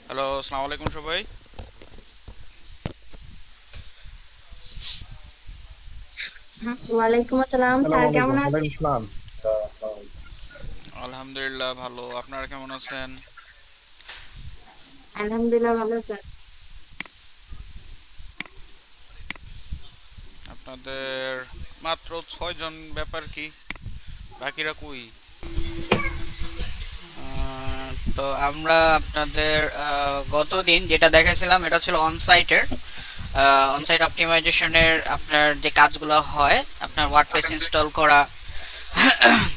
Hello, আসসালামু আলাইকুম সবাই। ওয়ালাইকুম আসসালাম স্যার, আসসালামু কেমন আলাইকুম। আছেন? ওয়ালাইকুম আসসালাম। আসসালামু আলাইকুম। আলহামদুলিল্লাহ ভালো। আপনারা কেমন আছেন? আলহামদুলিল্লাহ ভালো স্যার। আপনাদের মাত্র 6 জন, ব্যাপার কি? বাকিরা কই? তো আমরা আপনাদের গতদিন যেটা দেখেছিলাম এটা ছিল অনসাইট অপটিমাইজেশনের আপনার যে কাজগুলো হয়, আপনার ওয়ার্ডপ্রেস ইনস্টল করা,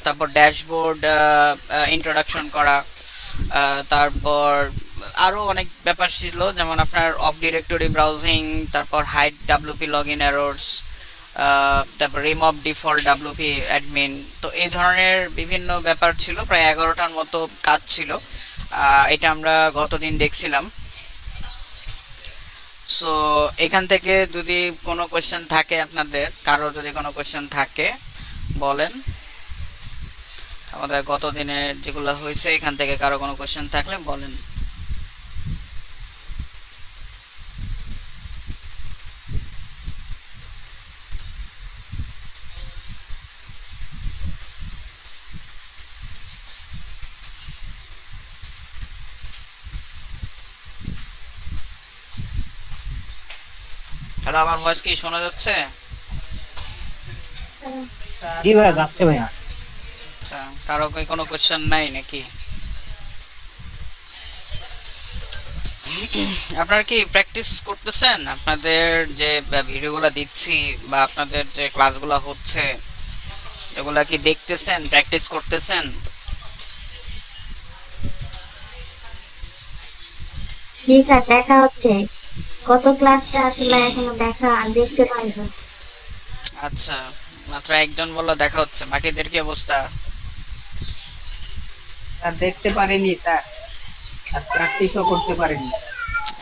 তারপর ড্যাশবোর্ড ইন্ট্রোডাকশন করা, তারপর আরও অনেক ব্যাপার ছিল, যেমন আপনার অফ ডিরেক্টরি ব্রাউজিং, তারপর hide WP log in errors, তারপর রিমুভ ডিফল্ট ডাব্লিউপি অ্যাডমিন। তো এই ধরনের বিভিন্ন ব্যাপার ছিল, প্রায় 11টার মতো কাজ ছিল। এটা আমরা গতদিন দেখছিলাম। সো এখান থেকে যদি কোনো কোয়েশ্চেন থাকে, আপনাদের কারো যদি কোনো কোয়েশ্চেন থাকে বলেন। আমাদের গত দিনে যেগুলো হয়েছে এখান থেকে কারো কোনো কোয়েশ্চেন থাকলে বলেন। হ্যালো, আমার ভয়েস কি শোনা যাচ্ছে? জি ভাইয়া, যাচ্ছে ভাইয়া। আচ্ছা, কারো কি কোনো কোয়েশ্চেন নাই নাকি? আপনারা কি প্র্যাকটিস করতেছেন? আপনাদের যে ভিডিওগুলো দিচ্ছি বা আপনাদের যে ক্লাসগুলো হচ্ছে এগুলা কি দেখতেছেন, প্র্যাকটিস করতেছেন? জি স্যার, দেখা হচ্ছে। গত ক্লাসটা আসলে এখনো দেখতে পাইনি। আচ্ছা, মাত্র একজন বললো দেখা হচ্ছে, বাকিদের কি অবস্থা? স্যার দেখতে পারিনি স্যার, আর প্র্যাকটিসও করতে পারিনি।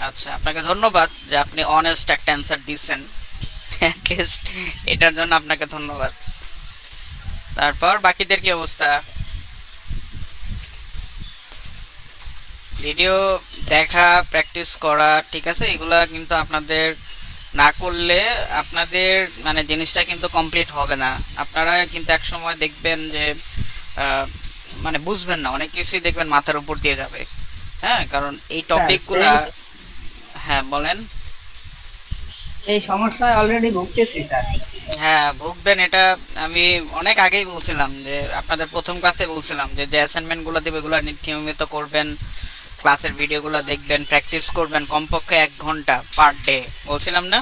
আচ্ছা, আপনাকে ধন্যবাদ যে আপনি অনেস্ট একটা অ্যান্সার দিচ্ছেন, অ্যাটলিস্ট এটার জন্য আপনাকে ধন্যবাদ। তারপর বাকিদের কি অবস্থা? ভিডিও দেখা, প্র্যাকটিস করা, ঠিক আছে, এগুলা কিন্তু আপনাদের না করলে আপনাদের মানে জিনিসটা কিন্তু কমপ্লিট হবে না। আপনারা কিন্তু এক সময় দেখবেন যে মানে বুঝবেন না, অনেক কিছুই দেখবেন মাথার উপর দিয়ে যাবে। হ্যাঁ, কারণ এই স্যার টপিকগুলা। হ্যাঁ বলেন। এই সমস্যায় অলরেডি ভুগতেছি স্যার। হ্যাঁ, ভুগবেন, এটা আমি অনেক আগেই বলছিলাম, যে আপনাদের প্রথম ক্লাসে বলছিলাম যে যে অ্যাসাইনমেন্টগুলো দেবে এগুলো নিয়মিত করবেন, ক্লাসের ভিডিওগুলো দেখবেন, প্র্যাকটিস করবেন কমপক্ষে 1 ঘন্টা পার ডে। বলছিলাম না,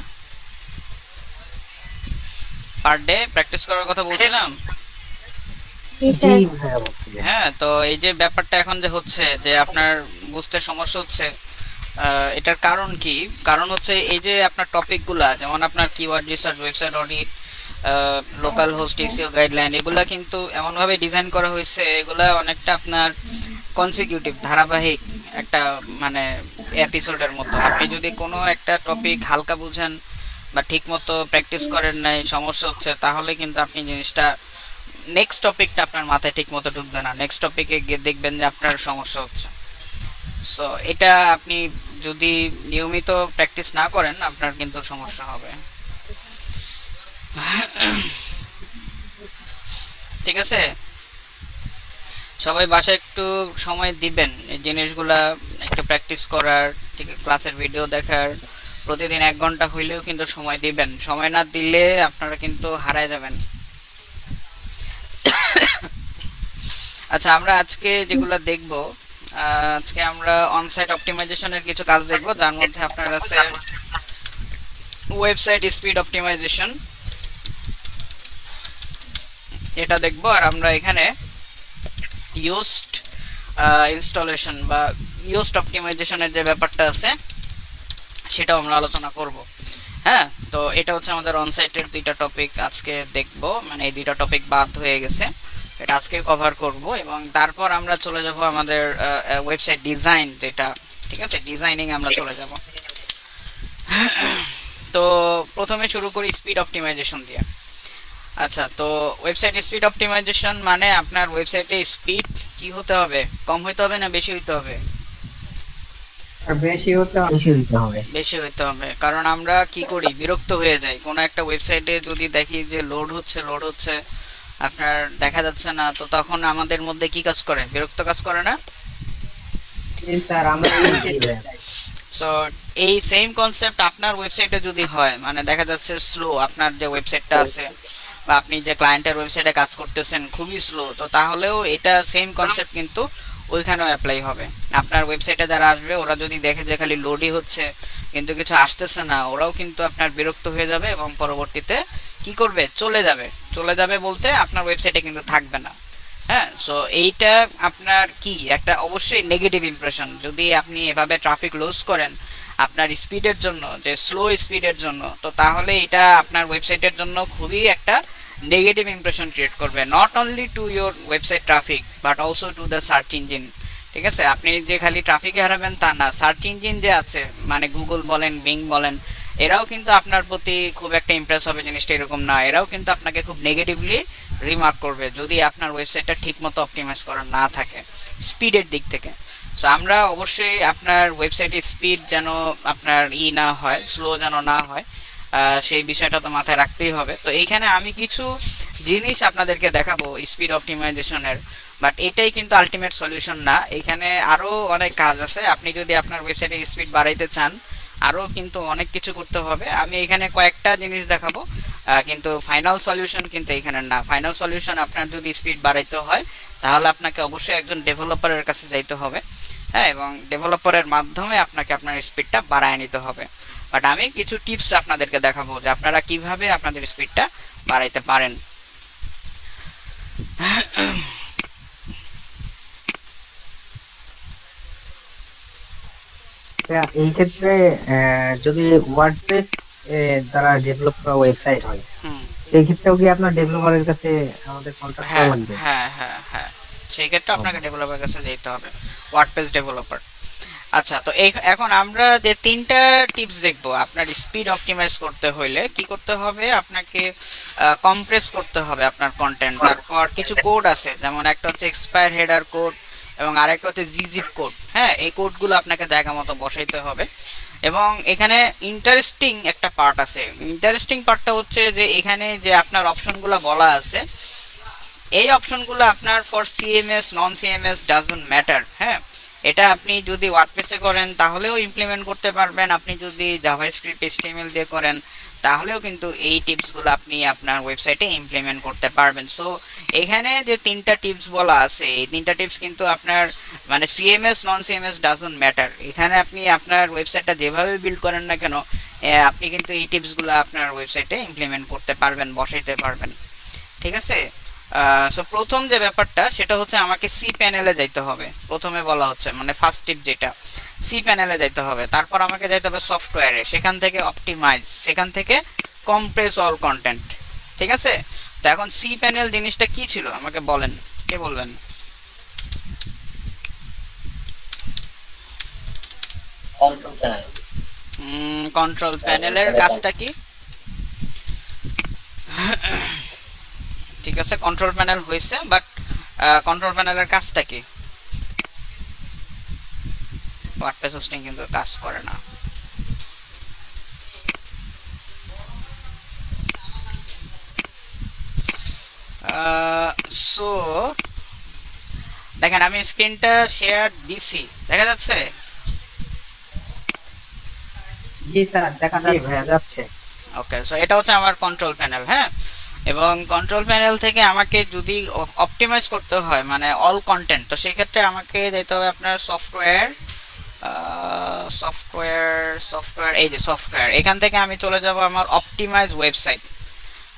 পার ডে প্র্যাকটিস করার কথা বলছিলাম? জি জি স্যার। ভাইয়া, বলছিলেন। হ্যাঁ, তো এই যে ব্যাপারটা এখন যে হচ্ছে যে আপনার বুঝতে সমস্যা হচ্ছে, এটার কারণ কি? কারণ হচ্ছে এই যে আপনার টপিকগুলা, যেমন আপনার keyword research, website audit, local host SEO guideline, এগুলা কিন্তু এমনভাবে ডিজাইন করা হয়েছে, এগুলা অনেকটা আপনার কনসিকিউটিভ, ধারাবাহিক একটা মানে এপিসোডের মতো। আপনি যদি কোনো একটা টপিক হালকা বুঝেন বা ঠিক মতো প্র্যাকটিস করেন নাই, সমস্যা হচ্ছে, তাহলে কিন্তু আপনি জিনিসটা নেক্সট টপিকটা আপনার মাথায় ঠিক মতো ঢুকবে না, নেক্সট টপিকে গিয়ে দেখবেন যে আপনার সমস্যা হচ্ছে। সো এটা আপনি যদি নিয়মিত প্র্যাকটিস না করেন আপনার কিন্তু সমস্যা হবে। ঠিক আছে, সবাই বাসায় একটু সময় দিবেন এই জিনিসগুলা একটু প্র্যাকটিস করার, ঠিক ক্লাসের ভিডিও দেখার, প্রতিদিন 1 ঘন্টা হইলেও কিন্তু সময় দিবেন। সময় না দিলে আপনারা কিন্তু হারায় যাবেন। আচ্ছা, আমরা আজকে যেগুলো দেখব, আজকে আমরা অনসাইট অপটিমাইজেশনের কিছু কাজ দেখব, যার মধ্যে আপনার কাছে ওয়েবসাইট স্পিড অপটিমাইজেশন এটা দেখব, আর আমরা এখানে ইউজড ইনস্টলেশন বা ইউজড অপটিমাইজেশনের যে ব্যাপারটা আছে সেটাও আমরা আলোচনা করব। হ্যাঁ, তো এটা হচ্ছে আমাদের অনসাইটের 2টা টপিক আজকে দেখব, মানে এই 2টা টপিক বাদ হয়ে গেছে, এটা আজকে কভার করব। এবং তারপর আমরা চলে যাব আমাদের ওয়েবসাইট ডিজাইন যেটা, ঠিক আছে, ডিজাইনিং আমরা চলে যাব। তো প্রথমে শুরু করি স্পিড অপটিমাইজেশন দিয়ে। আচ্ছা, তো ওয়েবসাইট স্পিড অপটিমাইজেশন মানে আপনার ওয়েবসাইটে স্পিড কি হতে হবে, কম হতে হবে না বেশি হতে হবে? আর বেশি হতে হবে। বেশি হতে হবে, কারণ আমরা কি করি, বিরক্ত হয়ে যাই কোনো একটা ওয়েবসাইটে যদি দেখি যে লোড হচ্ছে আপনার দেখা যাচ্ছে না, তো তখন আমাদের মধ্যে কি কাজ করে, বিরক্ত কাজ করে না? জি স্যার, আমরা সো এই সেম কনসেপ্ট আপনার ওয়েবসাইটে যদি হয়, মানে দেখা যাচ্ছে স্লো আপনার যে ওয়েবসাইটটা আছে বা আপনি যে ক্লায়েন্টের ওয়েবসাইটে কাজ করতেছেন খুবই স্লো, তো তাহলেও এটা সেম কনসেপ্ট কিন্তু ওইখানেও অ্যাপ্লাই হবে। আপনার ওয়েবসাইটে যারা আসবে ওরা যদি দেখে যে খালি লোডই হচ্ছে কিন্তু কিছু আসতেছে না, ওরাও কিন্তু আপনার বিরক্ত হয়ে যাবে এবং পরবর্তীতে কি করবে, চলে যাবে বলতে আপনার ওয়েবসাইটে কিন্তু থাকবে না। হ্যাঁ, সো এইটা আপনার কি একটা অবশ্যই নেগেটিভ ইমপ্রেশন। যদি আপনি এভাবে ট্রাফিক লস করেন আপনার স্পিডের জন্য, যে স্লো স্পিডের জন্য, তো তাহলে এটা আপনার ওয়েবসাইটের জন্য খুবই একটা নেগেটিভ ইমপ্রেশন ক্রিয়েট করবে, not only to your website traffic but also to the search engine. ঠিক আছে, আপনি যে খালি ট্রাফিকে হারাবেন তা না, সার্চ ইঞ্জিন যে আছে মানে গুগল বলেন, বিং বলেন, এরাও কিন্তু আপনার প্রতি খুব একটা ইমপ্রেস হবে জিনিসটা এরকম না, এরাও কিন্তু আপনাকে খুব নেগেটিভলি রিমার্ক করবে যদি আপনার ওয়েবসাইটটা ঠিকমতো অপটিমাইজ করা না থাকে স্পিডের দিক থেকে। সো আমরা অবশ্যই আপনার ওয়েবসাইটের স্পিড যেন আপনার না হয়, স্লো যেন না হয়, সেই বিষয়টা তো মাথায় রাখতেই হবে। তো এইখানে আমি কিছু জিনিস আপনাদেরকে দেখাবো স্পিড অপটিমাইজেশনের, বাট এটাই কিন্তু আলটিমেট সলিউশন না, এখানে আরও অনেক কাজ আছে। আপনি যদি আপনার ওয়েবসাইটের স্পিড বাড়াইতে চান আরও কিন্তু অনেক কিছু করতে হবে। আমি এখানে কয়েকটা জিনিস দেখাবো, কিন্তু ফাইনাল সলিউশন কিন্তু এখানে না। ফাইনাল সলিউশন আপনার যদি স্পিড বাড়াইতে হয় তাহলে আপনাকে অবশ্যই একজন ডেভেলপারের কাছে যাইতে হবে, হ্যাঁ, এবং ডেভেলপারের মাধ্যমে আপনাকে আপনার স্পিডটা বাড়ায় নিতে হবে। বাট আমি কিছু টিপস আপনাদেরকে দেখাবো যে আপনারা কিভাবে আপনাদের স্পিডটা বাড়াইতে পারেন। এই ক্ষেত্রে যদি ওয়ার্ডপ্রেস দ্বারা ডেভেলপ করা ওয়েবসাইট হয়, সেই ক্ষেত্রেও কি আপনার ডেভেলপারের কাছে আমাদের কন্টাক্ট করা লাগবে? হ্যাঁ, সেই ক্ষেত্রে আপনাকে ডেভেলপারের কাছে যেতে হবে, ওয়ার্ডপ্রেস ডেভেলপার। আচ্ছা, তো এখন আমরা যে তিনটা টিপস দেখবো আপনার স্পিড অপটিমাইজ করতে হলে কি করতে হবে, আপনাকে কম্প্রেস করতে হবে আপনার কন্টেন্ট। তারপর কিছু কোড আছে, যেমন একটা হচ্ছে এক্সপায়ার হেডার কোড এবং আরেকটা হচ্ছে জিজিপ কোড। হ্যাঁ, এই কোডগুলো আপনাকে জায়গা মতো বসাইতে হবে। এবং এখানে ইন্টারেস্টিং একটা পার্ট আছে, ইন্টারেস্টিং পার্টটা হচ্ছে যে এখানে যে আপনার অপশনগুলো বলা আছে, এই অপশনগুলো আপনার for CMS non CMS doesn't matter. হ্যাঁ, এটা আপনি যদি ওয়ার্ডপ্রেসে করেন তাহলেও ইমপ্লিমেন্ট করতে পারবেন, আপনি যদি জাভাস্ক্রিপ্ট এইচটিএমএল দিয়ে করেন তাহলেও কিন্তু এই টিপসগুলো আপনি আপনার ওয়েবসাইটে ইমপ্লিমেন্ট করতে পারবেন। সো এখানে যে তিনটা টিপস বলা আছে, এই তিনটা টিপস কিন্তু আপনার মানে CMS non CMS doesn't matter. এখানে আপনি আপনার ওয়েবসাইটটা যেভাবে বিল্ড করেন না কেন আপনি কিন্তু এই টিপসগুলো আপনার ওয়েবসাইটে ইমপ্লিমেন্ট করতে পারবেন, বসাইতে পারবেন। ঠিক আছে, সো প্রথম যে ব্যাপারটা সেটা হচ্ছে আমাকে সি প্যানেলে যাইতে হবে। প্রথমে বলা হচ্ছে মানে ফার্স্ট টিপ যেটা, সি প্যানেলে যাইতে হবে। তারপর আমাকে যাইতে হবে সফটওয়্যারে, সেখান থেকে অপটিমাইজ, সেখান থেকে কম্প্রেস অল কন্টেন্ট। ঠিক আছে, তো এখন সি প্যানেল জিনিসটা কি ছিল আমাকে বলেন, কে বলবেন? কন্ট্রোল প্যানেলের কাজটা কি? ঠিক আছে, কন্ট্রোল প্যানেল হয়েছে, বাট কন্ট্রোল প্যানেলের কাজটা কি? ওয়ার্ডপ্রেস হোস্টিং কিন্তু কাজ করে না। সো দেখেন আমি স্ক্রিনটা শেয়ার দিছি, দেখা যাচ্ছে? জি স্যার, দেখা যাচ্ছে। ওকে, সো এটা হচ্ছে আমার কন্ট্রোল প্যানেল। হ্যাঁ, এবং কন্ট্রোল প্যানেল থেকে আমাকে যদি অপটিমাইজ করতে হয় মানে অল কন্টেন্ট, তো সেই ক্ষেত্রে আমাকে যেতে হবে আপনার সফটওয়্যার, এই যে সফটওয়্যার, এখান থেকে আমি চলে যাব আমার অপটিমাইজ ওয়েবসাইট।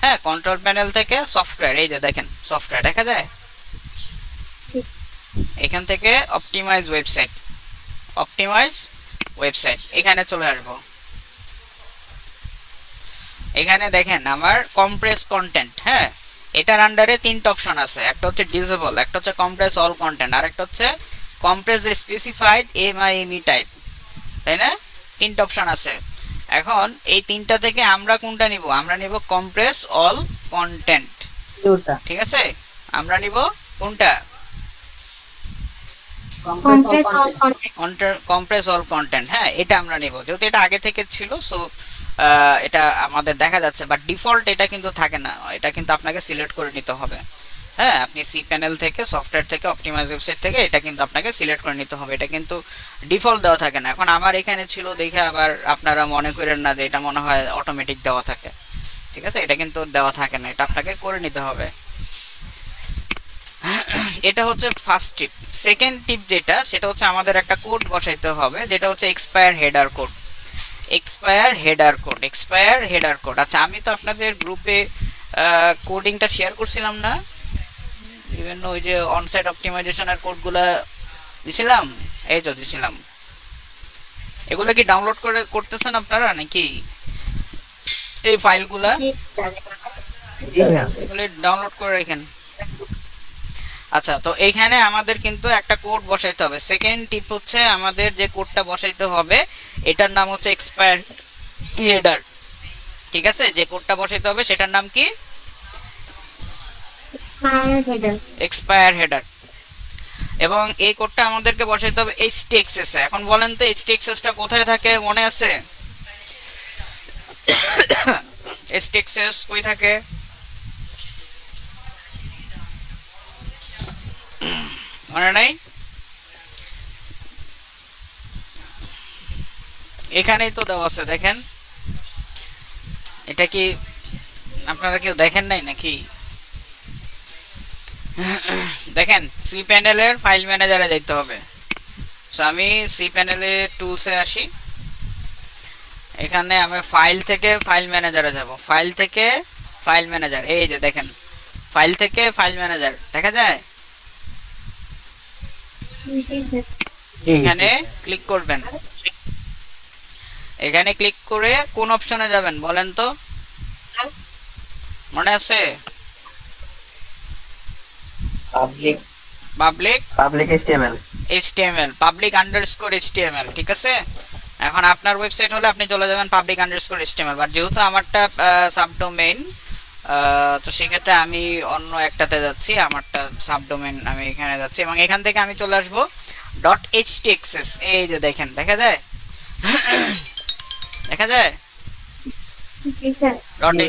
হ্যাঁ, কন্ট্রোল প্যানেল থেকে সফটওয়্যার, এই যে দেখেন সফটওয়্যার দেখা যায়, এখান থেকে অপটিমাইজ ওয়েবসাইট এখানে চলে আসবো। এখানে দেখেন আমার কম্প্রেস কন্টেন্ট। হ্যাঁ, এটার আন্ডারে তিনটা অপশন আছে, একটা হচ্ছে ডিসেবল, একটা হচ্ছে কম্প্রেস অল কন্টেন্ট, আর একটা হচ্ছে কম্প্রেস স্পেসিফাইড এমআইএমই টাইপ, তাই না? তিনটা অপশন আছে। এখন এই তিনটা থেকে আমরা কোনটা নিব? আমরা নিব কম্প্রেস অল কন্টেন্ট। কিউটা ঠিক আছে, আমরা নিব কোনটা, compress all content. Compress all content. হ্যাঁ, এটা আমরা নিব, যেহেতু এটা আগে থেকে ছিল। সো এটা আমাদের দেখা যাচ্ছে, বাট ডিফল্ট এটা কিন্তু থাকে না, এটা কিন্তু আপনাকে সিলেক্ট করে নিতে হবে। হ্যাঁ, আপনি সি প্যানেল থেকে, সফটওয়্যার থেকে, অপটিমাইজ ওয়েবসাইট থেকে এটা কিন্তু আপনাকে সিলেক্ট করে নিতে হবে, এটা কিন্তু ডিফল্ট দেওয়া থাকে না। এখন আমার এখানে ছিল দেখে আবার আপনারা মনে করেন না যে এটা মনে হয় অটোমেটিক দেওয়া থাকে, ঠিক আছে, এটা কিন্তু দেওয়া থাকে না, এটা আপনাকে করে নিতে হবে। এটা হচ্ছে ফার্স্ট টিপ। সেকেন্ড টিপ যেটা, সেটা হচ্ছে আমাদের একটা কোড বসাইতে হবে, যেটা হচ্ছে expire header code. Expire header code, expire header code. আচ্ছা, আমি তো আপনাদের গ্রুপে কোডিংটা শেয়ার করছিলাম না, বিভিন্ন ওই যে অনসাইট অপটিমাইজেশনের কোডগুলো দিছিলাম, এই তো দিছিলাম। এগুলো কি ডাউনলোড করে করতেছেন আপনারা নাকি এই ফাইলগুলা? জি স্যার। জি ম্যাম। এগুলো ডাউনলোড করে রাখেন। আচ্ছা, তো এইখানে আমাদের কিন্তু একটা কোড বসাইতে হবে। সেকেন্ড টিপ হচ্ছে আমাদের যে কোডটা বসাইতে হবে এটার নাম হচ্ছে এক্সপায়ার হেডার। ঠিক আছে, যে কোডটা বসাইতে হবে সেটার নাম কি? Expire header. Expire header. এবং এই কোডটা আমাদেরকে বসাইতে হবে htaccess এ। এখন বলেন তো htaccess টা কোথায় থাকে, মনে আছে? htaccess কই থাকে? মনে নাই? এখানেই তো দেওয়া আছে, দেখেন। এটা কি আপনারা কেউ দেখেন নাই নাকি? দেখেন, সি প্যানেলের ফাইল ম্যানেজারে যেতে হবে। সো আমি সি প্যানেলে টুলসে আসি, এখানে আমি ফাইল থেকে ফাইল ম্যানেজারে যাব। ফাইল থেকে ফাইল ম্যানেজার, এই যে দেখেন, ফাইল থেকে ফাইল ম্যানেজার দেখা যায়। জি স্যার। এখানে ক্লিক করবেন। এখানে ক্লিক করে কোন অপশনে যাবেন বলেন তো, মনে আছে? Public public HTML। HTML, public underscore HTML, ঠিক আছে। এখন আপনার ওয়েবসাইট হলে আপনি চলে যাবেন পাবলিক আন্ডারস্কোর HTML, বাট যেহেতু আমারটা সাবডোমেইন, তো সেক্ষেত্রে আমি অন্য একটাতে যাচ্ছি, আমারটা সাবডোমেইন, আমি এখানে যাচ্ছি এবং এখান থেকে আমি চলে আসবো .htaccess। এই যে দেখেন, দেখা যায়? দেখা যায় জি স্যার।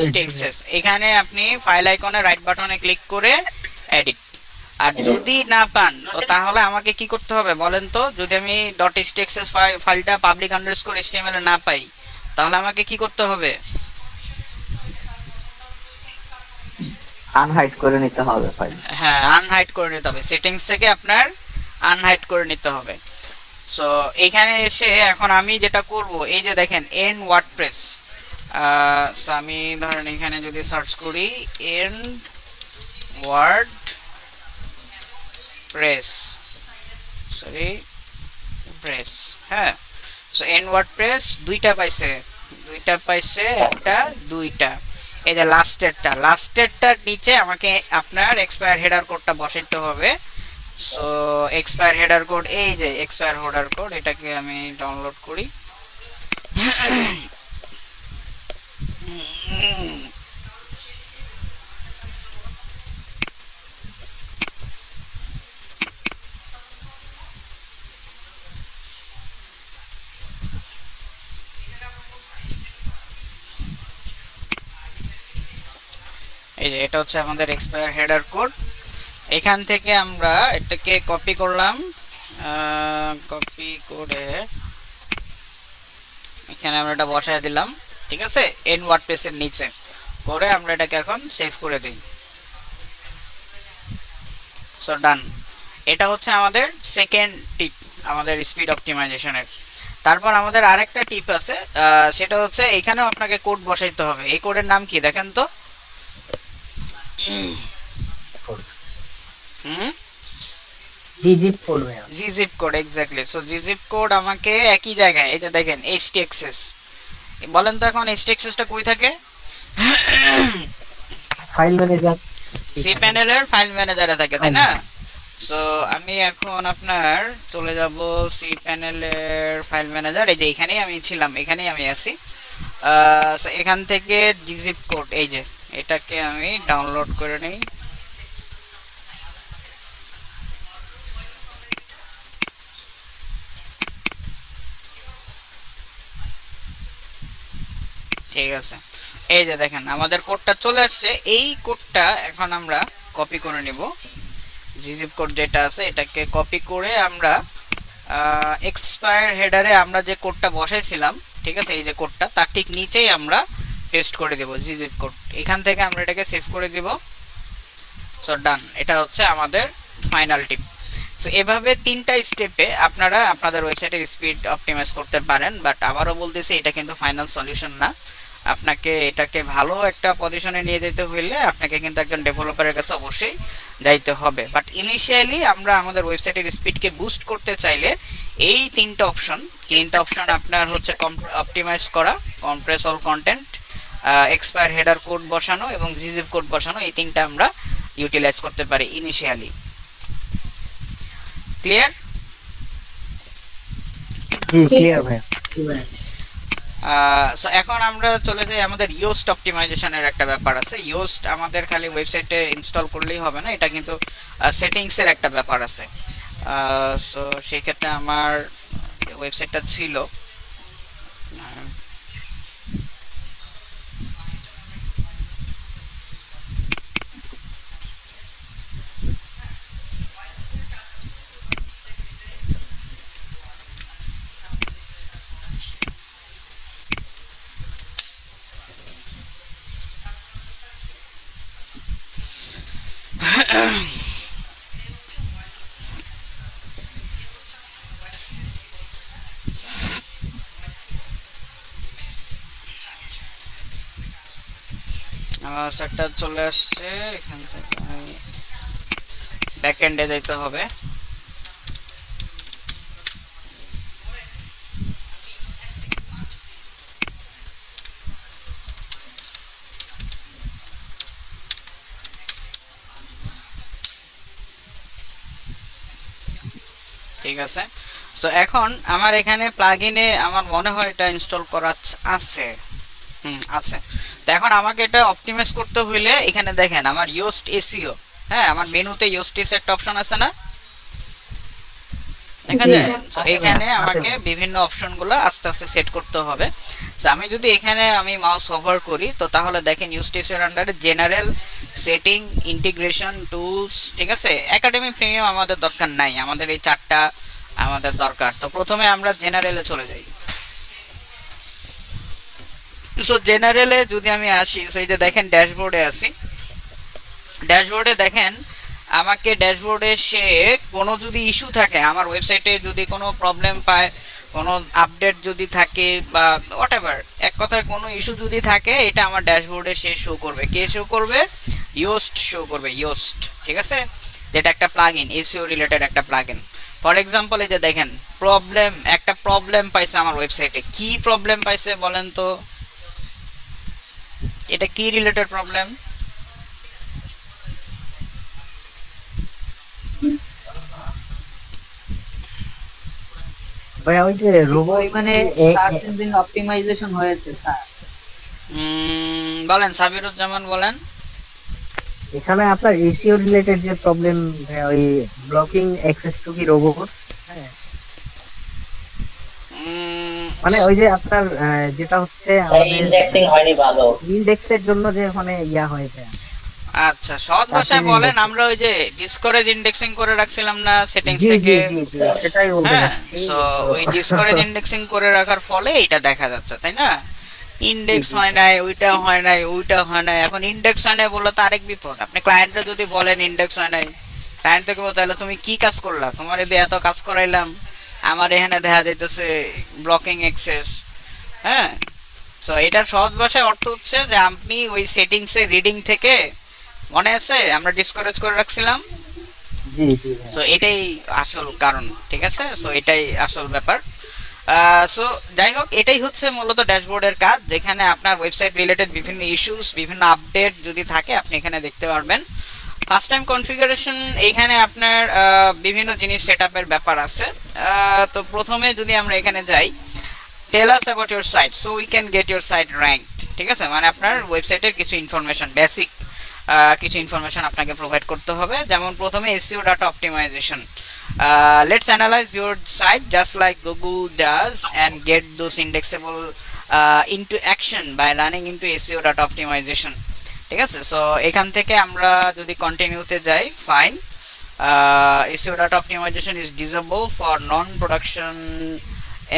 .htaccess। এখানে আপনি ফাইল আইকনে রাইট বাটনে ক্লিক করে এডিট। আর যদি না পান তো তাহলে আমাকে কি করতে হবে বলেন তো? যদি আমি .htaccess ফাইলটা পাবলিক আন্ডারস্কোর HTML এ না পাই তাহলে আমাকে কি করতে হবে? আনহাইড করে নিতে হবে ফাইল। হ্যাঁ, আনহাইড করে নিতে হবে, সেটিংস থেকে আপনার আনহাইড করে নিতে হবে। সো এখানে এসে এখন আমি যেটা করব, এই যে দেখেন এন্ড ওয়ার্ডপ্রেস। সো আমি ধরেন এখানে যদি সার্চ করি এন্ড ওয়ার্ডপ্রেস, সরি প্রেস, হ্যাঁ। সো এন্ড ওয়ার্ডপ্রেস দুইটা পাইছে, একটা দুইটা। এই যে লাস্টেরটার নিচে আমাকে আপনার এক্সপায়ার হেডার কোডটা বসাইতে হবে। সো এক্সপায়ার হেডার কোড, এই যে এক্সপায়ার হেডার কোড, এটাকে আমি ডাউনলোড করি। এই যে এটা হচ্ছে আমাদের এক্সপায়ার হেডার কোড। এখান থেকে আমরা এটাকে কপি করলাম, কপি করে এখানে আমরা এটা বসায় দিলাম, ঠিক আছে, এন্ড ওয়ার্ডপ্রেসের নিচে করে আমরা এটাকে এখন সেভ করে দিই। সো ডান। এটা হচ্ছে আমাদের সেকেন্ড টিপ আমাদের স্পিড অপটিমাইজেশনের। তারপর আমাদের আরেকটা টিপ আছে, সেটা হচ্ছে এখানেও আপনাকে কোড বসাইতে হবে। এই কোডের নাম কি দেখেন তো? gzip code ma'am. gzip code, exactly. So gzip code আমাকে একই জায়গায়, এই যে দেখেন htaccess, বলেন তো এখন htaccess টা কই থাকে? ফাইল ম্যানেজার, সি প্যানেলের ফাইল ম্যানেজারে থাকে, তাই না? সো আমি এখন আপনার চলে যাব সি প্যানেলের ফাইল ম্যানেজার, এই যে এখানেই আমি ছিলাম, এখানেই আমি আছি। সো এখান থেকে gzip কোড, এই যে এটাকে আমি ডাউনলোড করে নেই। ঠিক আছে, এই যে দেখেন আমাদের কোডটা চলে আসছে। এই কোডটা এখন আমরা কপি করে নিব। জিজিপ কোড যেটা আছে এটাকে কপি করে আমরা এক্সপায়ার হেডারে আমরা যে কোডটা বসাইছিলাম, ঠিক আছে, এই যে কোডটা তার ঠিক নিচেই আমরা পেস্ট করে দেব জিজিপ কোড। এখান থেকে আমরা এটাকে সেভ করে দিব। সো ডান, এটা হচ্ছে আমাদের ফাইনাল টিপ। সো এভাবে 3টা স্টেপে আপনারা আপনাদের ওয়েবসাইটের স্পিড অপটিমাইজ করতে পারেন। বাট আবারও বলতেছি, এটা কিন্তু ফাইনাল সলিউশন না। আপনাকে এটাকে ভালো একটা পজিশনে নিয়ে যেতে হইলে আপনাকে কিন্তু একজন ডেভেলপারের কাছে অবশ্যই যাইতে হবে। বাট ইনিশিয়ালি আমরা আমাদের ওয়েবসাইটের স্পিডকে বুস্ট করতে চাইলে এই 3টা অপশন আপনার হচ্ছে অপটিমাইজ করা, compress all content, expire header code বসানো এবং জিজিপ কোড বসানো, এই 3টা আমরা ইউটিলাইজ করতে পারি ইনিশিয়ালি। ক্লিয়ার? জি ক্লিয়ার ভাই। সো এখন আমরা চলে যাই আমাদের ইয়োস্ট অপটিমাইজেশনের একটা ব্যাপার আছে। ইয়োস্ট আমাদের খালি ওয়েবসাইটে ইনস্টল করলেই হবে না, এটা কিন্তু সেটিংসের একটা ব্যাপার আছে। সো সেই ক্ষেত্রে আমার ওয়েবসাইটটা ছিল, আমার সেটটা চলে আসছে। এখান থেকে আমি ব্যাকএন্ডে যেতে হবে। ঠিক আছে, সো এখন আমার এখানে প্লাগইনে আমার মনে হয় এটা ইনস্টল করা আছে। আছে। তো এখন আমাকে এটা অপটিমাইজ করতে হইলে এখানে দেখেন আমার ইয়োস্ট এসইও, হ্যাঁ, আমার মেনুতে ইয়োস্ট এস একটা অপশন আছে না, দেখা যায়? তো এখানে আমাকে বিভিন্ন অপশনগুলো আস্তে আস্তে সেট করতে হবে। তো আমি যদি এখানে আমি মাউস হোভার করি, তো তাহলে দেখেন ইয়োস্ট এস এর আন্ডারে জেনারেল, সেটিং, ইন্টিগ্রেশন, টুলস, ঠিক আছে। একাডেমি প্রিমিয়াম আমাদের দরকার নাই, আমাদের এই 4টা আমাদের দরকার। তো প্রথমে আমরা জেনারেলে চলে যাই। সো জেনারেলে যদি আমি আসি, সেই যে দেখেন ড্যাশবোর্ডে আসি, ড্যাশবোর্ডে দেখেন আমাকে ড্যাশবোর্ডে সে কোনো যদি ইস্যু থাকে, আমার ওয়েবসাইটে যদি কোনো প্রবলেম পায়, কোনো আপডেট যদি থাকে বা হোয়াটএভার, এক কথায় কোনো ইস্যু যদি থাকে, এটা আমার ড্যাশবোর্ডে সে শো করবে। কে শো করবে? ইয়োস্ট শো করবে, ইয়োস্ট, ঠিক আছে, যেটা একটা প্লাগইন, এসইও রিলেটেড একটা প্লাগইন। ফর এক্সাম্পল এই যে দেখেন একটা প্রবলেম পাইছে আমার ওয়েবসাইটে। কি প্রবলেম পাইছে বলেন তো? এটা কি রিলেটেড প্রবলেম? ভাই ওই যে রোবট মানে সার্চ ইঞ্জিন অপটিমাইজেশন হয়েছে স্যার। বলেন সাবিরুজ্জামান, বলেন। এখানে আপনার এসইও রিলেটেড যে প্রবলেম, ওই ব্লকিং অ্যাক্সেস টু কি রোবট, হ্যাঁ, মানে ওই যে আপনার যেটা হচ্ছে আমাদের ইন্ডেক্সিং হয়নি ভালো, ইনডেক্সের জন্য যে ওখানে ইয়া হয়েছে। আচ্ছা, সহজ ভাষায় বলেন, আমরা ওই যে ডিসকরেজ ইন্ডেক্সিং করে রাখছিলাম না সেটিংস থেকে, সেটাই বলতে হ্যাঁ। সো ওই ডিসকরেজ ইন্ডেক্সিং করে রাখার ফলে এটা দেখা যাচ্ছে, তাই না? ইন্ডেক্স হয় নাই, ওইটা হয় নাই, ওইটা হয় নাই। এখন ইন্ডেক্স হয় নাই বললে তো আরেক বিপদ। আপনি ক্লায়েন্টরা যদি বলেন ইন্ডেক্স হয় নাই, ক্লায়েন্ট থেকে বলতে তাহলে তুমি কি কাজ করলা? তোমার এতে এত কাজ করাইলাম, আমার এখানে দেখা যাইতেছে ব্লকিং অ্যাক্সেস, হ্যাঁ। সো এটার সহজ ভাষায় অর্থ হচ্ছে যে আপনি ওই সেটিংসের রিডিং থেকে, মনে আছে আমরা ডিসকরেজ করে রাখছিলাম, জি জি, সো এটাই আসল কারণ, ঠিক আছে। সো এটাই আসল ব্যাপার। সো যাই হোক, এটাই হচ্ছে মূলত ড্যাশবোর্ডের কাজ, যেখানে আপনার ওয়েবসাইট রিলেটেড বিভিন্ন ইস্যুস, বিভিন্ন আপডেট যদি থাকে আপনি এখানে দেখতে পারবেন। ফার্স্ট টাইম কনফিগারেশন, এইখানে আপনার বিভিন্ন জিনিস সেটআপের ব্যাপার আছে। তো প্রথমে যদি আমরা এখানে যাই, tell us about your site so we can get your site ranked. ঠিক আছে, মানে আপনার ওয়েবসাইটের কিছু ইনফরমেশন, বেসিক কিছু ইনফরমেশন আপনাকে প্রোভাইড করতে হবে। যেমন প্রথমে SEO data optimization, let's analyze your site just like Google does and get those indexable into action by running into SEO data optimization. ঠিক আছে, সো এখান থেকে আমরা যদি কন্টিনিউতে যাই, fine, SEO data optimization is disable for non-production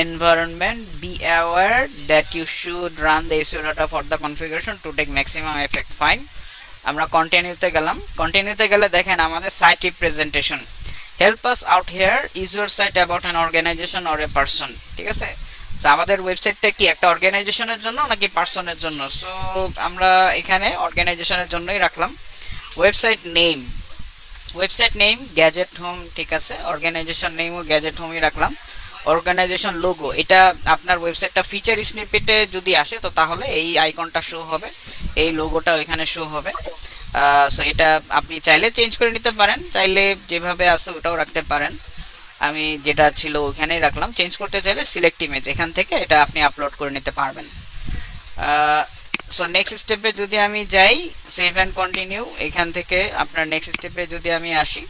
environment. Be aware that you should run the SEO data for the configuration to take maximum effect. Fine, আমরা কন্টিনিউতে গেলাম। কন্টিনিউতে গেলে দেখেন আমাদের site representation, help us out here, is your site about an organisation or a person. ঠিক আছে, so আমাদের ওয়েবসাইটটা কি একটা অর্গানাইজেশনের জন্য নাকি পারসনের জন্য? সো আমরা এখানে অর্গানাইজেশনের জন্যই রাখলাম। ওয়েবসাইট নেম গ্যাজেট হোম, ঠিক আছে, অর্গানাইজেশন নেমও গ্যাজেট হোমই রাখলাম। অর্গানাইজেশন লোগো, এটা আপনার ওয়েবসাইটটা ফিচার স্নিপেটে যদি আসে তো তাহলে এই আইকনটা শো হবে, এই লোগোটা ওইখানে শো হবে। সো এটা আপনি চাইলে চেঞ্জ করে নিতে পারেন, চাইলে যেভাবে আছে ওটাও রাখতে পারেন। আমি যেটা ছিল ওখানেই রাখলাম। চেঞ্জ করতে চাইলে সিলেক্ট ইমেজ, এখান থেকে এটা আপনি আপলোড করে নিতে পারবেন। সো নেক্সট স্টেপে যদি আমি যাই, সেভ অ্যান্ড কন্টিনিউ, এখান থেকে আপনার নেক্সট স্টেপে যদি আমি আসি,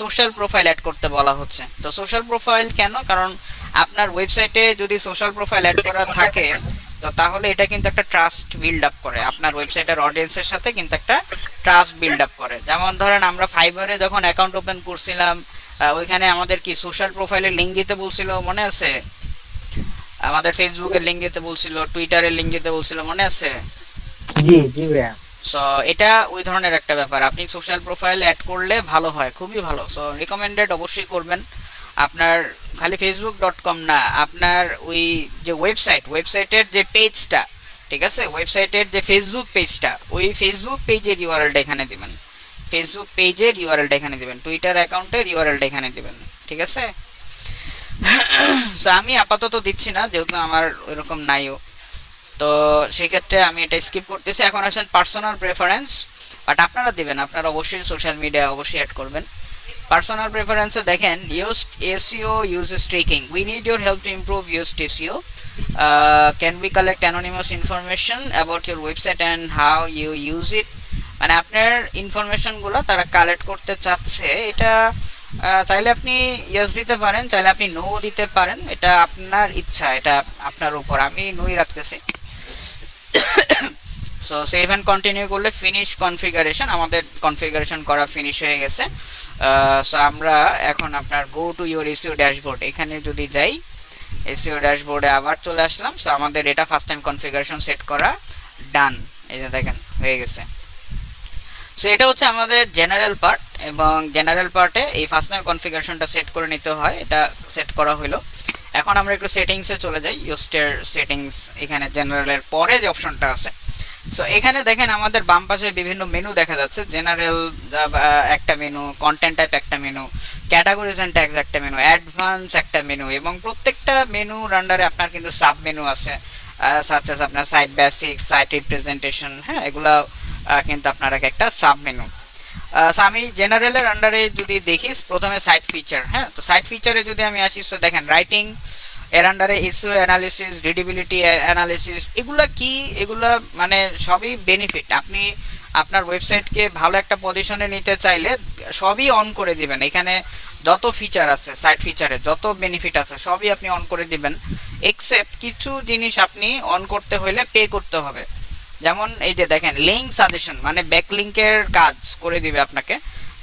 সোশ্যাল প্রোফাইল অ্যাড করতে বলা হচ্ছে। তো সোশ্যাল প্রোফাইল কেন? কারণ আপনার ওয়েবসাইটে যদি সোশ্যাল প্রোফাইল অ্যাড করা থাকে তো তাহলে এটা কিন্তু একটা ট্রাস্ট বিল্ড আপ করে, আপনার ওয়েবসাইটের অডিয়েন্সের সাথে কিন্তু একটা ট্রাস্ট বিল্ড আপ করে। যেমন ধরেন আমরা ফাইবারে যখন অ্যাকাউন্ট ওপেন করছিলাম, ওইখানে আমাদের কি সোশ্যাল প্রোফাইলের লিঙ্ক দিতে বলছিল, মনে আছে? আমাদের ফেসবুকের লিঙ্ক দিতে বলছিল, টুইটারের লিঙ্ক দিতে বলছিল, মনে আছে? জি জি ভাইয়া। সো এটা ওই ধরনের একটা ব্যাপার, আপনি সোশ্যাল প্রোফাইল অ্যাড করলে ভালো হয়, খুবই ভালো। সো রিকমেন্ডেড অবশ্যই করবেন। আপনার খালি facebook.com না, আপনার ওই যে ওয়েবসাইটের যে পেজটা, ঠিক আছে, ওয়েবসাইটের যে ফেসবুক পেজটা, ওই ফেসবুক পেজের ইউআরএলটা এখানে দিবেন, ফেসবুক পেজের ইউআরএলটা এখানে দিবেন, টুইটার অ্যাকাউন্টের ইউআরএলটা এখানে দিবেন। ঠিক আছে, সো আমি আপাতত দিচ্ছি না যেহেতু আমার ওইরকম নাইও, তো সেক্ষেত্রে আমি এটা স্কিপ করতেছি। এখন আসেন পার্সোনাল প্রেফারেন্স, বাট আপনারা দিবেন, আপনারা অবশ্যই সোশ্যাল মিডিয়া অবশ্যই অ্যাড করবেন। পার্সোনাল প্রেফারেন্সে দেখেন Yoast SEO usage tracking, we need your help to improve Yoast SEO, can we collect anonymous information about your website and how you use it. মানে আপনার ইনফরমেশনগুলো তারা কালেক্ট করতে চাচ্ছে, এটা চাইলে আপনি ইয়েস দিতে পারেন, চাইলে আপনি নো দিতে পারেন, এটা আপনার ইচ্ছা, এটা আপনার উপর। আমি নোই রাখতেছি। সো সেভ অ্যান্ড কন্টিনিউ করলে ফিনিশ কনফিগারেশন, আমাদের কনফিগারেশন করা ফিনিশ হয়ে গেছে। সো আমরা এখন আপনার go to your SEO dashboard, এখানে যদি যাই, এসইও ড্যাশবোর্ডে আবার চলে আসলাম। সো আমাদের এটা ফার্স্ট টাইম কনফিগারেশন সেট করা ডান, এই যে দেখেন হয়ে গেছে। সো এটা হচ্ছে আমাদের জেনারেল পার্ট, এবং জেনারেল পার্টে এই ফার্স্ট টাইম কনফিগারেশনটা সেট করে নিতে হয়, এটা সেট করা হলো। এখন আমরা একটু সেটিংসে চলে যাই, ইউস্টের সেটিংস, এখানে জেনারেলের পরে যে অপশনটা আছে। সো এখানে দেখেন আমাদের বাম পাশে বিভিন্ন মেনু দেখা যাচ্ছে, জেনারেল একটা মেনু, কন্টেন্ট টাইপ একটা মেনু, ক্যাটাগরিজ অ্যান্ড ট্যাগস একটা মেনু, অ্যাডভান্স একটা মেনু, এবং প্রত্যেকটা মেনুর আন্ডারে আপনার কিন্তু সাব মেনু আছে, সাচ এস আপনার সাইট বেসিক্স, সাইট রিপ্রেজেন্টেশন, হ্যাঁ, এগুলা কিন্তু আপনার একটা সাব মেনু। আমি জেনারেলের আন্ডারে যদি দেখি, প্রথমে সাইট ফিচার, হ্যাঁ, তো সাইট ফিচারে যদি আমি আসি, তো দেখেন রাইটিং এর আন্ডারে এসইও অ্যানালিসিস, রিডেবিলিটি অ্যানালিসিস, এগুলা কি, এগুলা মানে সবই বেনিফিট। আপনি আপনার ওয়েবসাইটকে ভালো একটা পজিশনে নিতে চাইলে সবই অন করে দিবেন, এখানে যত ফিচার আছে, সাইট ফিচারে যত বেনিফিট আছে সবই আপনি অন করে দিবেন, এক্সেপ্ট কিছু জিনিস আপনি অন করতে হলে পে করতে হবে। যেমন এই যে দেখেন লিঙ্ক সাজেশন, মানে ব্যাকলিঙ্কের কাজ করে দিবে আপনাকে,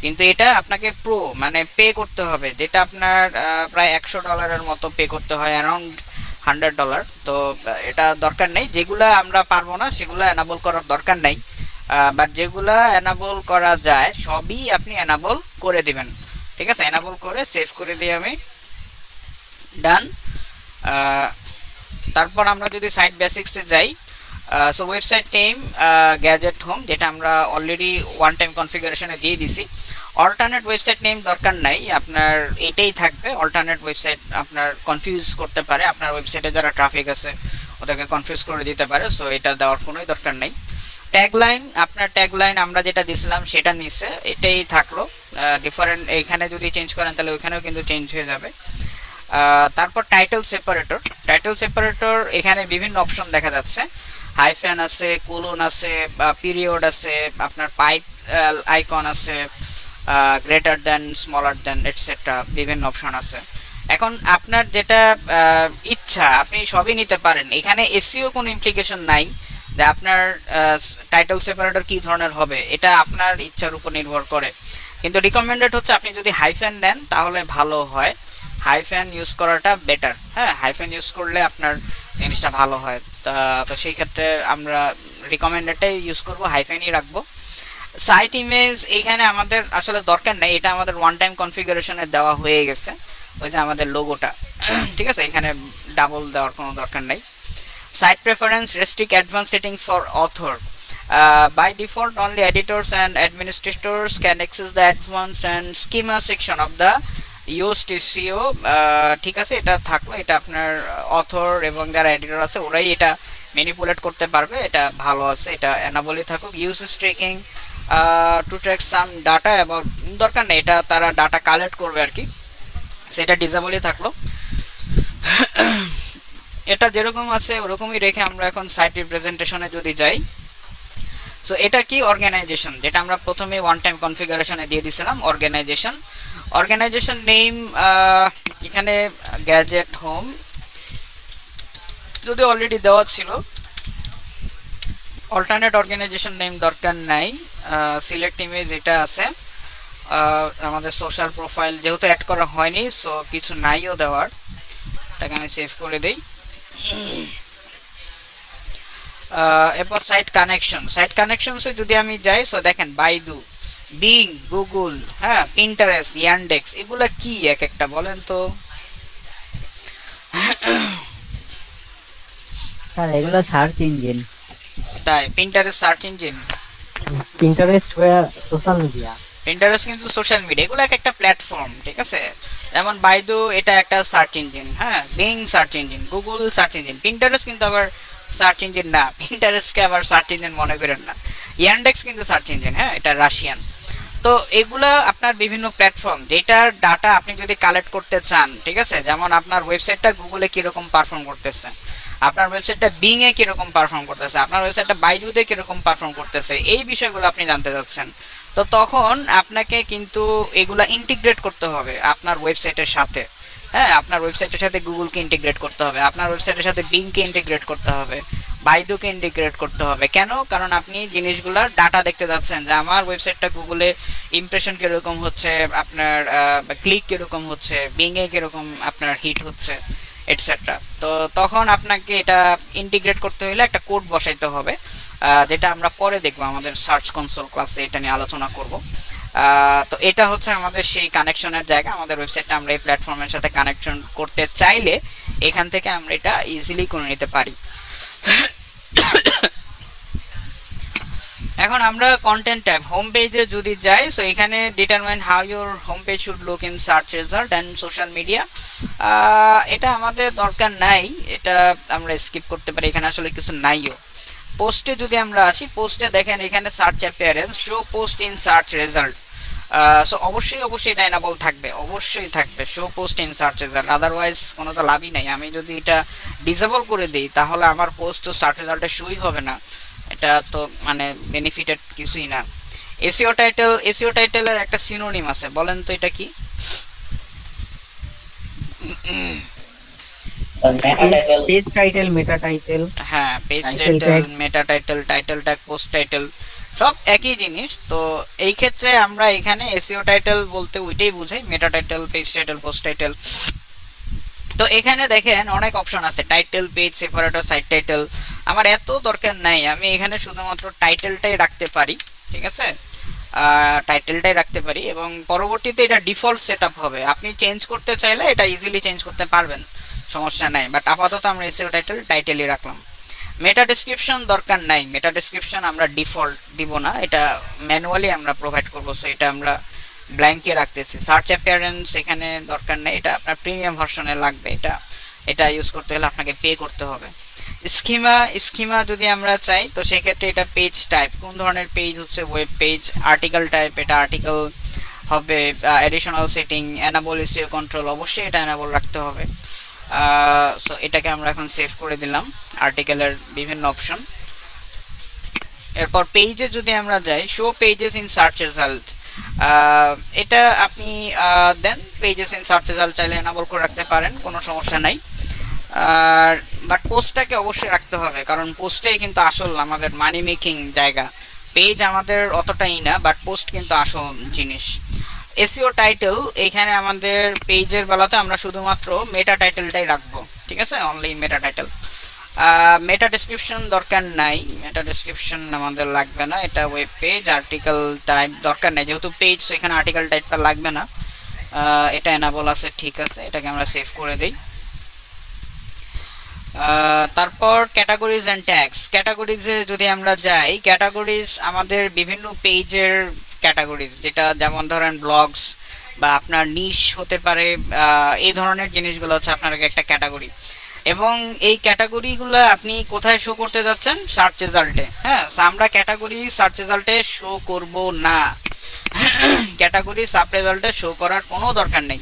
কিন্তু এটা আপনাকে প্রো মানে পে করতে হবে, যেটা আপনার প্রায় $100 মতো পে করতে হয়, অ্যারাউন্ড $100। তো এটা দরকার নেই, যেগুলা আমরা পারবো না সেগুলো এনাবল করার দরকার নাই, বাট যেগুলা এনাবল করা যায় সবই আপনি এনাবল করে দিবেন। ঠিক আছে, এনাবল করে সেভ করে দিই আমি, ডান। তারপর আমরা যদি সাইট বেসিক্সে যাই, so website name gadget home, যেটা আমরা অলরেডি ওয়ান টাইম কনফিগারেশনে দিয়ে দিছি। অল্টারনেট ওয়েবসাইট নেম দরকার নাই, আপনার এটাই থাকবে। অল্টারনেট ওয়েবসাইট আপনার কনফিউজ করতে পারে, আপনার ওয়েবসাইটে যারা ট্রাফিক আছে ওদেরকে কনফিউজ করে দিতে পারে, সো এটা দেওয়ার কোনোই দরকার নেই। ট্যাগলাইন, আপনার ট্যাগলাইন আমরা যেটা দিছিলাম সেটা নিচে এটাই থাকলো, ডিফারেন্ট এখানে যদি চেঞ্জ করেন তাহলে ওইখানেও কিন্তু চেঞ্জ হয়ে যাবে। তারপর টাইটেল সেপারেটর এখানে বিভিন্ন অপশন দেখা যাচ্ছে, হাইফেন আছে, কোলন আছে, পিরিয়ড আছে, আপনার পাইপ আইকন আছে, গ্রেটার দেন, স্মলার দেন, এটসেট্রা, বিভিন্ন অপশন আছে। এখন আপনার যেটা ইচ্ছা আপনি সবই নিতে পারেন, এখানে এসইও কোনো ইমপ্লিকেশন নাই যে আপনার টাইটেল সেপারেটর কি ধরনের হবে, এটা আপনার ইচ্ছার উপর নির্ভর করে। কিন্তু রিকমেন্ডেড হচ্ছে আপনি যদি হাইফেন নেন তাহলে ভালো হয়, হাইফেন ইউজ করাটা বেটার। হ্যাঁ, হাইফেন ইউজ করলে আপনার জিনিসটা ভালো হয়। তো সেই ক্ষেত্রে আমরা রিকমেন্ডেডটাই ইউজ করব, হাইফেনই রাখবো। সাইট ইমেজ এইখানে আমাদের আসলে দরকার নেই, এটা আমাদের ওয়ান টাইম কনফিগারেশনে দেওয়া হয়ে গেছে, ওই যে আমাদের লোগোটা, ঠিক আছে, এখানে ডাবল দেওয়ার কোনো দরকার নেই। Site preference, restrict advance settings for author, by default only editors and administrators can access the advanced and schema section of the yoast SEO, ঠিক আছে, এটা থাকলো, এটা আপনার অথর এবং যারা এডিটর আছে ওরাই এটা ম্যানিপুলেট করতে পারবে, এটা ভালো আছে, এটা এনাবলই থাকুক। Usage tracking to track some data about, দরকার নেই, এটা তারা ডাটা কালেক্ট করবে আর কি, সেটা ডিসেবলই থাকলো। এটা যেরকম আছে ওরকমই রেখে আমরা এখন সাইট রিপ্রেজেন্টেশনে যদি যাই, সো এটা কি অর্গানাইজেশন, যেটা আমরা প্রথমে ওয়ান টাইম কনফিগারেশনে দিয়ে দিয়েছিলাম। অর্গানাইজেশন নেম এখানে গ্যাজেট হোম যদি অলরেডি দেওয়া ছিল, অল্টারনেট অর্গানাইজেশন নেম দরকার নাই। সিলেক্ট ইমেজ এটা আছে, আমাদের সোশ্যাল প্রোফাইল যেহেতু অ্যাড করা হয়নি সো কিছু নাইও দেওয়ার, এটাকে আমি সেভ করে দেই। এরপর সাইট কানেকশনসে যদি আমি যাই, সো দেখেন বাইদু, বিং, গুগল, হ্যাঁ, পিন্টারেস্ট, ইয়ান্ডেক্স, এগুলা কি এক একটা বলেন তো? স্যার এগুলো সার্চ ইঞ্জিন। তাই, Pinterest search engine, Pinterest were social media, Pinterest কিন্তু সোশ্যাল মিডিয়া, এগুলো এক একটা প্ল্যাটফর্ম, ঠিক আছে। যেমন বাইদু এটা একটা সার্চ ইঞ্জিন, হ্যাঁ, being search engine, Google search engine, Pinterest কিন্তু আবার সার্চ ইঞ্জিন না, পিন্টারেস্টকে আবার সার্চ ইঞ্জিন মনে করেন না। ইয়ান্ডেক্স কিন্তু সার্চ ইঞ্জিন, হ্যাঁ, এটা রাশিয়ান। তো এগুলা আপনার বিভিন্ন প্ল্যাটফর্ম, যেটার ডাটা আপনি যদি কালেক্ট করতে চান, ঠিক আছে, যেমন আপনার ওয়েবসাইটটা গুগলে কিরকম পারফর্ম করতেছে, আপনার ওয়েবসাইটটা বিং এ কিরকম পারফর্ম করতেছে, আপনার ওয়েবসাইটটা বাইদুতে কিরকম পারফর্ম করতেছে, এই বিষয়গুলো আপনি জানতে চাচ্ছেন, তো তখন আপনাকে কিন্তু এগুলা ইন্টিগ্রেট করতে হবে আপনার ওয়েবসাইটের সাথে। হ্যাঁ, আপনার ওয়েবসাইটের সাথে গুগলকে ইন্টিগ্রেট করতে হবে, আপনার ওয়েবসাইটের সাথে বিংকে ইন্টিগ্রেট করতে হবে, বাইদুকে ইন্টিগ্রেট করতে হবে। কেন? কারণ আপনি জিনিসগুলোর ডাটা দেখতে যাচ্ছেন যে আমার ওয়েবসাইটটা গুগলে ইমপ্রেশন কিরকম হচ্ছে, আপনার ক্লিক কিরকম হচ্ছে, বিংয়ে কিরকম আপনার হিট হচ্ছে, এটসেট্রা। তো তখন আপনাকে এটা ইন্টিগ্রেট করতে হলে একটা কোড বসাইতে হবে, যেটা আমরা পরে দেখবো আমাদের সার্চ কনসোল ক্লাসে, এটা নিয়ে আলোচনা করব। তো এটা হচ্ছে আমাদের সেই কানেকশনের জায়গা, আমাদের ওয়েবসাইটটা আমরা এই প্ল্যাটফর্মের সাথে কানেকশন করতে চাইলে এখান থেকে আমরা এটা ইজিলি করে নিতে পারি। এখন আমরা কন্টেন্ট ট্যাব, হোম পেজে যদি যাই, সো এখানে determine how your home page should look in search result and social media, এটা আমাদের দরকার নাই, এটা আমরা স্কিপ করতে পারি, এখানে আসলে কিছু নাইও। পোস্টে যদি আমরা আসি, পোস্টে দেখেন এখানে search appearance, show post in search result, so অবশ্যই এটা এনাবল থাকবে, অবশ্যই থাকবে show post in search result, otherwise কোনো তো লাভই নাই। আমি যদি এটা ডিসেবল করে দিই তাহলে আমার পোস্ট তো সার্চ রেজাল্টে শোই হবে না, এটা তো মানে বেনিফিটেড কিছুই না। এসইও টাইটেলের একটা সিনোনিম আছে, বলেন তো এটা কি? পেজ টাইটেল, মেটা টাইটেল, হ্যাঁ, page title, meta title, title tag, post title, সব একই জিনিস। তো এই ক্ষেত্রে আমরা এখানে এসইও টাইটেল বলতে ওইটাই বুঝাই, meta title, page title, post title. তো এখানে দেখেন অনেক অপশন আছে, title, page separator, site title, আমার এত দরকার নাই, আমি এখানে শুধুমাত্র টাইটেলটাই রাখতে পারি, ঠিক আছে, টাইটেলটাই রাখতে পারি এবং পরবর্তীতে এটা ডিফল্ট সেটআপ হবে, আপনি চেঞ্জ করতে চাইলে এটা ইজিলি চেঞ্জ করতে পারবেন, সমস্যা নাই, বাট আপাতত আমরা এসইও টাইটেলই রাখলাম। মেটা ডেসক্রিপশন দরকার নাই, মেটা ডেসক্রিপশন আমরা ডিফল্ট দিব না, এটা ম্যানুয়ালি আমরা প্রোভাইড করব, সো এটা আমরা ব্ল্যাঙ্কে রাখতেছি। সার্চ অ্যাপিয়ারেন্স এখানে দরকার নেই, এটা প্রিমিয়াম ভার্সনে লাগবে, এটা ইউজ করতে হলে আপনাকে পে করতে হবে। স্কিমা যদি আমরা চাই তো সেক্ষেত্রে এটা পেজ টাইপ, কোন ধরনের পেজ হচ্ছে, ওয়েব পেজ, আর্টিকেল টাইপ, এটা আর্টিকেল, হবে। Additional setting, enable SEO control, অবশ্যই এটা এনাবল রাখতে হবে। সো এটাকে আমরা এখন সেভ করে দিলাম, আর্টিকেলের বিভিন্ন অপশন। এরপর পেজে যদি আমরা যাই, show pages in search result, এটা আপনি দেন পেজেস ইন সার্চ রেজাল্ট চাইলে এনাবল করে রাখতে পারেন, কোনো সমস্যা নাই। আর বাট পোস্টটাকে অবশ্যই রাখতে হবে, কারণ পোস্টেই কিন্তু আসল আমাদের মানি মেকিং জায়গা। পেজ আমাদের অতটাই না, বাট পোস্ট কিন্তু আসল জিনিস। এসইও টাইটেল, এখানে আমাদের পেজের বেলাতে আমরা শুধুমাত্র মেটা টাইটেলটাই রাখবো, ঠিক আছে, অনলি মেটা টাইটেল। মেটা ডেসক্রিপশন দরকার নাই, মেটা ডেসক্রিপশন আমাদের লাগবে না। এটা ওয়েব পেজ, আর্টিকেল টাইপ দরকার নাই, যেহেতু পেজ এখানে আর্টিকেল টাইপটা লাগবে না। এটা এনাবল আছে, ঠিক আছে, এটাকে আমরা সেভ করে দিই। তারপর ক্যাটাগরিজ অ্যান্ড ট্যাগস, ক্যাটাগরিজে যদি আমরা যাই, ক্যাটাগরিজ আমাদের বিভিন্ন পেজের ক্যাটাগরিজ, যেটা যেমন ধরেন ব্লগস বা আপনার নিশ হতে পারে, এই ধরনের জিনিসগুলো হচ্ছে আপনার একটা ক্যাটাগরি। এবং এই ক্যাটাগরিগুলো আপনি কোথায় শো করতে যাচ্ছেন? সার্চ রেজাল্টে। হ্যাঁ, আমরা ক্যাটাগরি সার্চ রেজাল্টে শো করব না, ক্যাটাগরি সাব রেজাল্টে শো করার কোনো দরকার নেই,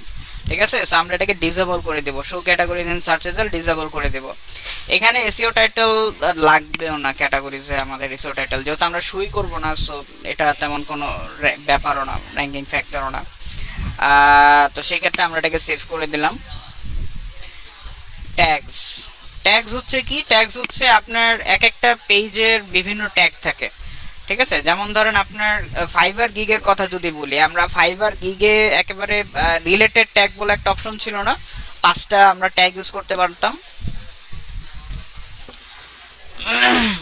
ঠিক আছে। সো আমরা এটাকে ডিসেবল করে দেব, show categories in search result disable করে দেব। এখানে এসইও টাইটেল লাগবেও না, ক্যাটাগরিজে আমাদের এসইও টাইটেল যেহেতু আমরা শুই করব না, সো এটা তেমন কোনো ব্যাপারও না, র্যাঙ্কিং ফ্যাক্টরও না। তো সেই ক্ষেত্রে আমরা এটাকে সেভ করে দিলাম। ট্যাগস, ট্যাগস হচ্ছে কি? ট্যাগস হচ্ছে আপনার এক একটা পেজের বিভিন্ন ট্যাগ থাকে, ঠিক আছে। যেমন ধরেন আপনার ফাইবার গিগের কথা যদি বলি, আমরা ফাইবার গিগে একেবারে রিলেটেড ট্যাগ বলে একটা অপশন ছিল না, 5টা আমরা ট্যাগ ইউজ করতে পারতাম,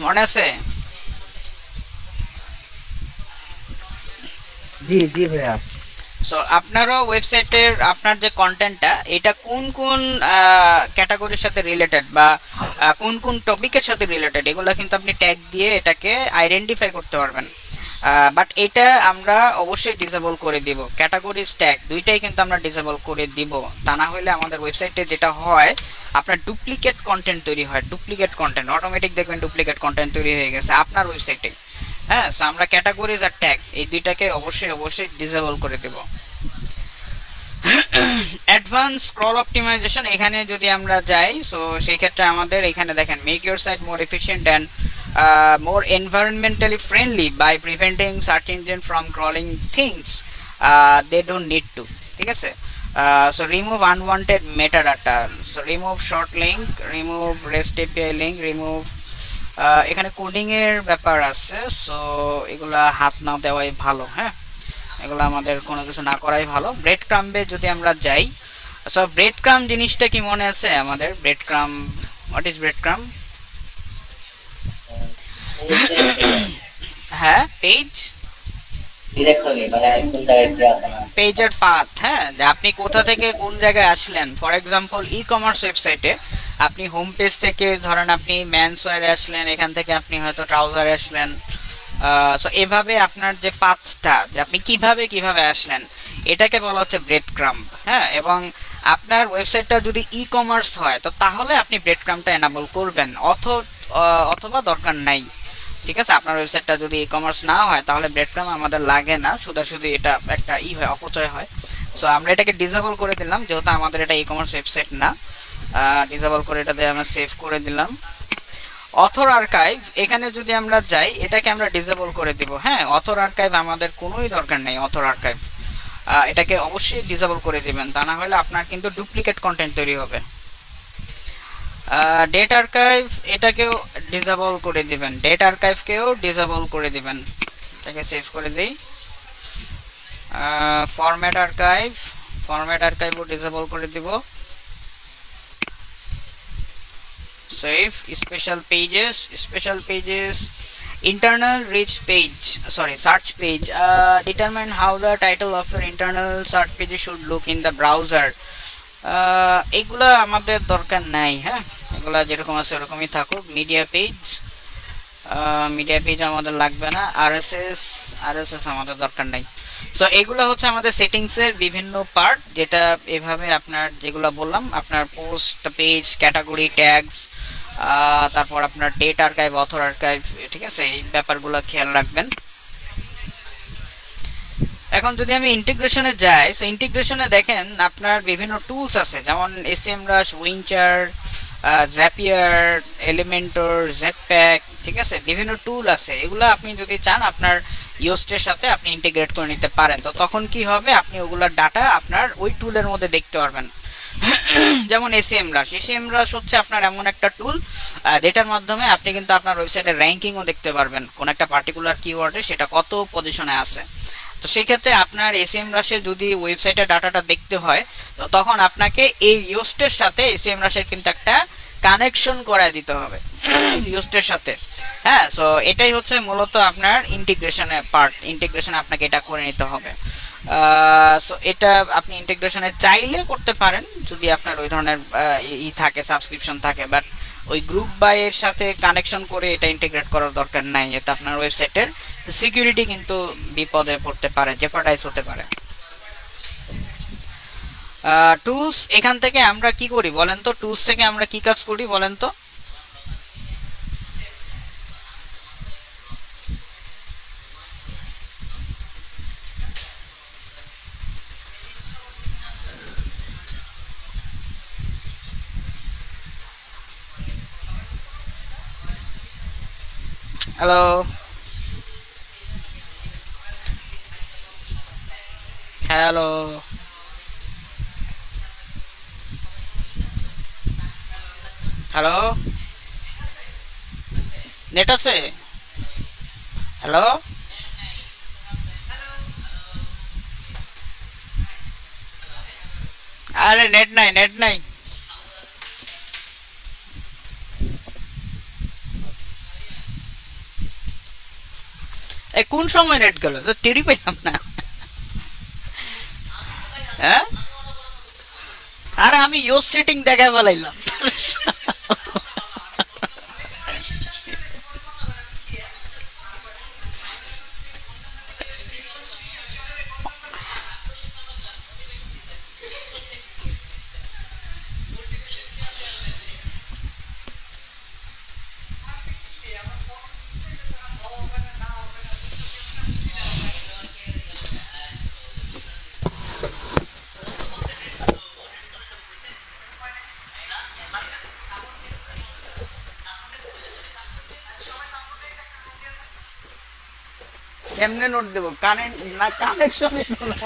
মনে আছে? জি জি ভাইয়া। সো আপনারও ওয়েবসাইটের আপনার যে কন্টেন্টটা, এটা কোন কোন ক্যাটাগরির সাথে রিলেটেড বা কোন কোন টপিকের সাথে রিলেটেড, এগুলো কিন্তু আপনি ট্যাগ দিয়ে এটাকে আইডেন্টিফাই করতে পারবেন। বাট এটা আমরা অবশ্যই ডিসেবল করে দিব, ক্যাটাগরিজ ট্যাগ দুইটাই কিন্তু আমরা ডিসেবল করে দিব। তা না হলে আমাদের ওয়েবসাইটে যেটা হয়, আপনার ডুপ্লিকেট কন্টেন্ট তৈরি হয়, ডুপ্লিকেট কন্টেন্ট অটোমেটিক দেখবেন ডুপ্লিকেট কন্টেন্ট তৈরি হয়ে গেছে আপনার ওয়েবসাইটে। হ্যাঁ, সো আমরা ক্যাটাগরিজ আর ট্যাগ এই দুইটাকে অবশ্যই ডিসেবল করে দেব। অ্যাডভান্স স্ক্রল অপটিমাইজেশন, এখানে যদি আমরা যাই, সো সেই ক্ষেত্রে আমাদের এখানে দেখেন, make your site more efficient and more environmentally friendly by preventing search engine from crawling things they don't need to, ঠিক আছে। So remove unwanted metadata, so remove short link, remove REST API link, remove এখানে coding এর ব্যাপার আছে, so এগুলা হাত না দেওয়াই ভালো। হ্যাঁ, এগুলো আমাদের কোনো কিছু না করাই ভালো। ব্রেড ক্রাম্বে যদি আমরা যাই, সো ব্রেড ক্রাম্ব জিনিসটা কি মনে আছে আমাদের? Bread crumb, what is bread crumb? হ্যাঁ, পেজ পেজের পাথ। হ্যাঁ, আপনি কোথা থেকে কোন জায়গায় আসলেন। ফর এক্সাম্পল ই কমার্স ওয়েবসাইটে আপনি হোম পেজ থেকে ধরেন আপনি মেন্স ওয়্যারে আসলেন, এখান থেকে আপনি হয়তো ট্রাউজারে আসলেন। সো এভাবে আপনার যে পাথটা, যে আপনি কিভাবে আসলেন, এটাকে বলা হচ্ছে ব্রেড ক্রাম্ব। হ্যাঁ, এবং আপনার ওয়েবসাইটটা যদি ই কমার্স হয়, তো তাহলে আপনি ব্রেড ক্রাম্বটা এনাবল করবেন, অথবা দরকার নাই, ঠিক আছে। আপনার ওয়েবসাইটটা যদি ই কমার্স না হয়, তাহলে ব্রেড ক্রাম্ব আমাদের লাগে না, শুধু এটা একটা হয়, অপচয় হয়। সো আমরা এটাকে ডিসেবল করে দিলাম, যেহেতু আমাদের এটা ই কমার্স ওয়েবসাইট না। ডিসেবল করে এটাতে আমরা সেভ করে দিলাম। অথর আর্কাইভ, এখানে যদি আমরা যাই, এটাকে আমরা ডিসেবল করে দিব। হ্যাঁ, অথর আর্কাইভ আমাদের কোনোই দরকার নেই, অথর আর্কাইভ এটাকে অবশ্যই ডিসেবল করে দিবেন, তা না হলে আপনার কিন্তু ডুপ্লিকেট কন্টেন্ট তৈরি হবে। ডেট আর্কাইভ, এটাকেও ডিসেবল করে দিবেন, ডেট আর্কাইভকেও ডিসেবল করে দিবেন। এটাকে সেভ করে দিই। ফরম্যাট আর্কাইভও ডিসেবল করে দিব। Save special pages, internal reach page, search page, determine how the title of your internal search page should look in the browser. এগুলা আমাদের দরকার নাই। হ্যাঁ, এগুলা যেরকম আছে ওরকমই থাকুক। মিডিয়া পেজ আমাদের লাগবে না। RSS আমাদের দরকার নাই। সো এগুলো হচ্ছে আমাদের সেটিংসের বিভিন্ন পার্ট, যেটা এভাবে আপনার যেগুলো বললাম, আপনার পোস্ট, পেজ, ক্যাটাগরি, ট্যাগস, তারপর আপনার ডেট আর্কাইভ, অথর আর্কাইভ, ঠিক আছে, এই ব্যাপারগুলো খেয়াল রাখবেন। এখন যদি আমি ইন্টিগ্রেশনে যাই, সো ইন্টিগ্রেশনে দেখেন আপনার বিভিন্ন টুলস আছে, যেমন এসএমরাশ, উইঞ্চার, জ্যাপিয়ার, এলিমেন্টর, জেটপ্যাক, ঠিক আছে, বিভিন্ন টুল আছে। এগুলো আপনি যদি চান আপনার ইয়োস্টের সাথে আপনি ইন্টিগ্রেট করে নিতে পারেন। তো তখন কি হবে, আপনি ওগুলোর ডাটা আপনার ওই টুলের মধ্যে দেখতে পারবেন। যেমন এসএমরাশ হচ্ছে আপনার এমন একটা টুল যেটার মাধ্যমে আপনি কিন্তু আপনার ওয়েবসাইটের র্যাঙ্কিংও দেখতে পারবেন, কোন একটা পার্টিকুলার কিওয়ার্ডে সেটা কত পজিশনে আছে। তো সেই ক্ষেত্রে আপনার এসএমরাশে যদি ওয়েবসাইটের ডাটাটা দেখতে হয়, তো তখন আপনাকে এই ইয়োস্টের সাথে এসএমরাশের কিন্তু একটা কানেকশন করায় দিতে হবে ইয়োস্টের সাথে। হ্যাঁ, সো এটাই হচ্ছে মূলত আপনার ইন্টিগ্রেশনের পার্ট। ইন্টিগ্রেশন আপনাকে এটা করে নিতে হবে। সো এটা আপনি ইন্টিগ্রেশনে চাইলে করতে পারেন যদি আপনার ওই ধরনের থাকে, সাবস্ক্রিপশন থাকে, বাট ওই গ্রুপ বাই এর সাথে কানেকশন করে এটা ইন্টিগ্রেট করার দরকার নাই। এতে আপনার ওয়েবসাইটের সিকিউরিটি কিন্তু বিপদে পড়তে পারে, জেপার্ডাইজ হতে পারে। টুলস, এখান থেকে আমরা কি করি বলেন তো? টুলস থেকে আমরা কি কাজ করি বলেন তো? হ্যালো, হ্যালো, হ্যালো, নেট আছে? হ্যালো, আরে নেট নাই, নেট নাই। কোন সময় নেট গেল তো টেরি পাইলাম না। হ্যাঁ, আরে আমি ইউজ সেটিং দেখায় বলাইলাম। কেমনে নোট দেব? কানেক্ট না, কানেকশনই তো না।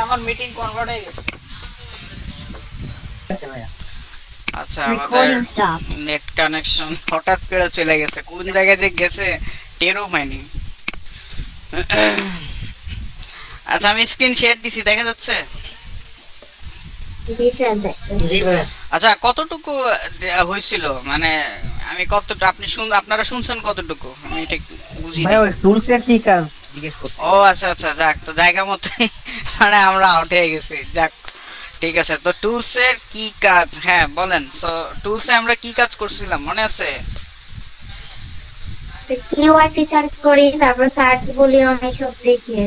আমার মিটিং কনভার্ট হয়ে গেছে। আচ্ছা, আমাদের নেট কানেকশন হঠাৎ করে চলে গেছে, কোন জায়গায় যে গেছে টেরও পাইনি। আচ্ছা, আমি স্ক্রিন শেয়ার দিছি, দেখা যাচ্ছে? জি স্যার, দেখতেছি। আচ্ছা, কতটুকু হয়েছিল, মানে আমি কতটুকু, আপনারা শুনছেন কতটুকু? আমি ঠিক বুঝি না। ওই টুলস এর কি কাজ জিজ্ঞেস করতে। ও আচ্ছা আচ্ছা, যাক, তো জায়গা মতো মানে আমরা আউট হয়ে গেছি। যাক, ঠিক আছে। তো টুলস এর কি কাজ, হ্যাঁ বলেন। সো টুলসে আমরা কি কাজ করছিলাম মনে আছে? কিওয়ার্ড রিসার্চ করি, তারপর সার্চ ভলিউম এইসব দেখি।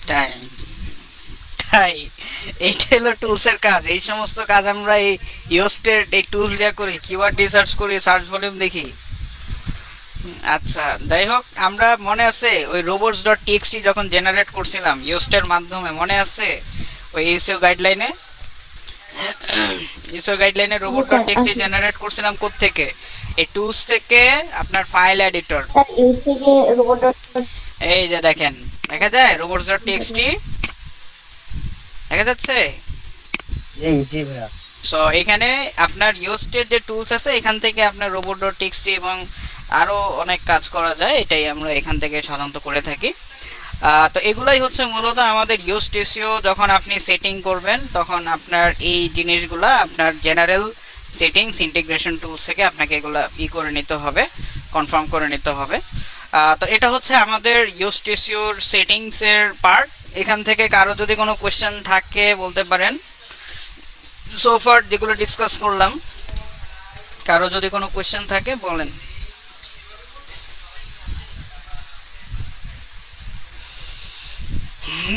তাই তাই এইটা হলো টুলস এর কাজ। এই সমস্ত কাজ আমরা এই ইয়োস্টের এই টুলস দিয়ে করি, কিওয়ার্ড রিসার্চ করি, সার্চ ভলিউম দেখি। আচ্ছা, যাই হোক, আমরা মনে আছে ওই robots.txt যখন জেনারেট করছিলাম ইয়োস্টের মাধ্যমে, মনে আছে ওই ইসিও গাইডলাইনে? ইসিও গাইডলাইনে robot.txt জেনারেট করছিলাম কোত্থেকে? এই টুলস থেকে আপনার ফাইল এডিটর, স্যার ইউজ থেকে রোবট এই যে দেখেন দেখা যায় robots.txt দেখা যাচ্ছে। জি জি ভাইয়া। সো এখানে আপনার ইউস্টের যে টুলস আছে এখান থেকে আপনার robot.txt এবং আরো অনেক কাজ করা যায়, এটাই আমরা এখান থেকে সাধারণত করে থাকি। তো এগুলাই হচ্ছে মূলত আমাদের ইউজড এসইও। যখন আপনি সেটিং করবেন তখন আপনার এই জিনিসগুলা আপনার জেনারেল সেটিংস ইন্টিগ্রেশন টুলস থেকে আপনাকে এগুলা করে নিতে হবে, কনফার্ম করে নিতে হবে। তো এটা হচ্ছে আমাদের ইউজড এসইওর সেটিংস এর পার্ট। এখান থেকে কারো যদি কোনো কোয়েশ্চেন থাকে বলতে পারেন। সো ফার যেগুলো ডিসকাস করলাম, কারো যদি কোনো কোয়েশ্চেন থাকে বলেন।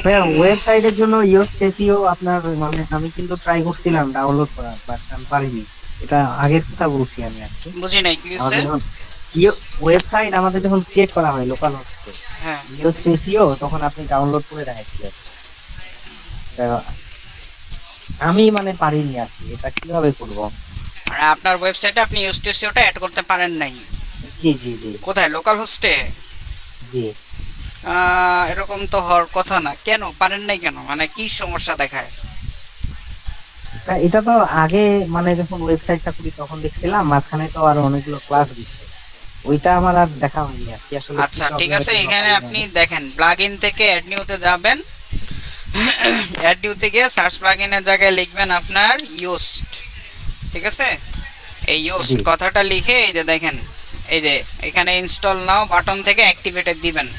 ভাইয়া ওয়েবসাইটের জন্য ইউএক্স এসইও আপনার মানে আমি কিন্তু ট্রাই করছিলাম ডাউনলোড করার, বাট আমি পারিনি। এটা আগের কথা বলছি আমি আর কি। বুঝি নাই কি হচ্ছে। ওয়েবসাইট আমাদের যখন ক্রিয়েট করা হয় লোকাল হোস্টে, হ্যাঁ ইউএক্স এসইও তখন আপনি ডাউনলোড করে রাখছিলেন। আমি মানে পারিনি আর কি, এটা কিভাবে করব? আর আপনার ওয়েবসাইটে আপনি ইউজড এসইওটা অ্যাড করতে পারেন নাই? জি জি জি কোথায়, লোকাল হোস্টে? জি। এরকম তো হওয়ার কথা না। কেন পারেন নাই কেন, মানে কি সমস্যা দেখায়? এটা তো আগে মানে যখন ওয়েবসাইটটা করি তখন দেখছিলাম, মাঝখানে তো আর অনেকগুলো ক্লাস দিচ্ছে, ওইটা আমার আর দেখা হয়নি আর কি আসলে। আচ্ছা ঠিক আছে, এখানে আপনি দেখেন প্লাগইন থেকে অ্যাড নিউতে যাবেন। অ্যাড নিউতে গিয়ে সার্চ প্লাগইনের জায়গায় লিখবেন আপনার ইউজড, ঠিক আছে? এই ইউজড কথাটা লিখে এই যে দেখেন এই যে এখানে ইনস্টল নাও বাটন থেকে অ্যাক্টিভেটেড দিবেন।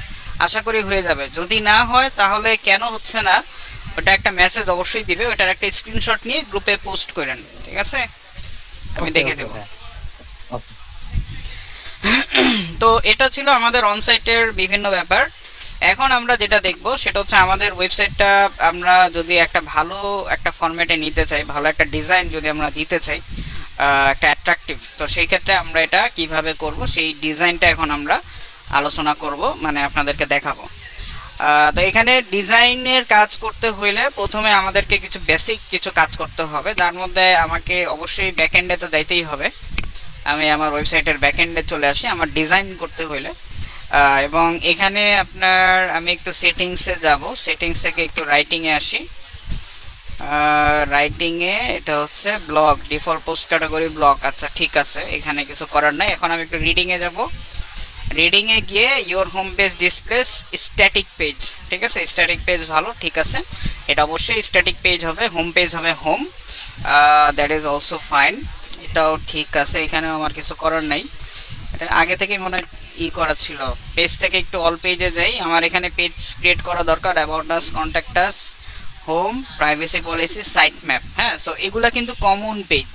আশা করি হয়ে যাবে। যদি না হয় তাহলে কেন হচ্ছে না ওটা একটা মেসেজ অবশ্যই দিবে, ওটার একটা স্ক্রিনশট নিয়ে গ্রুপে পোস্ট করেন, ঠিক আছে? আমি দেখে দেব। তো এটা ছিল আমাদের অনসাইটের বিভিন্ন ব্যাপার। এখন আমরা যেটা দেখব সেটা হচ্ছে আমাদের ওয়েবসাইটটা আমরা যদি একটা ভালো একটা ফরম্যাটে নিতে চাই, ভালো একটা ডিজাইন যদি আমরা দিতে চাই, একটা অ্যাট্রাকটিভ, তো সেই ক্ষেত্রে আমরা এটা কিভাবে করব সেই ডিজাইনটা এখন আমরা আলোচনা করব, মানে আপনাদেরকে দেখাবো। তো এখানে ডিজাইনের কাজ করতে হইলে প্রথমে আমাদেরকে কিছু বেসিক কিছু কাজ করতে হবে, যার মধ্যে আমাকে অবশ্যই ব্যাকএন্ডে তো যাইতেই হবে। আমি আমার ওয়েবসাইটের ব্যাকএন্ডে চলে আসি আমার ডিজাইন করতে হইলে। এবং এখানে আপনার আমি একটু সেটিংসে যাব, সেটিংস থেকে একটু রাইটিংয়ে আসি। রাইটিংয়ে এটা হচ্ছে blog, default post category blog. আচ্ছা ঠিক আছে, এখানে কিছু করার নাই। এখন আমি একটু রিডিংয়ে যাব। রিডিংয়ে গিয়ে your home page displace static page, ঠিক আছে? স্ট্যাটিক পেজ ভালো, ঠিক আছে, এটা অবশ্যই স্ট্যাটিক পেজ হবে, হোম পেজ হবে home, that is also fine, এটাও ঠিক আছে। এখানেও আমার কিছু করার নাই, এটা আগে থেকেই মনে করা ছিল। পেজ থেকে একটু অল পেজে যাই। আমার এখানে পেজ ক্রিয়েট করা দরকার, about us, contact us, home, privacy policy, site map. হ্যাঁ, সো এগুলা কিন্তু কমন পেজ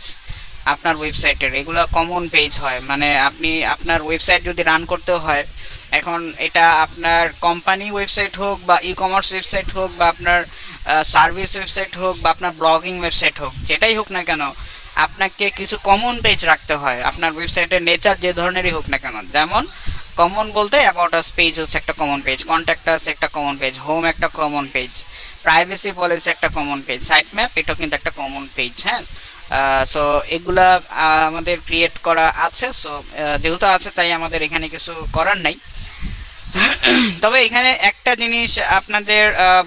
আপনার ওয়েবসাইটের, এগুলো কমন পেজ হয়। মানে আপনি আপনার ওয়েবসাইট যদি রান করতে হয়, এখন এটা আপনার কোম্পানি ওয়েবসাইট হোক বা ই কমার্স ওয়েবসাইট হোক বা আপনার সার্ভিস ওয়েবসাইট হোক বা আপনার ব্লগিং ওয়েবসাইট হোক, যেটাই হোক না কেন আপনাকে কিছু কমন পেজ রাখতে হয় আপনার ওয়েবসাইটের নেচার যে ধরনেরই হোক না কেন। যেমন কমন বলতে অ্যাবাউট আস পেজ হচ্ছে একটা কমন পেজ, কন্ট্যাক্ট আস একটা কমন পেজ, হোম একটা কমন পেজ, প্রাইভেসি পলিসি একটা কমন পেজ, সাইট ম্যাপ এটাও কিন্তু একটা কমন পেজ। হ্যাঁ, সো এগুলা আমাদের ক্রিয়েট করা আছে। সো যেহেতু আছে তাই আমাদের এখানে কিছু করার নাই। তবে এখানে একটা জিনিস আপনাদের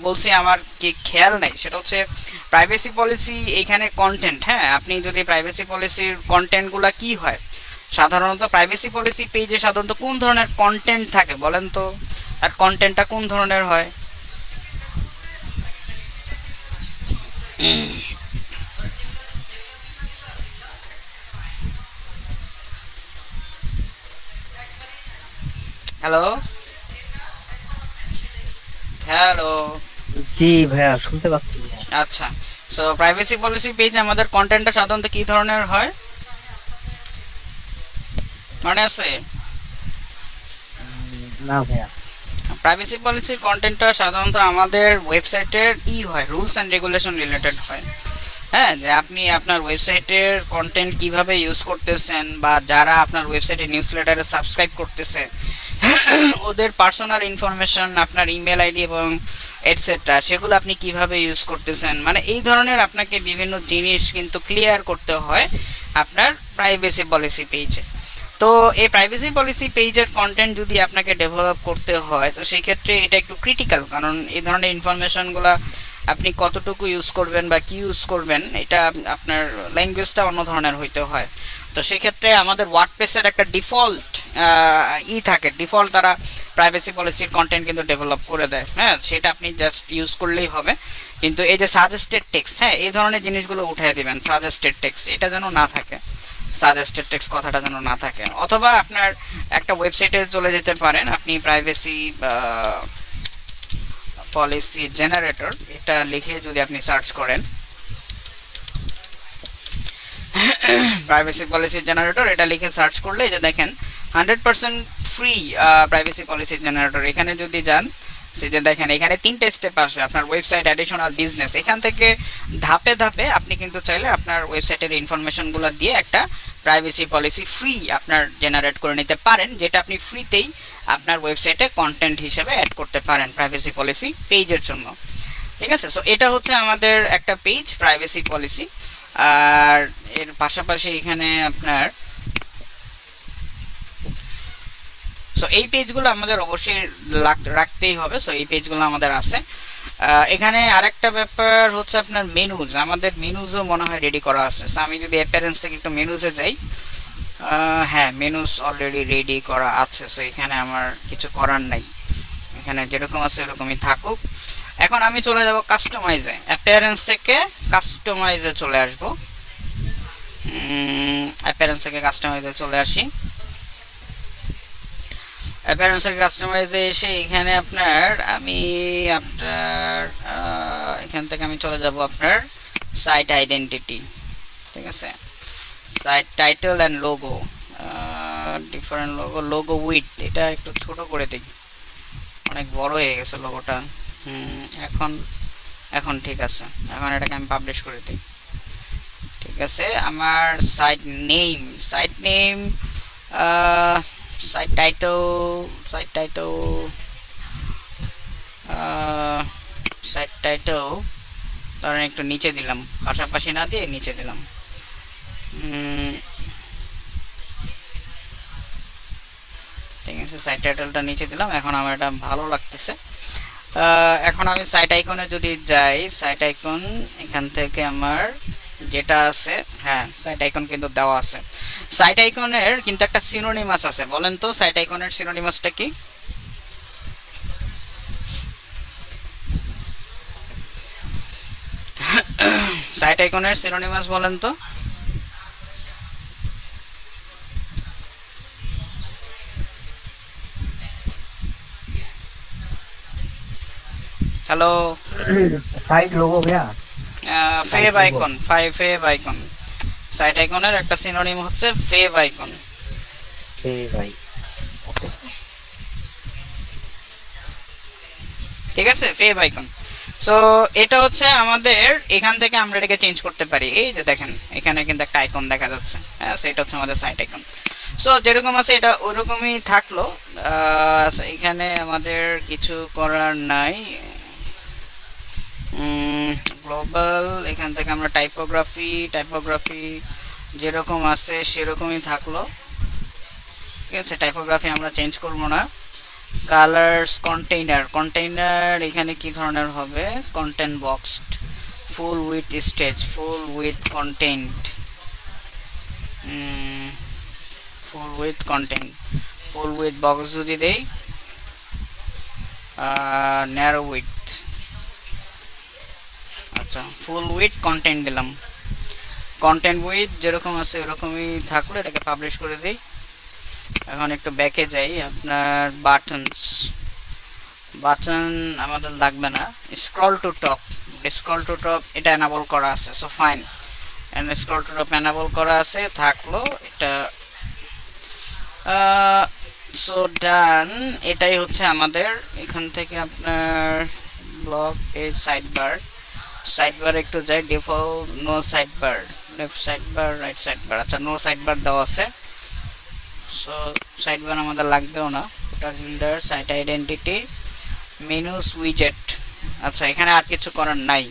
বলছি আমার কি খেয়াল নাই, সেটা হচ্ছে প্রাইভেসি পলিসি এখানে কন্টেন্ট। হ্যাঁ, আপনি যদি প্রাইভেসি পলিসির কন্টেন্টগুলো কি হয়, সাধারণত প্রাইভেসি পলিসি পেজে সাধারণত কোন ধরনের কন্টেন্ট থাকে বলেন তো? আর কন্টেন্টটা কোন ধরনের হয়? হ্যালো হ্যালো, জি ভাইয়া শুনতে পাচ্ছি। আচ্ছা, সো প্রাইভেসি পলিসি পেজে আমাদের কন্টেন্টটা সাধারণত কি ধরনের হয় মনে আছে? না ভাইয়া, প্রাইভেসি পলিসির কন্টেন্টটা সাধারণত আমাদের ওয়েবসাইটের হয়, রুলস অ্যান্ড রেগুলেশন রিলেটেড হয়। হ্যাঁ, যে আপনি আপনার ওয়েবসাইটের কন্টেন্ট কিভাবে ইউজ করতেছেন বা যারা আপনার ওয়েবসাইটে নিউজলেটারে সাবস্ক্রাইব করতেছে ওদের পার্সোনাল ইনফরমেশন, আপনার ইমেল আইডি এবং এটসেট্রা, সেগুলো আপনি কিভাবে ইউজ করতেছেন, মানে এই ধরনের আপনাকে বিভিন্ন জিনিস কিন্তু ক্লিয়ার করতে হয় আপনার প্রাইভেসি পলিসি পেজে। তো এই প্রাইভেসি পলিসি পেজের কন্টেন্ট যদি আপনাকে ডেভেলপ করতে হয় তো সেই ক্ষেত্রে এটা একটু ক্রিটিক্যাল, কারণ এই ধরনের ইনফরমেশনগুলো আপনি কতটুকু ইউজ করবেন বা কি ইউজ করবেন এটা আপনার ল্যাঙ্গুয়েজটা অন্য ধরনের হইতে হয়। তো সেক্ষেত্রে আমাদের ওয়ার্ডপ্রেসের একটা ডিফল্ট থাকে, ডিফল্ট তারা প্রাইভেসি পলিসির কন্টেন্ট কিন্তু ডেভেলপ করে দেয়, হ্যাঁ, সেটা আপনি জাস্ট ইউজ করলেই হবে। কিন্তু এই যে সাজেস্টেড টেক্সট, হ্যাঁ, এই ধরনের জিনিসগুলো উঠিয়ে দিবেন, সাজেস্টেড টেক্সট এটা যেন না থাকে, সাজেস্টেড টেক্সট কথাটা যেন না থাকে। অথবা আপনার একটা ওয়েবসাইটে চলে যেতে পারেন, আপনি প্রাইভেসি পলিসি জেনারেটর এটা লিখে যদি আপনি সার্চ করেন, প্রাইভেসি পলিসি জেনারেটর এটা লিখে সার্চ করলে যে দেখেন 100% ফ্রি প্রাইভেসি পলিসি জেনারেটর, এখানে যদি যান সেটা দেখেন এখানে 3টে স্টেপ আসবে, আপনার ওয়েবসাইট, অ্যাডিশনাল, বিজনেস। এখান থেকে ধাপে ধাপে আপনি কিন্তু চাইলে আপনার ওয়েবসাইটের ইনফরমেশনগুলো দিয়ে একটা প্রাইভেসি পলিসি ফ্রি আপনার জেনারেট করে নিতে পারেন, যেটা আপনি ফ্রিতেই আপনার ওয়েবসাইটে কন্টেন্ট হিসেবে অ্যাড করতে পারেন প্রাইভেসি পলিসি পেজের জন্য। ঠিক আছে, সো এটা হচ্ছে আমাদের একটা পেজ প্রাইভেসি পলিসি। আর এর পাশাপাশি এখানে আপনার সো এই পেজগুলো আমাদের অবশ্যই রাখতেই হবে। সো এই পেজগুলো আমাদের আছে। এখানে আরেকটা ব্যাপার হচ্ছে আপনার মেনুজ, আমাদের মেনুজও মনে হয় রেডি করা আছে। সো আমি যদি অ্যাপিয়ারেন্স থেকে একটু মেনুজে যাই, হ্যাঁ, মেনুজ অলরেডি রেডি করা আছে। সো এখানে আমার কিছু করার নাই, এখানে যেরকম আছে এরকমই থাকুক। এখন আমি চলে যাব কাস্টমাইজে, অ্যাপিয়ারেন্স থেকে কাস্টমাইজে চলে আসব, অ্যাপিয়ারেন্স থেকে কাস্টমাইজে চলে আসি। অ্যাপিয়ারেন্স থেকে কাস্টমাইজে এসে এখানে আপনার এখান থেকে আমি চলে যাব আপনার সাইট আইডেন্টিটি। ঠিক আছে, site title and logo, different logo with এটা একটু ছোট করে দিই, অনেক বড় হয়ে গেছে লোগোটা। এখন ঠিক আছে, এখন এটাকে আমি পাবলিশ করে দিই। ঠিক আছে, আমার সাইট নেম সাইট টাইটেল ধরেন একটু নিচে দিলাম, পাশাপাশি না দিয়ে নিচে দিলাম। ঠিক আছে, সাইট টাইটেলটা নিচে দিলাম। এখন আমার এটা ভালো লাগতেছে। এখন আমি সাইট আইকনে যদি যাই, সাইট আইকন এখান থেকে আমার যেটা আছে, হ্যাঁ, সাইট আইকন কিন্তু দেওয়া আছে। সাইট আইকনের কিন্তু একটা সিনোনিমাস আছে, বলেন তো সাইট আইকনের সিনোনিমাসটা কি? সাইট আইকনের সিনোনিমাস বলেন তো? হ্যালো, সাইট লোগো ভাইয়া, fav icon, fav icon, site আইকনের একটা সিনোনিম হচ্ছে ফেভ আইকন। ভাই, ঠিক আছে, ফেভ আইকন। সো এটা হচ্ছে আমাদের, এখান থেকে আমরা এটাকে চেঞ্জ করতে পারি। এই যে দেখেন এখানে কিন্তু একটা আইকন দেখা যাচ্ছে, হ্যাঁ, সেটা হচ্ছে আমাদের সাইট আইকন। সো যেরকম আছে এটা ওরকমই থাকলো, এখানে আমাদের কিছু করার নাই। গ্লোবাল, এখান থেকে আমরা টাইপোগ্রাফি যেরকম আছে সেরকমই থাকলো। ঠিক আছে, টাইপোগ্রাফি আমরা চেঞ্জ করবো না। কালার্স, কন্টেইনার এখানে কি ধরনের হবে? Content boxed, full with stage, full with content, full with box যদি দেই, ন্যারো উইথ, আচ্ছা, ফুল উইথ কন্টেন্ট দিলাম। কন্টেন্ট উইথ যেরকম আছে এরকমই থাকলো, এটাকে পাবলিশ করে দিই। এখন একটু ব্যাকে যাই, আপনার বাটন আমাদের লাগবে না। স্ক্রল টু টপ এটা এনাবল করা আছে, so fine, and scroll to top enable করা আছে, থাকলো এটা। সো ডান, এটাই হচ্ছে আমাদের। এখান থেকে আপনার ব্লক পেজ সাইডবার একটু যাই, default no sidebar, left sidebar, right sidebar, আচ্ছা, নো সাইডবার দেওয়া আছে। সো সাইডবার আমাদের লাগবেও না। ফিল্টার, সাইট আইডেন্টিটি, মেনুস, উইজেট, আচ্ছা, এখানে আর কিছু করার নাই।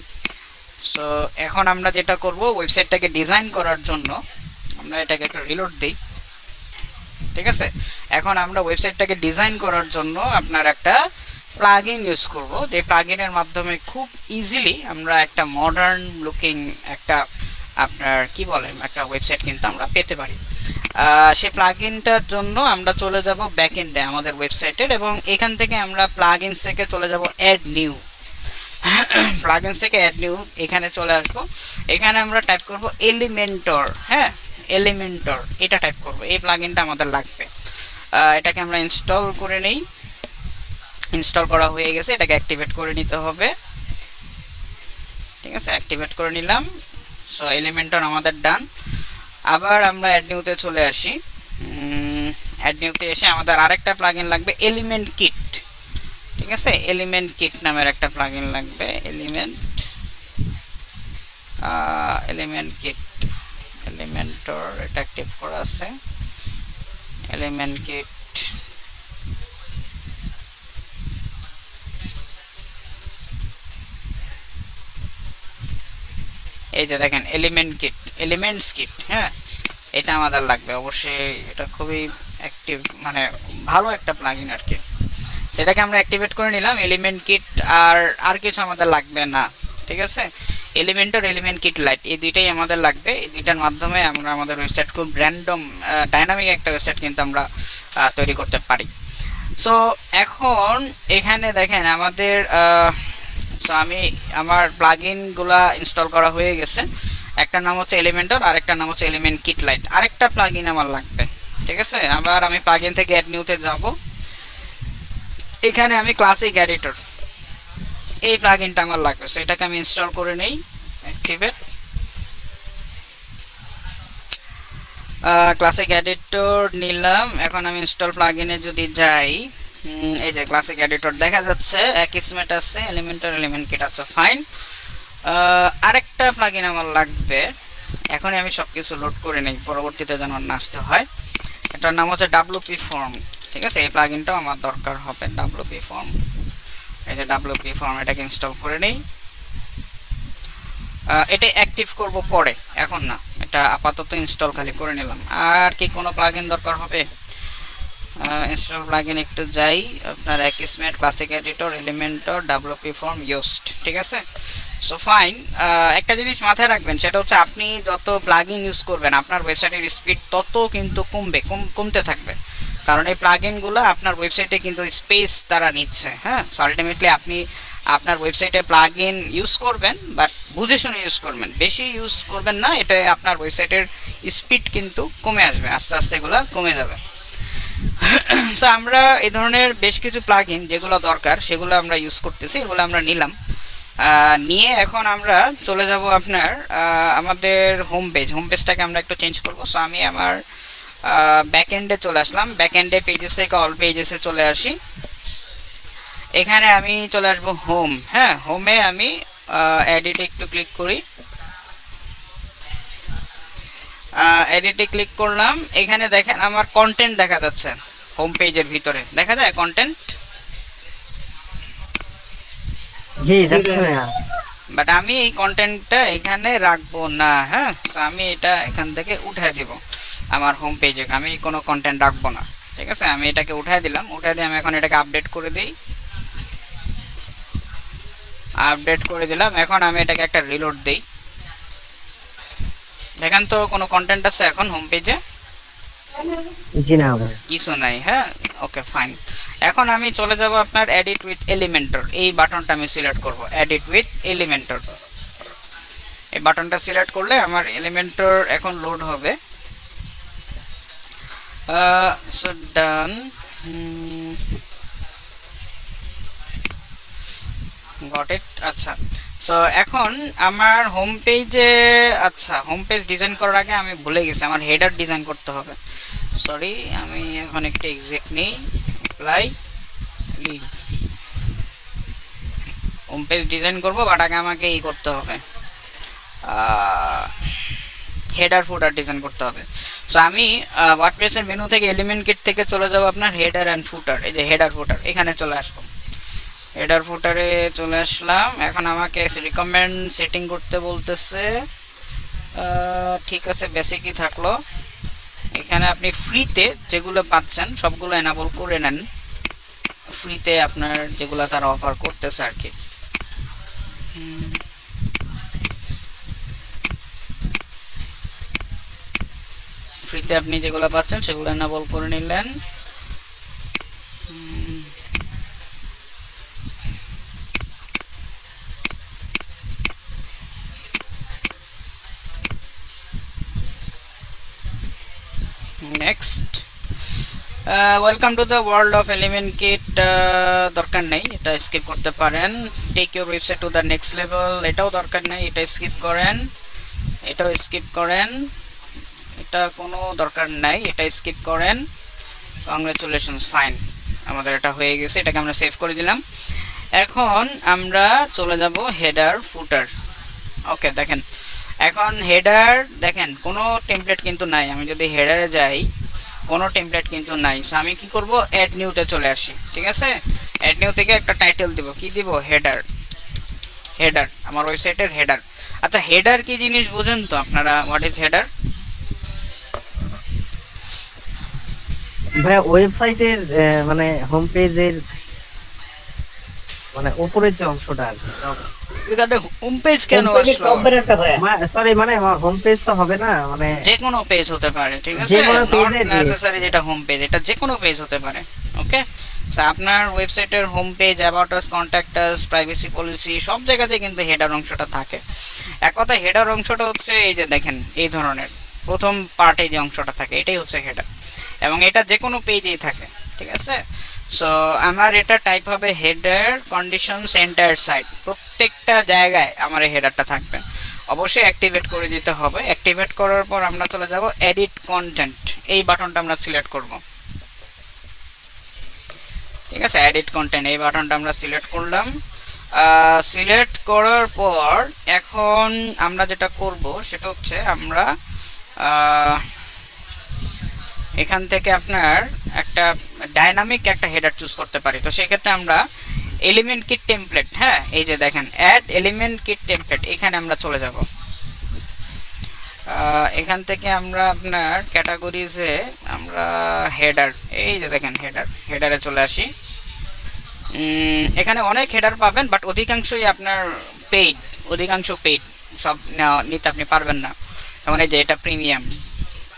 সো এখন আমরা যেটা করব, ওয়েবসাইটটাকে ডিজাইন করার জন্য আমরা এটাকে একটু রিলোড দিই। ঠিক আছে। এখন আমরা ওয়েবসাইটটাকে ডিজাইন করার জন্য আপনার একটা প্লাগইন ইউজ করব, যে প্লাগইনের মাধ্যমে খুব ইজিলি আমরা একটা মডার্ন লুকিং একটা আপনার কি বলেন একটা ওয়েবসাইট কিন্তু আমরা পেতে পারি। সেই প্লাগইনটার জন্য আমরা চলে যাব ব্যাকএন্ডে আমাদের ওয়েবসাইটের, এবং এখান থেকে আমরা প্লাগইনস থেকে চলে যাব অ্যাড নিউ। প্লাগইনস থেকে অ্যাড নিউ এখানে চলে আসবো। এখানে আমরা টাইপ করব এলিমেন্টর। হ্যাঁ, এলিমেন্টর এটা টাইপ করব, এই প্লাগইনটা আমাদের লাগবে। এটাকে আমরা ইনস্টল করে নেই। ইনস্টল করা হয়ে গেছে, এটাকে অ্যাক্টিভেট করে নিতে হবে। ঠিক আছে, অ্যাক্টিভেট করে নিলাম। সো এলিমেন্টর আমাদের ডান। আবার আমরা অ্যাড নিউতে চলে আসি। অ্যাড নিউতে এসে আমাদের আরেকটা প্লাগইন লাগবে এলিমেন্ট কিট। ঠিক আছে, এলিমেন্ট কিট নামের একটা প্লাগইন লাগবে। এলিমেন্ট কিট, এলিমেন্টর এটা অ্যাক্টিভ করা আছে। এলিমেন্ট কিট এই যে দেখেন এলিমেন্টস কিট। হ্যাঁ, এটা আমাদের লাগবে অবশ্যই, এটা খুবই অ্যাক্টিভ মানে ভালো একটা প্লাগইন আর কি। সেটাকে আমরা অ্যাক্টিভেট করে নিলাম এলিমেন্ট কিট। আর কিছু আমাদের লাগবে না। ঠিক আছে, এলিমেন্টর এলিমেন্ট কিট লাইট এই দুইটাই আমাদের লাগবে। এই দুইটার মাধ্যমে আমরা আমাদের ওয়েবসাইট খুব র্যান্ডম ডাইনামিক একটা ওয়েবসাইট কিন্তু আমরা তৈরি করতে পারি। সো এখন এখানে দেখেন আমাদের সো আমি আমার প্লাগইনগুলা ইনস্টল করা হয়ে গেছে। একটা নাম হচ্ছে এলিমেন্টর, আরেকটা নাম হচ্ছে এলিমেন্ট কিট লাইট। আরেকটা প্লাগইন আমার লাগবে। ঠিক আছে, আবার আমি প্লাগইন থেকে অ্যাড নিউতে যাব। এখানে আমি ক্লাসিক এডিটর এই প্লাগইনটা আমার লাগবে, সেটাকে আমি ইনস্টল করে নেই। অ্যাক্টিভেট ক্লাসিক এডিটর নিলাম। এখন আমি ইনস্টল প্লাগইনে যদি যাই, এই যে ক্লাসিক এডিটর দেখা যাচ্ছে, অ্যাকিসমেট আছে, এলিমেন্টর এলিমেন্ট কিট আছে, ফাইন। আরেকটা প্লাগইন আমার লাগবে। এখন আমি সবকিছু লোড করে নেই, পরবর্তীতে যেন না আসতে হয়। এটার নাম হচ্ছে WP ফর্ম। ঠিক আছে, এই প্লাগইনটাও আমার দরকার হবে, WP ফর্ম। এই যে WP ফর্ম, এটাকে ইনস্টল করে নেই। এটা অ্যাক্টিভ করব পরে, এখন না, এটা আপাতত ইনস্টল খালি করে নিলাম। আর কি কোনো প্লাগইন দরকার হবে? ইনস্টল প্লাগইন একটু যাই, আপনার Akismet, classic editor, Elementor, WP form, Yoast. ঠিক আছে, সো ফাইন। একটা জিনিস মাথায় রাখবেন, সেটা হচ্ছে আপনি যত প্লাগইন ইউজ করবেন আপনার ওয়েবসাইটের স্পিড তত কিন্তু কমতে থাকবে, কারণ এই প্লাগইনগুলো আপনার ওয়েবসাইটে কিন্তু স্পেস তারা নিচ্ছে। হ্যাঁ, সো আলটিমেটলি আপনি আপনার ওয়েবসাইটে প্লাগইন ইউজ করবেন, বাট বুঝে শুনে ইউজ করবেন, বেশি ইউজ করবেন না। এটা আপনার ওয়েবসাইটের স্পিড কিন্তু কমে আসবে, আস্তে আস্তে এগুলো কমে যাবে। সো আমরা এই ধরনের বেশ কিছু প্লাগইন যেগুলো দরকার সেগুলো আমরা ইউজ করতেছি, এগুলো আমরা নিলাম। নিয়ে এখন আমরা চলে যাব আপনার আমাদের হোম পেজটাকে আমরা একটু চেঞ্জ করব। সো আমি আমার ব্যাকএন্ডে চলে আসলাম। ব্যাকএন্ডে পেজেস থেকে অল পেজেসে চলে আসি। এখানে আমি চলে আসবো হোম। হ্যাঁ, হোমে আমি এডিটে একটু ক্লিক করি। এডিটে ক্লিক করলাম। এখানে দেখেন আমার কন্টেন্ট দেখা যাচ্ছে, হোম পেজের ভিতরে দেখা যায় কন্টেন্ট। জি যাচ্ছে না, বাট আমি এই কন্টেন্টটা এখানে রাখবো না। হ্যাঁ, সো আমি এটা এখান থেকে উঠায় দিব আমার হোম পেজে, আমি কোনো কন্টেন্ট রাখবো না। ঠিক আছে, আমি এটাকে উঠায় দিলাম। উঠায় দিয়ে আমি এখন এটাকে আপডেট করে দিই। আপডেট করে দিলাম। এখন আমি এটাকে একটা রিলোড দেই। দেখেন তো কোনো কন্টেন্ট আছে এখন হোম পেজে? জি না ভাই, কিছু নাই। হ্যাঁ, ওকে ফাইন। এখন আমি চলে যাব আপনার এডিট উইথ এলিমেন্টর, এই বাটনটা আমি সিলেক্ট করব। এডিট উইথ এলিমেন্টর, এই বাটনটা সিলেক্ট করলে আমার এলিমেন্টর এখন লোড হবে। So done, got it. আচ্ছা, সো এখন আমার হোম পেজে, আচ্ছা হোম পেজ ডিজাইন করার আগে আমি ভুলে গেছি, আমার হেডার ডিজাইন করতে হবে। সরি, আমি এখন একটু এক্সিট নেই, apply, leave. Home page design করবো, বাট আগে আমাকে এই করতে হবে, হেডার ফুটার ডিজাইন করতে হবে। সো আমি ওয়ার্ডপ্রেসের মেনু থেকে এলিমেন্ট কিট থেকে চলে যাব আপনার হেডার অ্যান্ড ফুটার। এই যে হেডার ফুটার, এখানে চলে আসবো। হেডার ফুটারে চলে আসলাম। এখন আমাকে রিকমেন্ড সেটিং করতে বলতেছে। ঠিক আছে, বেসিকই থাকলো। এখানে আপনি ফ্রিতে যেগুলো পাচ্ছেন সবগুলো এনাবল করে নেন, ফ্রিতে আপনার যেগুলো তারা অফার করতেছে আর কি। ফ্রিতে আপনি যেগুলো পাচ্ছেন সেগুলো এনাবল করে নিলেন। Next, welcome to the world of element kit, দরকার নেই, এটা স্কিপ করতে পারেন। Take your website to the next level, এটাও দরকার নেই, এটা স্কিপ করেন। এটাও স্কিপ করেন, এটা কোনো দরকার নাই, এটা স্কিপ করেন। কংগ্রাচুলেশনস, ফাইন, আমাদের এটা হয়ে গেছে, এটাকে আমরা সেভ করে দিলাম। এখন আমরা চলে যাব হেডার ফুটার। ওকে, দেখেন এখন হেডার, দেখেন কোনো টেমপ্লেট কিন্তু নাই। আমি যদি হেডারে যাই কোনো টেমপ্লেট কিন্তু নাই। সো আমি কি করব, অ্যাড নিউতে চলে আসি। ঠিক আছে, অ্যাড নিউ থেকে একটা টাইটেল দিব, কি দিব, হেডার। হেডার আমার ওয়েবসাইটের হেডার। আচ্ছা, হেডার কি জিনিস বুঝেন তো আপনারা? What is header? ভাই ওয়েবসাইটের মানে হোম পেজের মানে উপরের যে অংশটা আর কি। এখানে হোম পেজ কেন আসলো? সরি, মানে হোম পেজ তো হবে না, মানে যে কোনো পেজ হতে পারে। ঠিক আছে, নট নেসেসারি যেটা হোম পেজ, এটা যে কোনো পেজ হতে পারে। ওকে, সো আপনার ওয়েবসাইটের home page, about us, contact us, privacy policy সব জায়গাতে কিন্তু হেডার অংশটা থাকে। এক কথা, হেডার অংশটা হচ্ছে এই যে দেখেন এই ধরনের প্রথম পার্টে যে অংশটা থাকে এটাই হচ্ছে হেডার, এবং এটা যে কোনো পেজেই থাকে। ঠিক আছে, সো আমার এটা টাইপ হবে হেডার কন্ডিশনস এন্টায়ার সাইট, প্রত্যেকটা জায়গায় আমার এই হেডারটা থাকবে। অবশ্যই অ্যাক্টিভেট করে দিতে হবে। অ্যাক্টিভেট করার পর আমরা চলে যাব এডিট কন্টেন্ট, এই বাটনটা আমরা সিলেক্ট করব। ঠিক আছে, এডিট কন্টেন্ট এই বাটনটা আমরা সিলেক্ট করলাম। সিলেক্ট করার পর এখন আমরা যেটা করব সেটা হচ্ছে আমরা এখান থেকে আপনার একটা ডাইনামিক একটা হেডার চুজ করতে পারি। তো সেক্ষেত্রে আমরা এলিমেন্ট কিট টেমপ্লেট, হ্যাঁ এই যে দেখেন অ্যাড এলিমেন্ট কিট টেমপ্লেট, এখানে আমরা চলে যাব। এখান থেকে আমরা আপনার ক্যাটাগরিজে আমরা হেডার, এই যে দেখেন হেডার, হেডারে চলে আসি। এখানে অনেক হেডার পাবেন, বাট অধিকাংশই আপনার পেইড, অধিকাংশ পেইড, সব নিতে আপনি পারবেন না। যেমন এই যে এটা প্রিমিয়াম,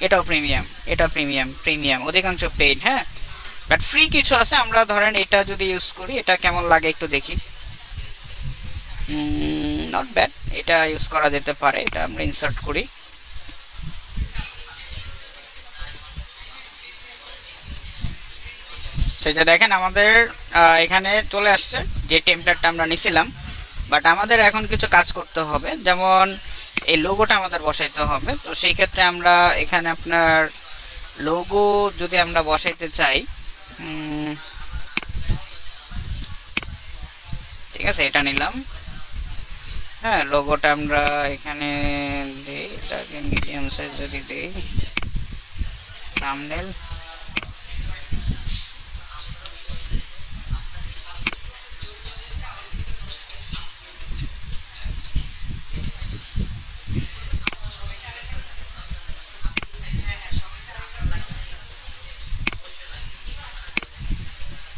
এটাও প্রিমিয়াম, এটা প্রিমিয়াম, প্রিমিয়াম, অধিকাংশ পেইড। হ্যাঁ, বাট ফ্রি কিছু আছে। আমরা ধরেন এটা যদি ইউজ করি, এটা কেমন লাগে একটু দেখি। নট ব্যাড, এটা ইউজ করা যেতে পারে। এটা আমরা ইনসার্ট করি। সেটা দেখেন আমাদের এখানে চলে আসছে যে টেমপ্লেটটা আমরা নিছিলাম। বাট আমাদের এখন কিছু কাজ করতে হবে, যেমন এই লোগোটা আমাদের বসাইতে হবে। তো সেই ক্ষেত্রে আমরা এখানে আপনার লোগো যদি আমরা বসাইতে চাই, ঠিক আছে এটা নিলাম। হ্যাঁ, লোগোটা আমরা এখানে দিই, এটাকে মিডিয়াম সাইজ যদি দিই, থাম্বনেল,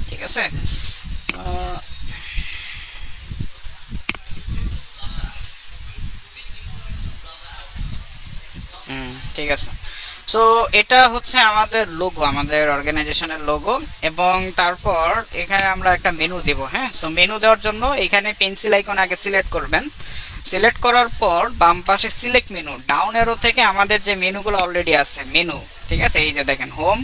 ঠিক আছে। ঠিক আছে, সো এটা হচ্ছে আমাদের লোগো, আমাদের অর্গানাইজেশনের লোগো। এবং তারপর এখানে আমরা একটা মেনু দেব। হ্যাঁ, সো মেনু দেওয়ার জন্য এখানে পেন্সিল আইকন আগে সিলেক্ট করবেন। সিলেক্ট করার পর বাম পাশে সিলেক্ট মেনু, ডাউন অ্যারো থেকে আমাদের যে মেনুগুলো অলরেডি আছে মেনু, ঠিক আছে, এই যে দেখেন home,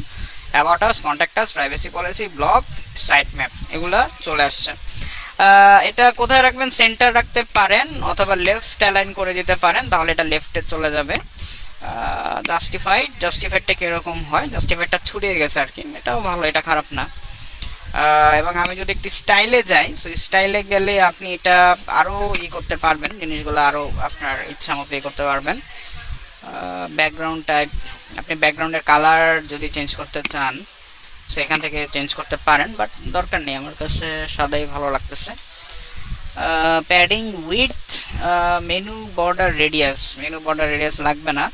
about us, contact us, privacy policy, blog, site map, এগুলা চলে আসছে। এটা কোথায় রাখবেন? সেন্টার রাখতে পারেন অথবা লেফট অ্যালাইন করে দিতে পারেন, তাহলে এটা লেফটে চলে যাবে। জাস্টিফাইডটা কিরকম হয়, জাস্টিফাইডটা ছড়িয়ে গেছে আর কি, এটাও ভালো, এটা খারাপ না। এবং আমি যদি একটি স্টাইলে যাই, সো স্টাইলে গেলে আপনি এটা আরও করতে পারবেন, জিনিসগুলো আরও আপনার ইচ্ছা মতো করতে পারবেন। ব্যাকগ্রাউন্ড টাইপ, আপনি ব্যাকগ্রাউন্ডের কালার যদি চেঞ্জ করতে চান সেখান থেকে চেঞ্জ করতে পারেন, বাট দরকার নেই, আমার কাছে সাদাই ভালো লাগতেছে। Padding with, menu border radius, menu border radius লাগবে না।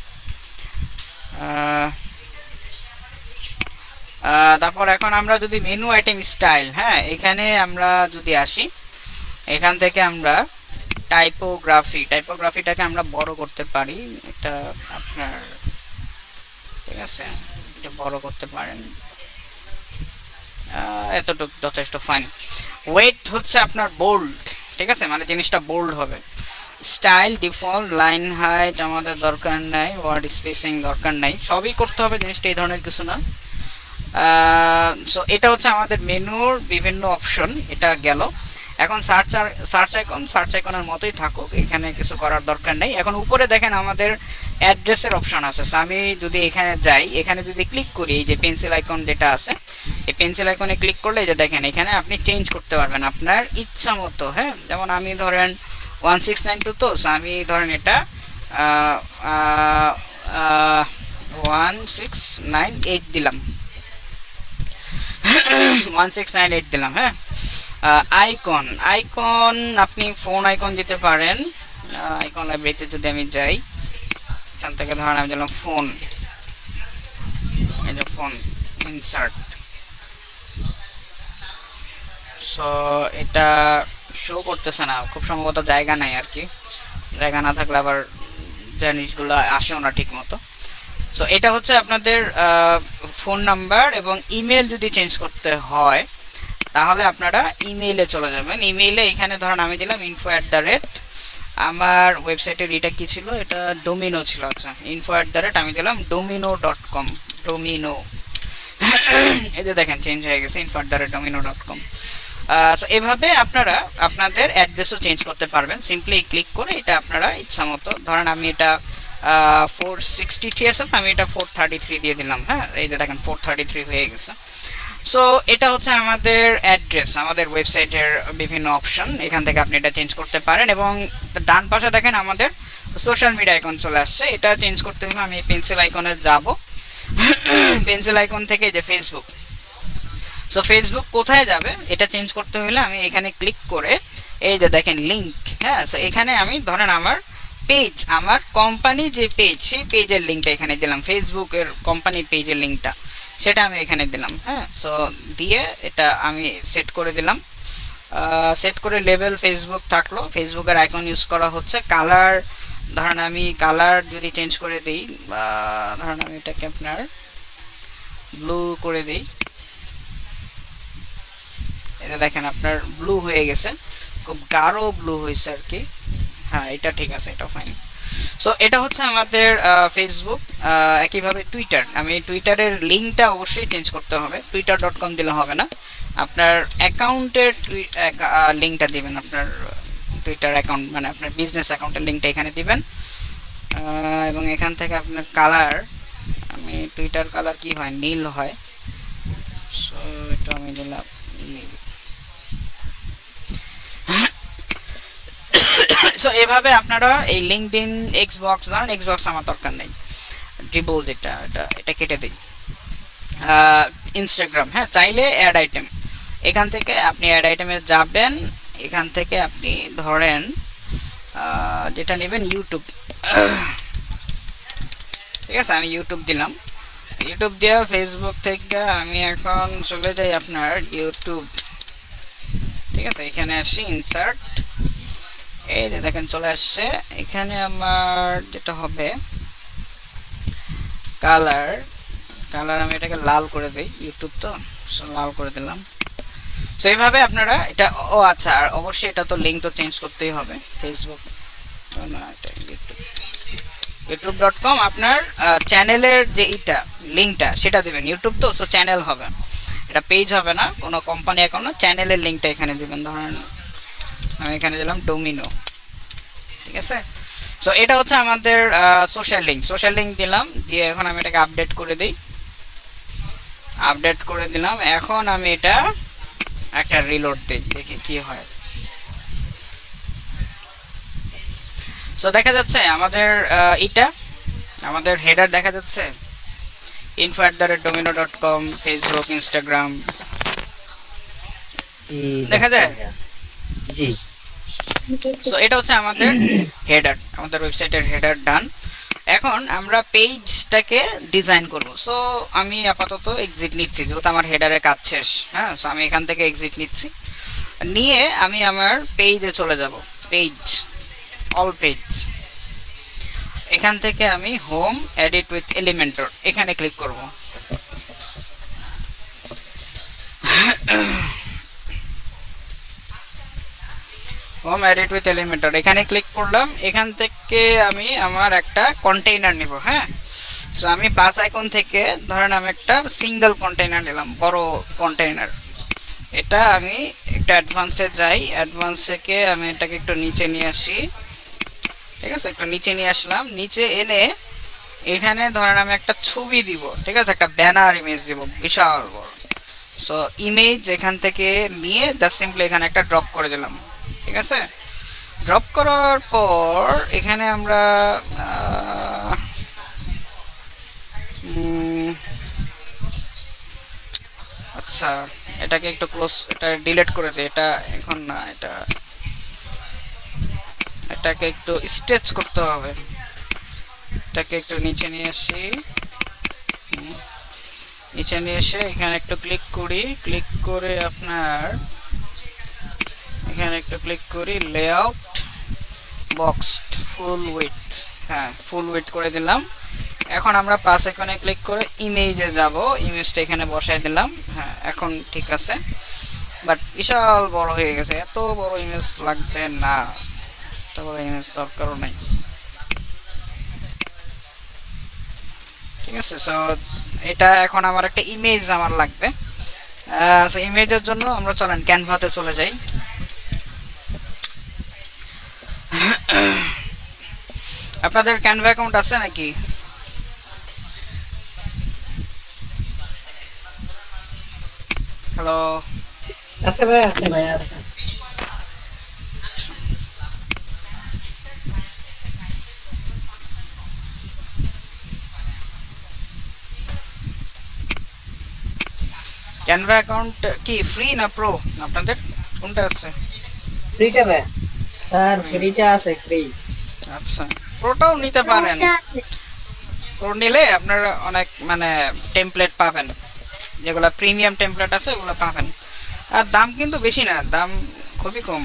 তারপর এখন আমরা যদি মেনু আইটেম স্টাইল, হ্যাঁ এখানে আমরা যদি আসি, এখান থেকে আমরা টাইপোগ্রাফিটাকে আমরা বড় করতে পারি, এটা আপনার ঠিক আছে, এটা বড় করতে পারেন, এতটুকু যথেষ্ট, ফাইন। ওয়েট হচ্ছে আপনার বোল্ড, ঠিক আছে, মানে জিনিসটা বোল্ড হবে। স্টাইল ডিফল্ট, লাইন হাইট আমাদের দরকার নাই, ওয়ার্ড স্পেসিং দরকার নাই, সবই করতে হবে জিনিসটা, এই ধরনের কিছু না। সো এটা হচ্ছে আমাদের মেনুর বিভিন্ন অপশন, এটা গেল। এখন সার্চ আইকনের মতোই থাকুক, এখানে কিছু করার দরকার নেই। এখন উপরে দেখেন আমাদের অ্যাড্রেসের অপশন আছে। আমি যদি এখানে যাই, এখানে যদি ক্লিক করি, এই যে পেন্সিল আইকন যেটা আছে, এই পেন্সিল আইকনে ক্লিক করলে এই যে দেখেন এখানে আপনি চেঞ্জ করতে পারবেন আপনার ইচ্ছা মতো, হ্যাঁ। যেমন আমি ধরেন 1692, তো আমি ধরেন এটা 1698 দিলাম, 1698 দিলাম, হ্যাঁ। আইকন আপনি ফোন আইকন দিতে পারেন। আইকন লাইব্রেরিতে যদি আমি যাই, এখান থেকে ধরেন আমি দিলাম ফোন, এই যে ফোন ইনসার্ট। সো এটা শো করতেছে না, খুব সম্ভবত জায়গা নাই আর কি, জায়গা না থাকলে আবার জিনিসগুলো আসেও না ঠিক মতো। সো এটা হচ্ছে আপনাদের ফোন নাম্বার। এবং ইমেল যদি চেঞ্জ করতে হয় তাহলে আপনারা ইমেইলে চলে যাবেন। ইমেইলে এখানে ধরেন আমি দিলাম info@, আমার ওয়েবসাইটের এটা কি ছিল, এটা ডোমিনো ছিল, আচ্ছা info@ আমি দিলাম domino.com, ডোমিনো, এই যে দেখেন চেঞ্জ হয়ে গেছে info@domino.com। সো এভাবে আপনারা আপনাদের অ্যাড্রেসও চেঞ্জ করতে পারবেন, সিম্পলি ক্লিক করে এটা আপনারা ইচ্ছা মতো, ধরেন আমি এটা 463 আছে, আমি এটা 433 দিয়ে দিলাম, হ্যাঁ এই যে দেখেন 433 হয়ে গেছে। সো এটা হচ্ছে আমাদের অ্যাড্রেস, আমাদের ওয়েবসাইটের বিভিন্ন অপশন, এখান থেকে আপনি এটা চেঞ্জ করতে পারেন। এবং ডান পাশে দেখেন আমাদের সোশ্যাল মিডিয়া আইকন চলে আসছে, এটা চেঞ্জ করতে হলে আমি পেন্সিল আইকনে যাব, পেন্সিল আইকন থেকে যে ফেসবুক। সো ফেসবুক কোথায় যাবে এটা চেঞ্জ করতে হলে আমি এখানে ক্লিক করে এই যে দেখেন লিঙ্ক, হ্যাঁ। সো এখানে আমি ধরেন আমার পেজ, আমার কোম্পানি যে পেজ, সেই পেজের লিঙ্কটা এখানে দিলাম, ফেসবুকের কোম্পানি পেজের লিঙ্কটা সেটা আমি এখানে দিলাম, হ্যাঁ। সো দিয়ে এটা আমি সেট করে দিলাম, সেট করে লেবেল ফেসবুক থাকলো, ফেসবুকের আইকন ইউজ করা হচ্ছে। কালার ধরেন আমি কালার যদি চেঞ্জ করে দিই, ধরেন আমি এটাকে আপনার ব্লু করে দিই, এটা দেখেন আপনার ব্লু হয়ে গেছে, খুব গাঢ় ব্লু হয়েছে আর কি, হ্যাঁ এটা ঠিক আছে, এটা ফাইন। সো এটা হচ্ছে আমাদের ফেসবুক। একইভাবে টুইটার, আমি টুইটারের লিঙ্কটা অবশ্যই চেঞ্জ করতে হবে, twitter.com দিলে হবে না, আপনার অ্যাকাউন্টের লিঙ্কটা দিবেন, আপনার টুইটার অ্যাকাউন্ট মানে আপনার বিজনেস অ্যাকাউন্টের লিঙ্কটা এখানে দিবেন। এবং এখান থেকে আপনার কালার, আমি টুইটার কালার কি হয়, নীল হয়, সো এটা আমি দিলাম নীল। সো এভাবে আপনারা এই লিঙ্কডইন, এক্সবক্স, ধরেন এক্সবক্স আমার দরকার নেই, ড্রিবল যেটা এটা কেটে দিই। ইনস্টাগ্রাম, হ্যাঁ চাইলে অ্যাড আইটেম, এখান থেকে আপনি অ্যাড আইটেমে যাবেন, এখান থেকে আপনি ধরেন যেটা নেবেন ইউটিউব, ঠিক আছে আমি ইউটিউব দিলাম, ইউটিউব দেওয়া ফেসবুক থেকে আমি এখন চলে যাই আপনার ইউটিউব, ঠিক আছে এখানে আসি ইনসার্ট, এই যে দেখেন চলে আসছে। এখানে আমার যেটা হবে কালার আমি এটাকে লাল করে দিই, ইউটিউব তো লাল করে দিলাম। সো এইভাবে আপনারা এটা, ও আচ্ছা আর অবশ্যই এটা তো লিঙ্ক তো চেঞ্জ করতেই হবে, ফেসবুক না এটা youtube.com, আপনার চ্যানেলের যে এটা লিঙ্কটা সেটা দিবেন, ইউটিউব তো সো চ্যানেল হবে, এটা পেজ হবে না, কোনো কোম্পানি অ্যাকাউন্ট না, চ্যানেলের লিঙ্কটা এখানে দিবেন, ধরেন আমি এখানে দিলাম ডোমিনো, ঠিক আছে। সো এটা হচ্ছে আমাদের সোশ্যাল লিঙ্ক দিলাম, দিয়ে এখন আমি এটাকে আপডেট করে দিই, আপডেট করে দিলাম। এখন আমি এটা একটা রিলোড দিই, দেখি কি হয়। সো দেখা যাচ্ছে আমাদের এটা আমাদের হেডার দেখা যাচ্ছে info@domino.com, ফেসবুক, ইনস্টাগ্রাম দেখা যায়, জি। সো এটা হচ্ছে আমাদের হেডার, আমাদের ওয়েবসাইটের হেডার ডান। এখন আমরা পেজ ইমেজটাকে ডিজাইন করব। সো আমি আপাতত এক্সিট নিচ্ছি, যেহেতু আমার হেডারের কাজ শেষ। হ্যাঁ, সো আমি এখান থেকে এক্সিট নিচ্ছি, নিয়ে আমি আমার পেজে চলে যাব। পেজ, অল পেজ, এখান থেকে আমি হোম এডিট উইথ এলিমেন্টর এখানে ক্লিক করব। হোম এডিট উইথ এলিমেন্টর এখানে ক্লিক করলাম। এখান থেকে আমি আমার একটা কন্টেইনার নিব। হ্যাঁ, সো আমি প্লাস আইকন থেকে ধরেন আমি একটা সিঙ্গেল কন্টেইনার নিলাম, বড় কন্টেইনার। এটা আমি একটা অ্যাডভান্সে যাই, অ্যাডভান্স থেকে আমি এটাকে একটু নিচে নিয়ে আসি। ঠিক আছে, একটু নিচে নিয়ে আসলাম। নিচে এনে এখানে ধরেন আমি একটা ছবি দিব। ঠিক আছে, একটা ব্যানার ইমেজ দিব বিশাল বড়। সো ইমেজ এখান থেকে নিয়ে জাস্ট সিম্পলি এখানে একটা ড্রপ করে দিলাম। ঠিক আছে, ড্রপ করার পর এখানে আমরা আচ্ছা, এটাকে একটু ক্লোজ, এটা ডিলিট করে দিই, এটা এখন না, এটাকে একটু স্ট্রেচ করতে হবে। এটাকে একটু নিচে নিয়ে আসি, নিচে নিয়ে এসে এখানে একটু ক্লিক করি, ক্লিক করে আপনার এখানে একটু ক্লিক করি, লেআউট বক্সড ফুল উইডথ। হ্যাঁ, ফুল উইডথ করে দিলাম। এখন আমরা প্লাস আইকনে ক্লিক করে ইমেজে যাব, ইমেজটা এখানে বসাই দিলাম। হ্যাঁ, এখন ঠিক আছে, বাট বিশাল বড় হয়ে গেছে। এত বড় ইমেজ লাগবে না, এত বড় ইমেজ দরকারও নাই। ঠিক আছে, সো এটা এখন আমার একটা ইমেজ আমার লাগবে। ইমেজের জন্য আমরা চলেন ক্যানভাতে চলে যাই। আপনাদের ক্যানভা অ্যাকাউন্ট আছে নাকি? হ্যালো, আছে ভাই, আছে ভাই, আছে। ক্যানভা অ্যাকাউন্ট কি ফ্রি না প্রো? আপনাদের কোনটা আছে? ফ্রিটা ভাই স্যার, ফ্রিটা আছে, ফ্রি। আচ্ছা, প্রোটাও নিতে পারেন। কোনটা আছে? প্রো নিলে আপনারা অনেক মানে টেমপ্লেট পাবেন, যেগুলো প্রিমিয়াম টেমপ্লেট আছে ওগুলো পাবেন। আর দাম কিন্তু বেশি না, দাম খুবই কম।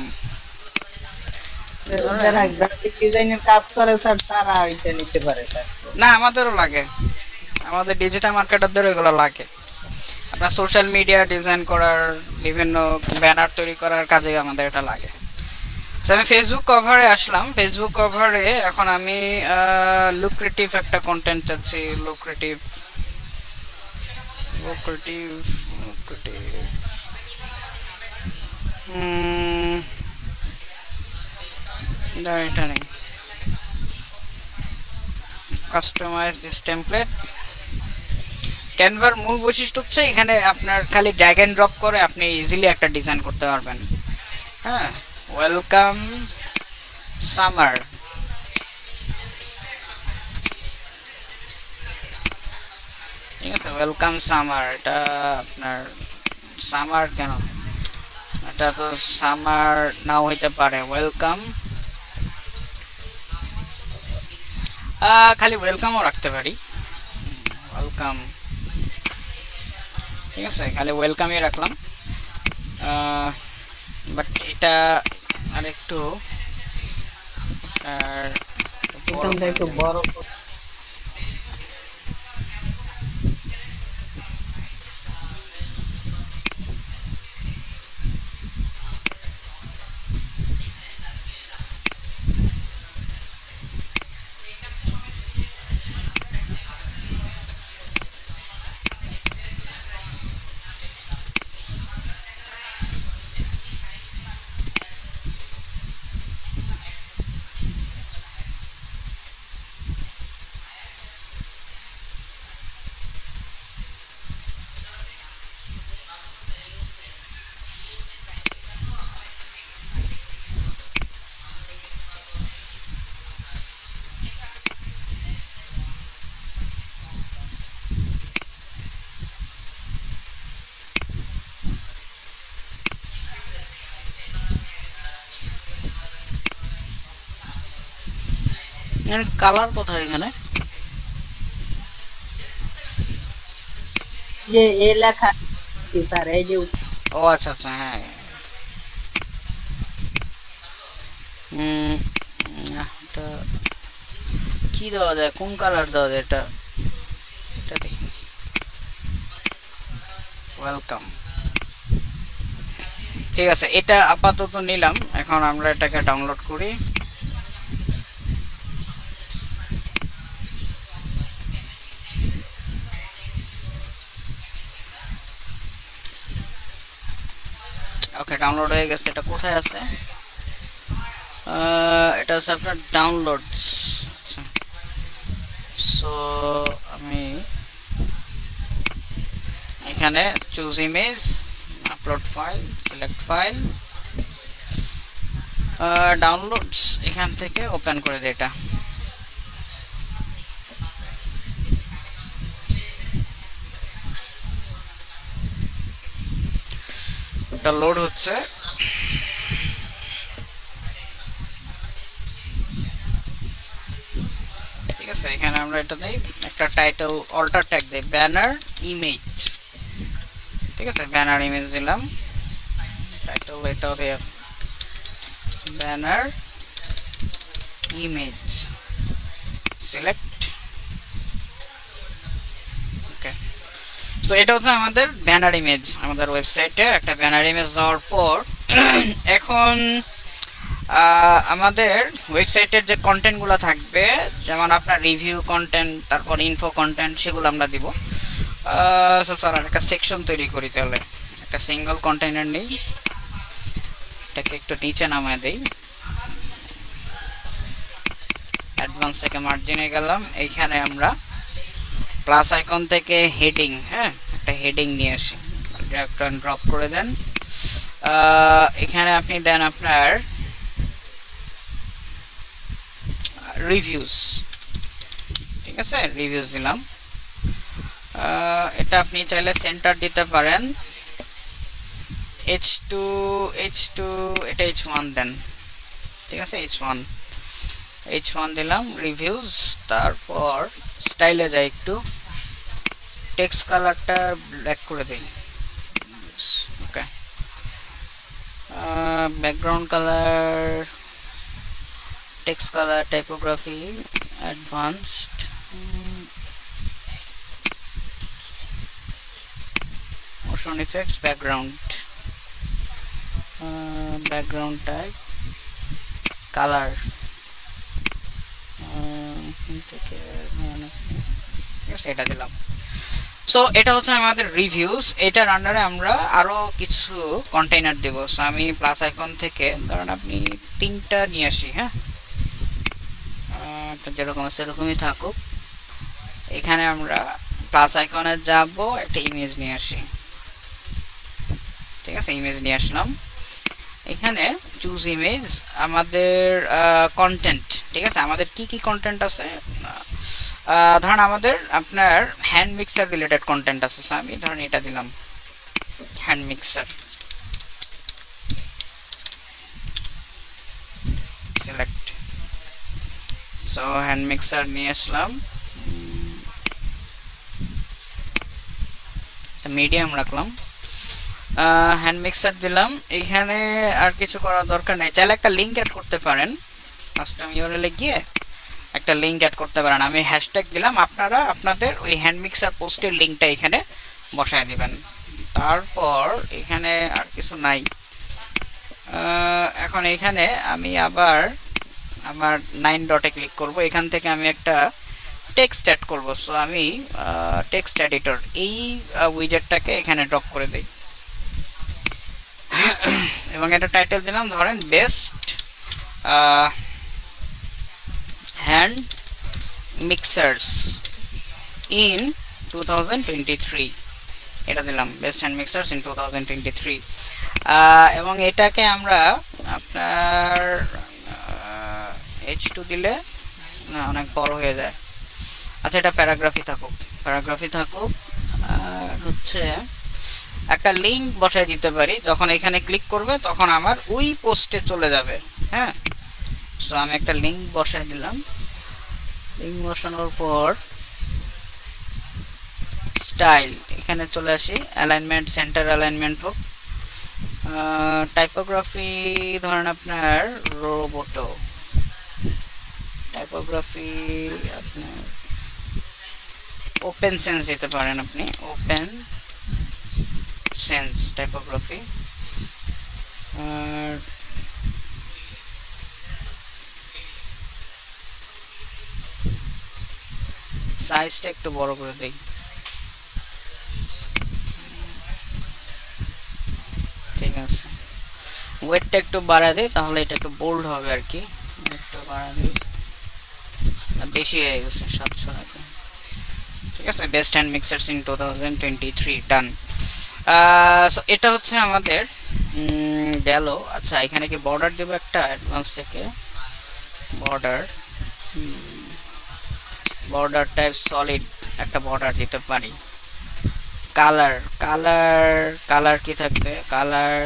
যারা গ্রাফিক ডিজাইনের কাজ করে স্যার, তারা এটা নিতে পারে স্যার। না, আমাদেরও লাগে, আমাদের ডিজিটাল মার্কেটারদের এগুলো লাগে। আপনার সোশ্যাল মিডিয়া ডিজাইন করার, বিভিন্ন ব্যানার তৈরি করার কাজে আমাদের এটা লাগে। সো আমি ফেসবুক কভারে আসলাম। ফেসবুক কভারে এখন আমি লুক্রেটিভ একটা কন্টেন্ট চাচ্ছি। লুক্রেটিভ এটা নেই। Customise this template. ক্যানভার মূল বৈশিষ্ট্য হচ্ছে এখানে আপনার খালি ড্র্যাগ এন্ড ড্রপ করে আপনি ইজিলি একটা ডিজাইন করতে পারবেন। হ্যাঁ, ওয়েলকাম সামার। ঠিক আছে, ওয়েলকাম সামার। এটা আপনার সামার কেন, এটা তো সামার নাও হইতে পারে। ওয়েলকাম, খালি ওয়েলকামও রাখতে পারি। ওয়েলকাম, ঠিক আছে, খালি ওয়েলকামই রাখলাম। বাট এটা আর একটু একটু বড়। কালার কোথায় এখানে? যে এ লেখা স্যার এই যে ও আচ্ছা আচ্ছা, হ্যাঁ। এটা কি দেওয়া যায়, কোন কালার দেওয়া যায়, এটা দেখি। ওয়েলকাম, ঠিক আছে, এটা আপাতত নিলাম। এখন আমরা এটাকে ডাউনলোড করি। ওকে, ডাউনলোড হয়ে গেছে। এটা কোথায় আছে? এটা হচ্ছে আপনার ডাউনলোডস। সো আমি এখানে choose image, upload file, select file, downloads, এখান থেকে ওপেন করে দিই এটা। এটা লোড হচ্ছে। ঠিক আছে, এখানে আমরা এটা দিই একটা টাইটেল, অল্টার ট্যাগ দিই ব্যানার ইমেজ। ঠিক আছে, ব্যানার ইমেজ দিলাম। টাইটেল এটাও দিয়ে ব্যানার ইমেজ, সিলেক্ট। ওকে, তো এটা হচ্ছে আমাদের ব্যানার ইমেজ। আমাদের ওয়েবসাইটে একটা ব্যানার ইমেজ যাওয়ার পর এখন আমাদের ওয়েবসাইটের যে কন্টেন্টগুলো থাকবে, যেমন আপনার রিভিউ কন্টেন্ট, তারপর ইনফো কন্টেন্ট, সেগুলো আমরা দিব। স্যার একটা সেকশন তৈরি করি, তাহলে একটা সিঙ্গল কন্টেইনার নেই, এটাকে একটু নিচে নামায় দেই, অ্যাডভান্স থেকে মার্জিনে গেলাম। এইখানে আমরা প্লাস আইকন থেকে হেডিং, হ্যাঁ, একটা হেডিং নিয়ে আসি, একটা ড্রপ করে দেন। এখানে আপনি দেন আপনার রিভিউস। ঠিক আছে, রিভিউস দিলাম। এটা আপনি চাইলে সেন্টার দিতে পারেন, H2 এটা H1 দেন। ঠিক আছে, H1 দিলাম, রিভিউস। তারপর স্টাইলে যাই, একটু টেক্সট কালারটা ব্ল্যাক করে দিই। Okay, background colour, text colour, typography advanced, motion effects, background type, color, এটা দিলাম। সো এটা হচ্ছে আমাদের রিভিউস। এটার আন্ডারে আমরা আরো কিছু কন্টেইনার দেব। সো আমি প্লাস আইকন থেকে ধরেন আপনি 3টা নিয়ে আসি, হ্যাঁ, যেরকম সেরকমই থাকুক। এখানে আমরা প্লাস আইকনে যাব, একটা ইমেজ নিয়ে আসি। ঠিক আছে, ইমেজ নিয়ে আসলাম। এখানে চুজ ইমেজ, আমাদের কন্টেন্ট। ঠিক আছে, আমাদের কি কি কন্টেন্ট আছে, ধরেন আমাদের আপনার হ্যান্ড মিক্সার রিলেটেড কন্টেন্ট আছে। আমি ধরেন এটা দিলাম, hand mixer, select. So hand mixer নিয়ে আসলাম, মিডিয়াম রাখলাম, হ্যান্ড মিক্সার দিলাম। এখানে আর কিছু করার দরকার নেই। চাইলে একটা লিঙ্ক অ্যাড করতে পারেন, কাস্টম ইউআরএল এ গিয়ে একটা লিঙ্ক অ্যাড করতে পারেন। আমি হ্যাশট্যাগ দিলাম, আপনারা আপনাদের ওই হ্যান্ড মিক্সার পোস্টের লিঙ্কটা এখানে বসায় দিবেন। তারপর এখানে আর কিছু নাই। এখন এখানে আমি আবার আমার 9 ডটে ক্লিক করব। এখান থেকে আমি একটা টেক্সট অ্যাড করব। সো আমি টেক্সট এডিটর, এই উইজেটটাকে এখানে ড্রপ করে দেই এবং এটা টাইটেল দিলাম ধরেন বেস্ট হ্যান্ড মিক্সার্স ইন 2023, এটা দিলাম, বেস্ট হ্যান্ড মিক্সার্স ইন 2023। এবং এটাকে আমরা আপনার H2 দিলে না, অনেক বড় হয়ে যায়। আচ্ছা, এটা প্যারাগ্রাফি থাকুক। হচ্ছে একটা লিঙ্ক বসাই দিতে পারি, যখন এখানে ক্লিক করবে তখন আমার ওই পোস্টে চলে যাবে। হ্যাঁ, সো আমি একটা লিঙ্ক বসাই দিলাম। লিঙ্ক বসানোর পর স্টাইল এখানে চলে আসি, অ্যালাইনমেন্ট সেন্টার অ্যালাইনমেন্ট হোক, টাইপোগ্রাফি ধরেন আপনার রোবোটো, টাইপোগ্রাফি আপনার ওপেন সেন্স দিতে পারেন আপনি, ওপেন সেন্স টাইপোগ্রাফি। আর সাইজটা একটু বড় করে দেই, ঠিক আছে। ওয়েটটা একটু বাড়া দেই, তাহলে এটা একটু বোল্ড হবে আর কি, একটু বাড়া দিই, বেশি হয়ে গেছে 700 টাকা, ঠিক আছে। Best hand mixers in 2023 done. So এটা হচ্ছে আমাদের গেল। আচ্ছা এখানে কি বর্ডার দেব একটা অ্যাডভান্স থেকে, বর্ডার, বর্ডার টাইপ সলিড একটা বর্ডার দিতে পারি। কালার, কালার, কালার কি থাকবে, কালার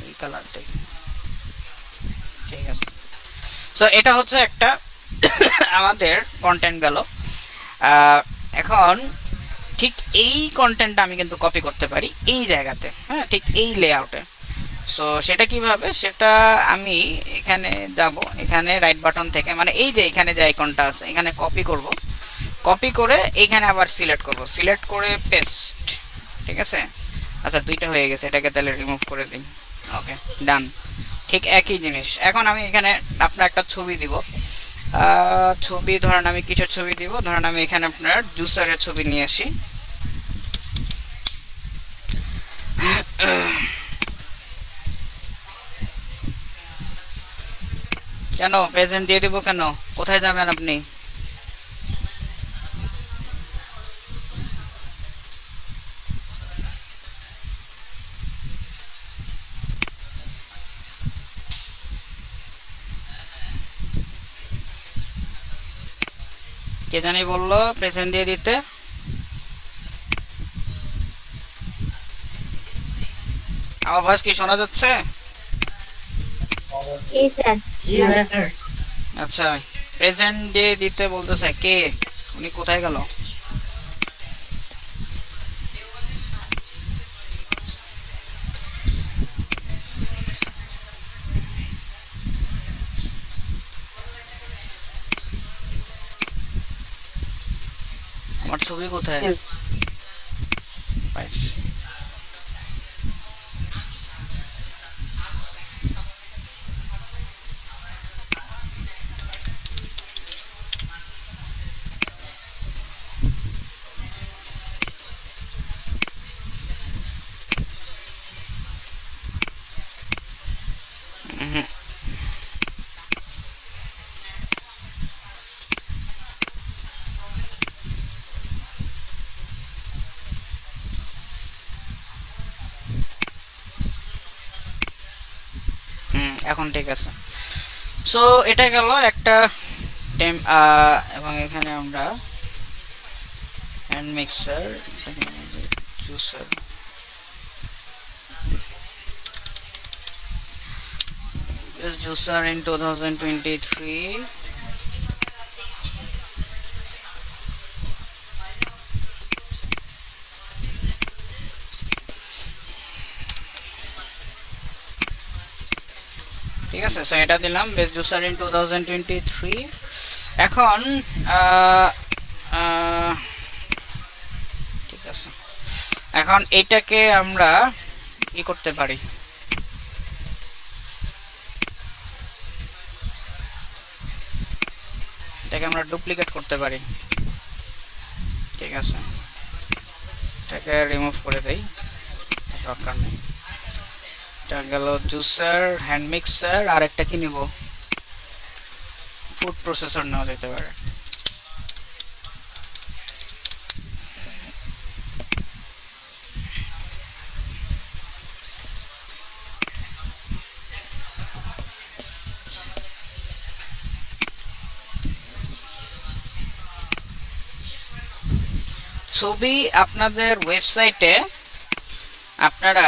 এই কালার থেকে, ঠিক আছে। সো এটা হচ্ছে একটা আমাদের কন্টেন্ট গেল। এখন ঠিক এই কন্টেন্টটা আমি কিন্তু কপি করতে পারি এই জায়গাতে, হ্যাঁ, ঠিক এই লেআউটে। সো সেটা কিভাবে, সেটা আমি এখানে যাব, এখানে রাইট বাটন থেকে, মানে এই যে এখানে যে আইকনটা আছে এখানে কপি করব, কপি করে এখানে আবার সিলেক্ট করব, সিলেক্ট করে পেস্ট, ঠিক আছে। আচ্ছা দুইটা হয়ে গেছে, এটাকে তাহলে রিমুভ করে দিই, ওকে ডান। ঠিক একই জিনিস। এখন আমি এখানে আপনার একটা ছবি দিব, ছবি ধরেন আমি কিসের ছবি দিব, ধরেন আমি এখানে আপনার জুসারের ছবি নিয়ে আসি, কেন প্রেজেন্ট দিয়ে দিব, কেন কোথায় যাবেন আপনি, কে জানি বললো প্রেজেন্ট দিয়ে দিতে, আমার ভয়েস কি শোনা যাচ্ছে? জি স্যার। আচ্ছা প্রেজেন্ট দিয়ে দিতে বলতেছে, কে উনি কোথায় গেল? আমার ছবি কোথায় পাইছি? এখন ঠিক আছে। সো এটা গেল একটা এবং এখানে আমরা hand mixer, juicer, juicer in 2023, ঠিক আছে। সো এটা দিলাম বেস্ট জুসার ইন 2023। এখন ঠিক আছে, এখন এইটাকে আমরা কি করতে পারি, এটাকে আমরা ডুপ্লিকেট করতে পারি, ঠিক আছে। এটাকে রিমুভ করে দেই, দরকার নেই। এটা গেল জুসার, হ্যান্ড মিক্সার, আর একটা কি নিব, ফুড প্রসেসর নেওয়া যেতে পারে। ছবি আপনাদের ওয়েবসাইটে আপনারা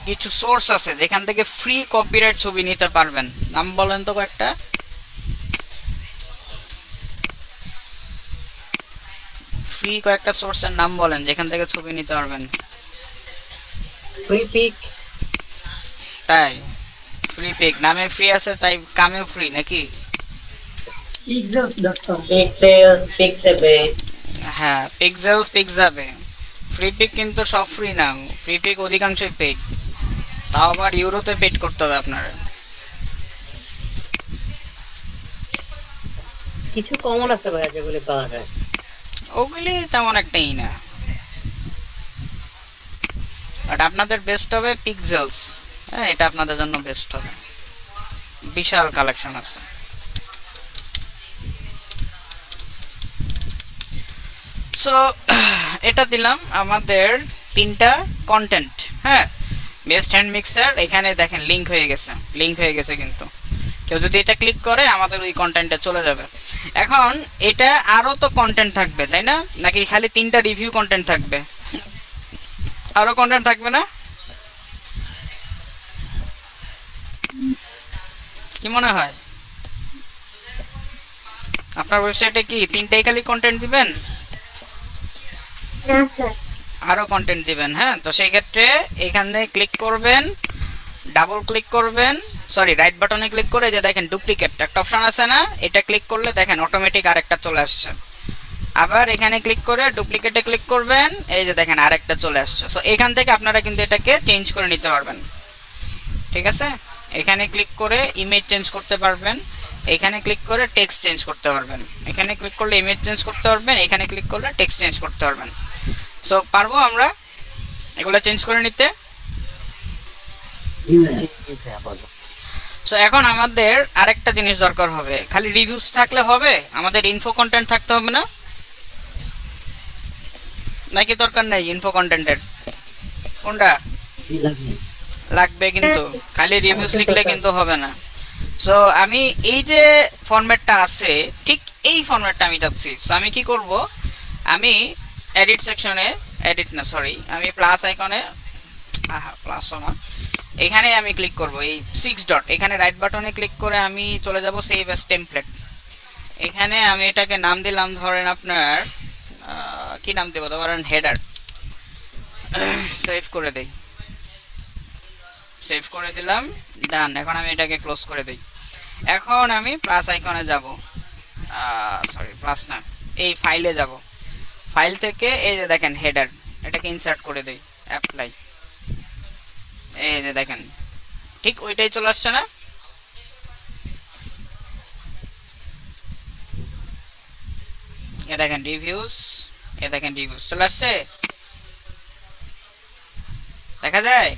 কিছু সোর্স আছে যেখান থেকে ফ্রি কপিরাইট ছবি নিতে পারবেন, নাম বলেন তো কয়েকটা। ফ্রি কয়েকটা সোর্সের নাম বলেন যেখান থেকে ছবি নিতে পারবেন। ফ্রি পিক তাই ফ্রি পিক নামে ফ্রি আছে, তাই কামেও ফ্রি নাকি? pixels.com পিক্সেলস পিক্সেবে হ্যাঁ, পিক্সেলস পিক্সাবে। ফ্রি পিক কিন্তু সব ফ্রি না, ফ্রি পিক অধিকাংশই পেড, তাও আবার ইউরোতে পেড করতে হবে আপনার। কিছু কমন আছে ভাই যেগুলো পাওয়া যায়। ওগুলি তেমন একটাই না, বাট আপনাদের বেস্ট হবে পিক্সেলস। হ্যাঁ, এটা আপনাদের জন্য বেস্ট হবে, বিশাল কালেকশন আছে। সো এটা দিলাম আমাদের তিনটা কন্টেন্ট। হ্যাঁ, বেস্ট হ্যান্ড মিক্সার, এখানে দেখেন লিংক হয়ে গেছে কিন্তু কেউ যদি এটা ক্লিক করে আমাদের ওই কন্টেন্টে চলে যাবে। এখন এটা আরো তো কন্টেন্ট থাকবে তাই না, নাকি খালি তিনটা রিভিউ কন্টেন্ট থাকবে? আরো কন্টেন্ট থাকবে না, কি মনে হয়? আপনার ওয়েবসাইটে কি তিনটাই খালি কন্টেন্ট দিবেন? না স্যার, আরো কন্টেন্ট দিবেন। হ্যাঁ, তো সেই ক্ষেত্রে এখানে ক্লিক করবেন, ডাবল ক্লিক করবেন, সরি রাইট বাটনে ক্লিক করে যে দেখেন ডুপ্লিকেট একটা অপশন আছে না, এটা ক্লিক করলে দেখেন অটোমেটিক আরেকটা চলে আসছে। আবার এখানে ক্লিক করে ডুপ্লিকেটে ক্লিক করবেন, এই যে দেখেন আরেকটা চলে আসছে। সো এখান থেকে আপনারা কিন্তু এটাকে চেঞ্জ করে নিতে পারবেন। ঠিক আছে, এখানে ক্লিক করে ইমেজ চেঞ্জ করতে পারবেন, এখানে ক্লিক করে টেক্সট চেঞ্জ করতে পারবেন, এখানে ক্লিক করলে ইমেজ চেঞ্জ করতে পারবেন, এখানে ক্লিক করলে টেক্সট চেঞ্জ করতে পারবেন। সো পারবো আমরা এগুলো চেঞ্জ করে নিতে। সো এখন আমাদের আরেকটা জিনিস দরকার হবে, খালি রিভিউস থাকলে হবে, আমাদের ইনফো কন্টেন্ট থাকতে হবে না? নাকি দরকার নেই ইনফো কন্টেন্টের? কোনটা লাগবে? কিন্তু খালি রিভিউস লিখলে কিন্তু হবে না। সো আমি এই যে ফরম্যাটটা আছে ঠিক এই ফরম্যাটটা আমি চাচ্ছি। সো আমি কি করব, আমি এডিট সেকশনে, আমি প্লাস আইকনে, প্লাস না, এখানে আমি ক্লিক করব এই 6 ডট, এখানে রাইট বাটনে ক্লিক করে আমি চলে যাব সেভ অ্যাজ টেমপ্লেট। এখানে আমি এটাকে নাম দিলাম ধরেন আপনার কি নাম দেব, ধরেন হেডার। সেভ করে দেই, সেভ করে দিলাম, ডান। এখন আমি এটাকে ক্লোজ করে দেই। এখন আমি প্লাস আইকনে যাব, প্লাস না, এই ফাইলে যাব, ফাইল থেকে এই যে দেখেন হেডার, এটাকে ইনসার্ট করে দেই, অ্যাপ্লাই। এই যে দেখেন ঠিক ওইটাই চলে আসছে না? এ দেখেন রিভিউস, চলে আসছে, দেখা যায়?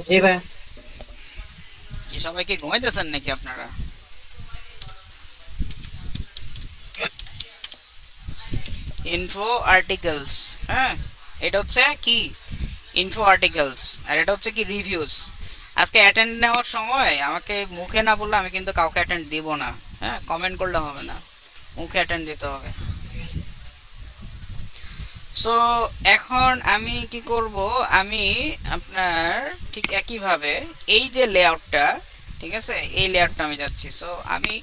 জি ভাই। কি সবাই কি ঘুমাইতেছেন নাকি আপনারা? ইনফো আর্টিকেলস, হ্যাঁ এটা হচ্ছে কি ইনফো আর্টিকেলস, আর এটা হচ্ছে কি রিভিউস। আজকে অ্যাটেন্ড নেওয়ার সময় আমাকে মুখে না বললে আমি কিন্তু কাউকে অ্যাটেন্ড দিব না। হ্যাঁ, কমেন্ট করলে হবে না, মুখে অ্যাটেন্ড দিতে হবে। সো এখন আমি কি করব, আমি আপনার ঠিক একইভাবে এই যে লেআউটটা, ঠিক আছে, এই লেআউটটা আমি যাচ্ছি। সো আমি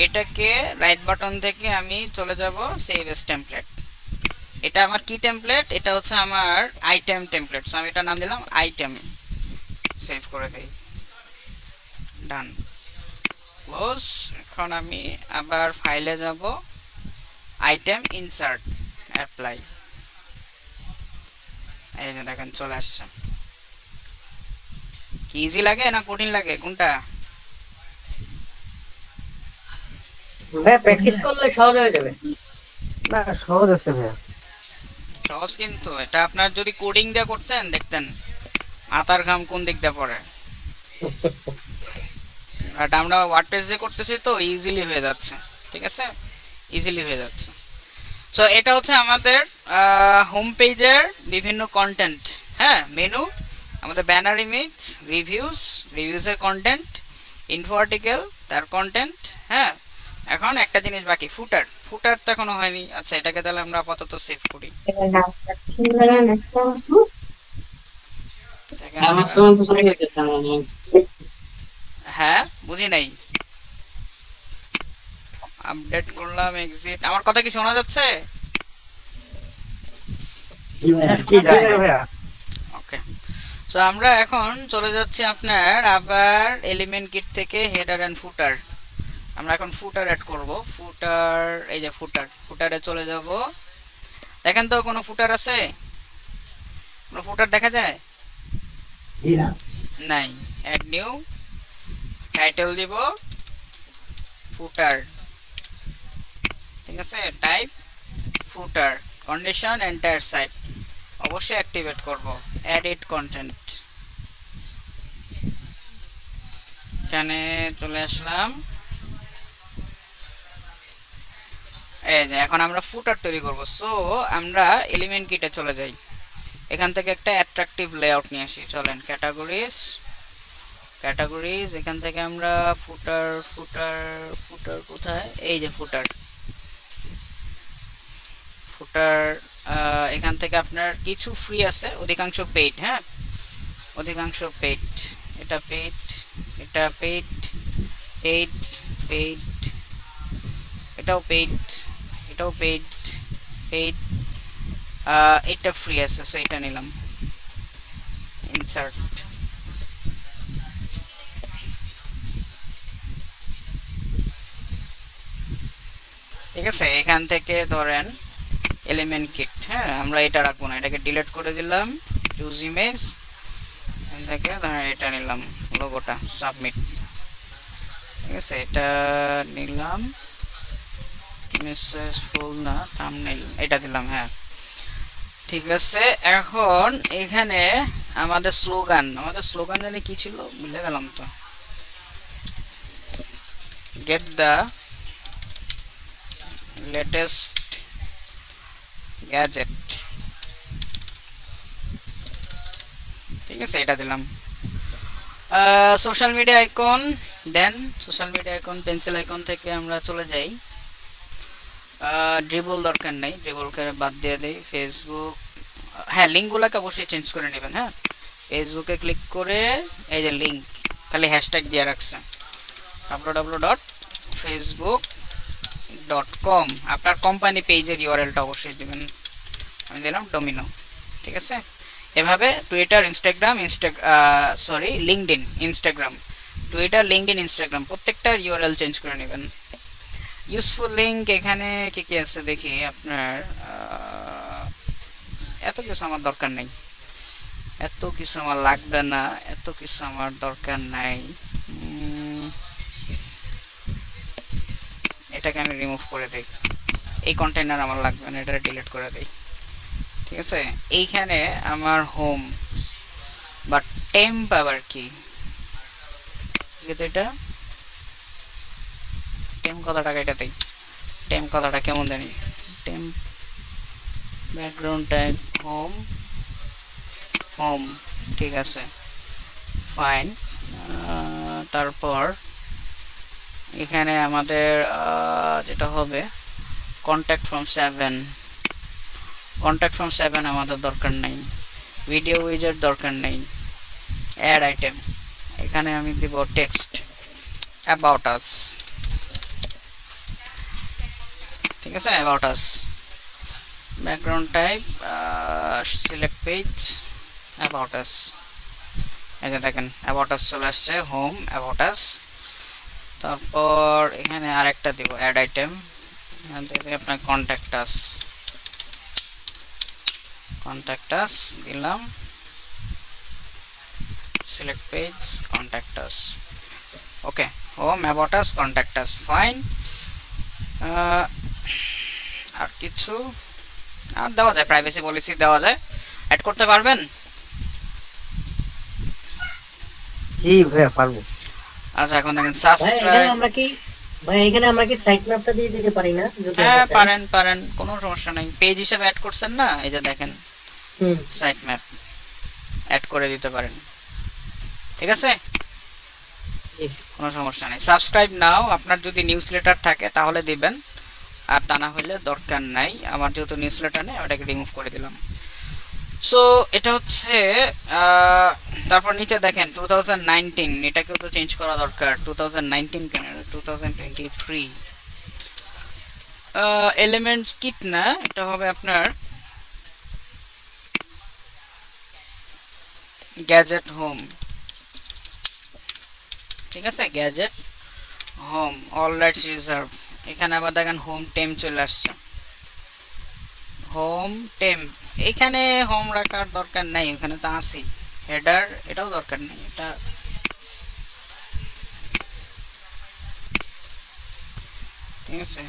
এটাকে রাইট বাটন থেকে আমি চলে যাব সেভ এস টেমপ্লেট। এটা আমার কি টেমপ্লেট? এটা হচ্ছে আমার আইটেম টেমপ্লেট। সো আমি এটার নাম দিলাম আইটেম, সেভ করে দেই, ডান, ক্লোজ। এখন আমি আবার ফাইলে যাব, আইটেম, ইনসার্ট, অ্যাপ্লাই। এই যে দেখেন চলে আসছে। ইজি লাগে না কঠিন লাগে, কোনটা? ভাই প্র্যাকটিস করলে সহজ হয়ে যাবে। না সহজ আছে ভাইয়া, সহজ, কিন্তু এটা আপনার যদি কোডিং দিয়ে করতেন দেখতেন মাথার ঘাম কোন দিক দিয়ে পড়ে। বাট আমরা ওয়ার্ডপ্রেস দিয়ে করতেছি তো ইজিলি হয়ে যাচ্ছে। ঠিক আছে, ইজিলি হয়ে যাচ্ছে। সো এটা হচ্ছে আমাদের হোম পেজের বিভিন্ন কন্টেন্ট। হ্যাঁ, মেনু, আমাদের ব্যানার ইমেজ, রিভিউসের কন্টেন্ট, ইনফো আর্টিকেল তার কন্টেন্ট। হ্যাঁ, এখন একটা জিনিস বাকি, ফুটার তো এখনো হয়নি। আচ্ছা, এটাকে তাহলে আমরা আপাতত সেভ করি। হ্যাঁ, বুঝি নাই, আপডেট করলাম, এক্সিট। আমার কথা কি শোনা যাচ্ছে? ওকে, সো আমরা এখন চলে যাচ্ছি আপনার আবার এলিমেন্ট কিট থেকে হেডার এন্ড ফুটার। আমরা এখন ফুটার অ্যাড করব। ফুটার, এই যে ফুটারে চলে যাব। দেখেন তো কোনো ফুটার আছে? কোনো ফুটার দেখা যায়? নাই। অ্যাড নিউ, টাইটেল দিব ফুটার, ঠিক আছে? টাইপ ফুটার, কন্ডিশন এন্টায়ার সাইট অবশ্যই অ্যাক্টিভেট করব। এডিট কন্টেন্ট, এখানে চলে আসলাম। এই যে এখন আমরা ফুটার তৈরি করব। সো আমরা এলিমেন্ট কিটে চলে যাই, এখান থেকে একটা অ্যাট্রাকটিভ লেআউট নিয়ে আসি। চলেন ক্যাটাগরিজ, এখান থেকে আমরা ফুটার কোথায়? এই যে ফুটার এখান থেকে আপনার কিছু ফ্রি আছে, অধিকাংশ পেইড। হ্যাঁ, অধিকাংশ পেইড। এটা পেইড, এটা পেইড, এটাও পেইড, এটাও পেইড, এটা ফ্রি আছে, সো এটা নিলাম। ইনসার্ট, ঠিক আছে? এখান থেকে ধরেন এলিমেন্ট কিট, হ্যাঁ আমরা এটা রাখবো না, এটাকে ডিলিট করে দিলাম। চুজ ইমেজ, এখান থেকে ধরেন এটা নিলাম, লোগোটা সাবমিট, ঠিক আছে? এটা নিলাম, মেসেজ ফুল না, থাম্বনেইল এটা দিলাম। হ্যাঁ, ঠিক আছে। এখন এখানে আমাদের স্লোগান জানি কি ছিল, ভুলে গেলাম তো। গেট দ্য লেটেস্ট গ্যাজেট, ঠিক আছে? এটা দিলাম। Social media icon, then social media icon, pencil icon থেকে আমরা চলে যাই। ড্রিবল দরকার নেই, ড্রিবলকে বাদ দিয়ে দেই। ফেসবুক, হ্যাঁ লিঙ্কগুলোকে অবশ্যই চেঞ্জ করে নেবেন। হ্যাঁ, ফেসবুকে ক্লিক করে এই যে লিঙ্ক, খালি হ্যাশট্যাগ দিয়ে রাখছে www.facebook.com। আপনার কোম্পানি পেজের ইউআরএলটা অবশ্যই দিবেন। আমি দিলাম ডোমিনো, ঠিক আছে? এভাবে Twitter, Instagram, LinkedIn, Instagram, Twitter, LinkedIn, Instagram প্রত্যেকটার ইউআরএল চেঞ্জ করে নেবেন। ইউজফুল লিঙ্ক এখানে কি কি আছে দেখি। আপনার এত কিছু আমার দরকার নেই, এত কিছু আমার লাগবে না, এত কিছু আমার দরকার নাই। এটাকে আমি রিমুভ করে দেই, এই কন্টেইনার আমার লাগবে না, এটা ডিলিট করে দেই, ঠিক আছে? এইখানে আমার হোম বা টেম্প আবার কি, এটা টেম্প কথাটা এটা দেই। টেম্প কথাটা কেমন জানি, টেম্প ব্যাকগ্রাউন্ড ট্যাগ হোম, ঠিক আছে, ফাইন। তারপর এখানে আমাদের যেটা হবে কন্ট্যাক্ট ফ্রম 7 আমাদের দরকার নাই, ভিডিও উইজার্ড দরকার নেই। অ্যাড আইটেম, এখানে আমি দিব টেক্সট অ্যাবাউট আস, ঠিক আছে? About us, background type select page, about us. এই যে দেখেন অ্যাবাউট আস চলে আসছে, হোম, অ্যাবাউট আস। তারপর এখানে আরেকটা দিব অ্যাড আইটেম, এখান থেকে আপনার কন্ট্যাক্ট আস দিলাম, select page, contact us, okay. Home, about us, contact us, fine. আর কিছু আর দেওয়া যায়, প্রাইভেসি পলিসি দেওয়া যায়, অ্যাড করতে পারবেন? জি ভাইয়া পারবো। আচ্ছা, এখন দেখেন সাবস্ক্রাইব। এখানে আমরা কি সাইট ম্যাপটা দিয়ে দিতে পারি না? হ্যাঁ পারেন, কোনো সমস্যা নাই। পেজ হিসেবে অ্যাড করছেন না, এই যে দেখেন সাইট ম্যাপ অ্যাড করে দিতে পারেন, ঠিক আছে? কোনো সমস্যা নেই। সাবস্ক্রাইব নাও, আপনার যদি নিউজলেটার থাকে তাহলে দিবেন, আর তা না হলে দরকার নাই। আমার যেহেতু নিউজলেটার নেই, ওটাকে রিমুভ করে দিলাম। সো এটা হচ্ছে, তারপর নিচে দেখেন 2019, এটাকেও তো চেঞ্জ করা দরকার। 2019 কেন, 2023, এলিমেন্টস কিট না, এটা হবে আপনার গ্যাজেট হোম। ঠিক আছে, gadget home all rides reserve. এখানে আবার দেখেন হোম টেম চলে আসছে, হোম টেম। এখানে হোম রাখার দরকার নাই, এখানে তো আছে। হেডার এটাও দরকার নেই, এটা ঠিক আছে।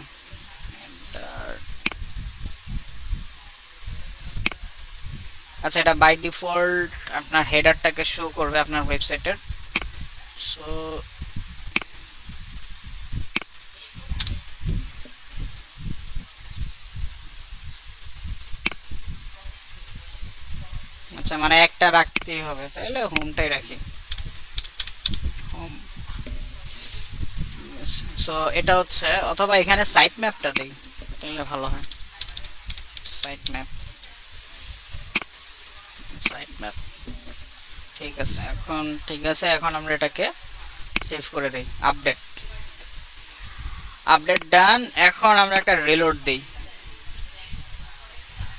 আচ্ছা, এটা বাই ডিফল্ট আপনার হেডারটাকে শো করবে আপনার ওয়েবসাইটের। সো আচ্ছা, মানে একটা রাখতেই হবে, তাহলে হোমটাই রাখি, হোম। সো এটা হচ্ছে, অথবা এখানে সাইট ম্যাপটা দিই, তাহলে ভালো হয়। সাইট ম্যাপ, সাইট ম্যাপ, ঠিক আছে। এখন ঠিক আছে, এখন আমরা এটাকে সেভ করে দেই। আপডেট, আপডেট ডান। এখন আমরা একটা রিলোড দেই।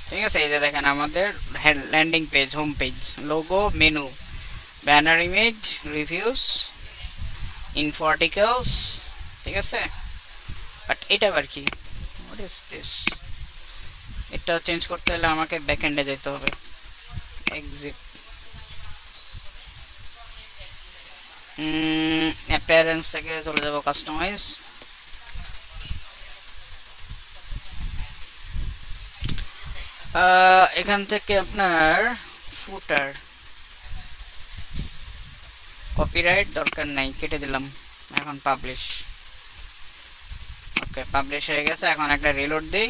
ঠিক আছে, এই যে দেখেন আমাদের landing page, home page, logo, menu, banner image, reviews, info articles. ঠিক আছে, বাট এটা আবার কি, হোয়াট ইজ দিস? এটা চেঞ্জ করতে হলে আমাকে ব্যাকএন্ডে যেতে হবে। এক্সিট, অ্যাপিয়ারেন্স থেকে চলে যাব কাস্টমাইজ। এখান থেকে আপনার ফুটার, কপিরাইট দরকার নাই, কেটে দিলাম। এখন পাবলিশ, ওকে, পাবলিশ হয়ে গেছে। এখন একটা রিলোড দেই।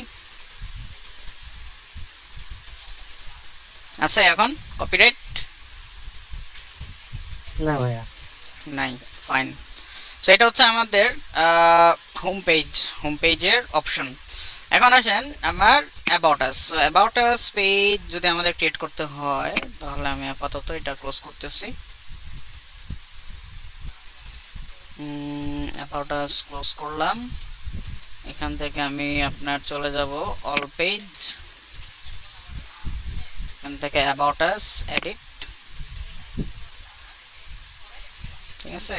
আচ্ছা, এখন কপিরাইট না ভাইয়া, নাই, ফাইন। সো এটা হচ্ছে আমাদের হোম পেজ, হোম পেজের অপশন। এখন আসেন আমার about us. So about us page যদি আমাদের ক্রিয়েট করতে হয়, তাহলে আমি আপাতত এটা ক্লোজ করতেছি। অ্যাবাউট আস ক্লোজ করলাম। এখান থেকে আমি আপনার চলে যাব অল পেজ, এখান থেকে অ্যাবাউট আস, এডিট। ঠিক আছে,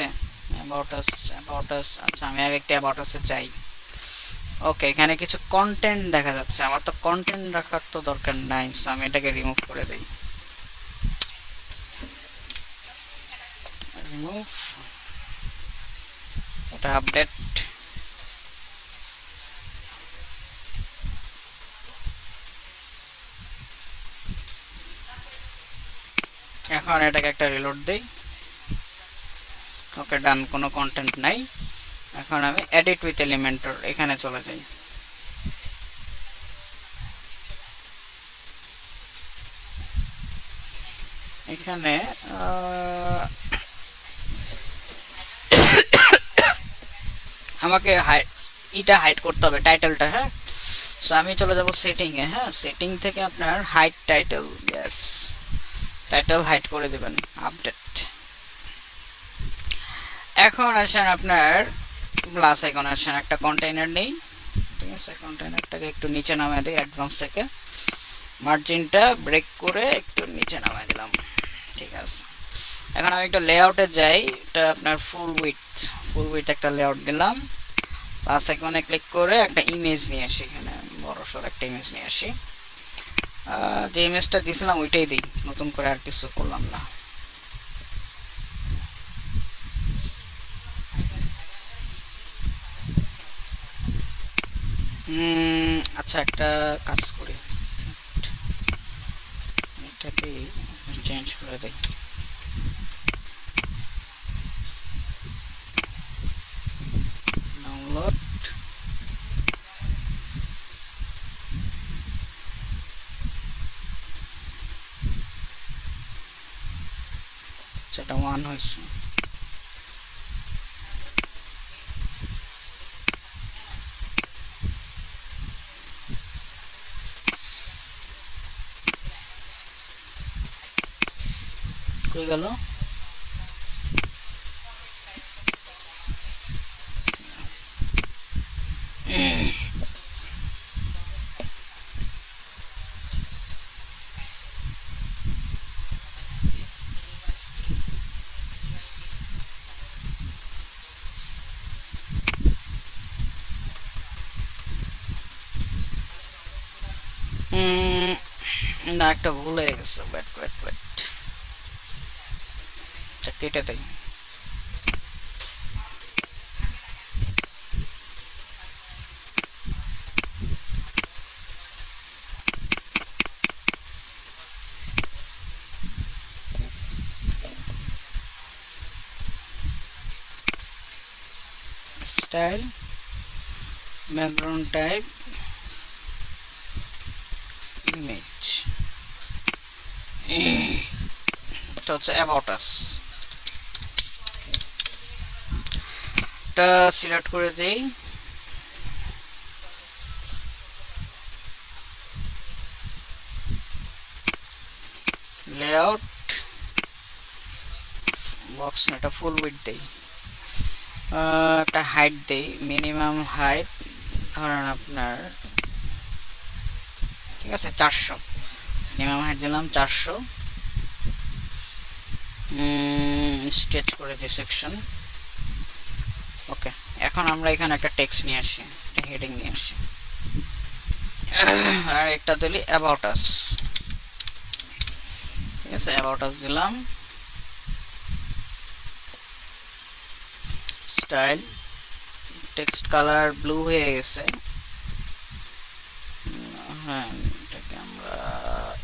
অ্যাবাউট আস, অ্যাবাউট আস। আচ্ছা, আমি আগে একটা অ্যাবাউট আসে চাই। ওকে, এখানে কিছু কন্টেন্ট দেখা যাচ্ছে, আমার তো কন্টেন্ট রাখার তো দরকার নাই। সো আমি এটাকে রিমুভ করে দেই, রিমুভ। এটা আপডেট, এখন এটাকে একটা রিলোড দেই। ওকে, ডান, কোনো কন্টেন্ট নাই। এখন আমি এডিট উইথ এলিমেন্টর এখানে চলে যাই। এখানে আমাকে এটা হাইড করতে হবে, টাইটেলটা। হ্যাঁ, সো আমি চলে যাব সেটিং এ। হ্যাঁ, সেটিং থেকে আপনার hide title, yes, title hide করে দেবেন। আপডেট। এখন আসেন আপনার প্লাস আইকন, আসেন একটা কন্টেইনার নেই। ঠিক আছে, কন্টেইনারটাকে একটু নিচে নামায় দিই অ্যাডভান্স থেকে, মার্জিনটা ব্রেক করে একটু নিচে নামায় দিলাম। ঠিক আছে, এখন আমি একটা লেআউটে যাই। এটা আপনার ফুল উইথ একটা লেআউট দিলাম। প্লাস আইকনে ক্লিক করে একটা ইমেজ নিয়ে আসি, এখানে বড়সড় একটা ইমেজ নিয়ে আসি। যে ইমেজটা দিয়েছিলাম ওইটাই দিই, নতুন করে আর কিছু করলাম না। আচ্ছা, একটা কাজ করি, এটাকে চেঞ্জ করে দিই। ডাউনলোড, সেটা 1 হয়েছে। কই গেল? না একটা ভুল হয়ে গেছে, ওয়েট ওয়েট ওয়েট, কেটে দেই। স্টাইল, ব্যাকগ্রাউন্ড টাইপ, ইমেজ, এটা হচ্ছে অ্যাবাউট আস। এটা সিলেক্ট করে দেই, লেআউট বক্স না, এটা ফুল উইডথ দেই, একটা হাইট দেই, মিনিমাম হাইট ধরেন আপনার ঠিক আছে 400, মিনিমাম হাইট দিলাম 400, স্ট্রেচ করে দিই সেকশন। ওকে, এখন আমরা এখানে একটা টেক্সট নিয়ে আসি, একটা হেডিং নিয়ে আসি, আর একটা দিলি অ্যাবাউট আস। ঠিক আছে, অ্যাবাউট আস দিলাম, স্টাইল, টেক্সট কালার ব্লু হয়ে গেছে, হ্যাঁ এটাকে আমরা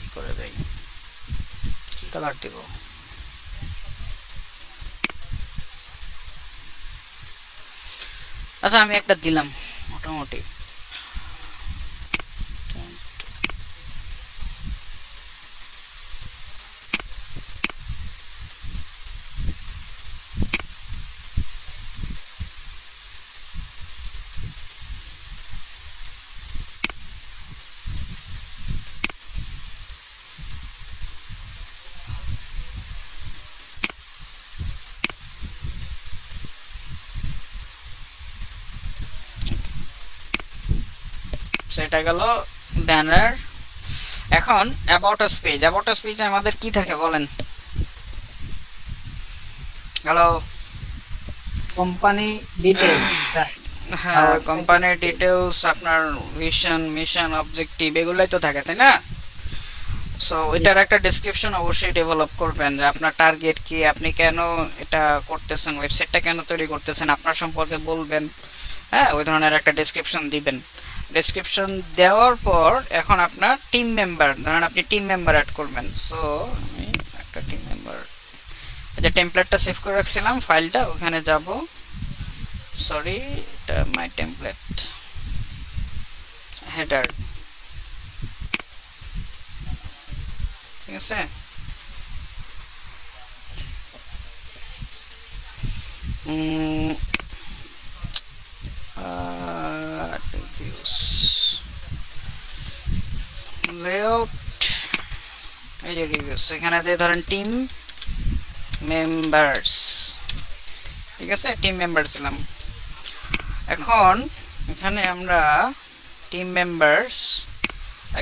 ই করে দেই, কি কালার দিব, আচ্ছা আমি একটা দিলাম মোটামুটি। সেটা গেল ব্যানার। এখন about us page, about us পেজে আমাদের কি থাকে বলেন? হ্যালো, কোম্পানি ডিটেইলস, হ্যাঁ কোম্পানির ডিটেলস, আপনার ভিশন, মিশন, অবজেক্টিভ এগুলাই তো থাকে, তাই না? সো এটার একটা ডেসক্রিপশন অবশ্যই ডেভেলপ করবেন, যে আপনার টার্গেট কি, আপনি কেন এটা করতেছেন, ওয়েবসাইটটা কেন তৈরি করতেছেন, আপনার সম্পর্কে বলবেন, হ্যাঁ ওই ধরনের একটা ডেসক্রিপশন দিবেন। ডেসক্রিপশন দেওয়ার পর এখন আপনার টিম মেম্বার, ধরেন আপনি টিম মেম্বার অ্যাড করবেন। সো আমি একটা টিম মেম্বার, যে টেমপ্লেটটা সেভ করে রাখছিলাম ফাইলটা, ওখানে যাব, সরি এটা মাই টেমপ্লেট, হেডার, ঠিক আছে। লেআউট, এই যে রিভিউস, এখানে দিয়ে ধরেন টিম মেম্বার্স, ঠিক আছে, টিম মেম্বার ছিলাম। এখন এখানে আমরা টিম মেম্বার্স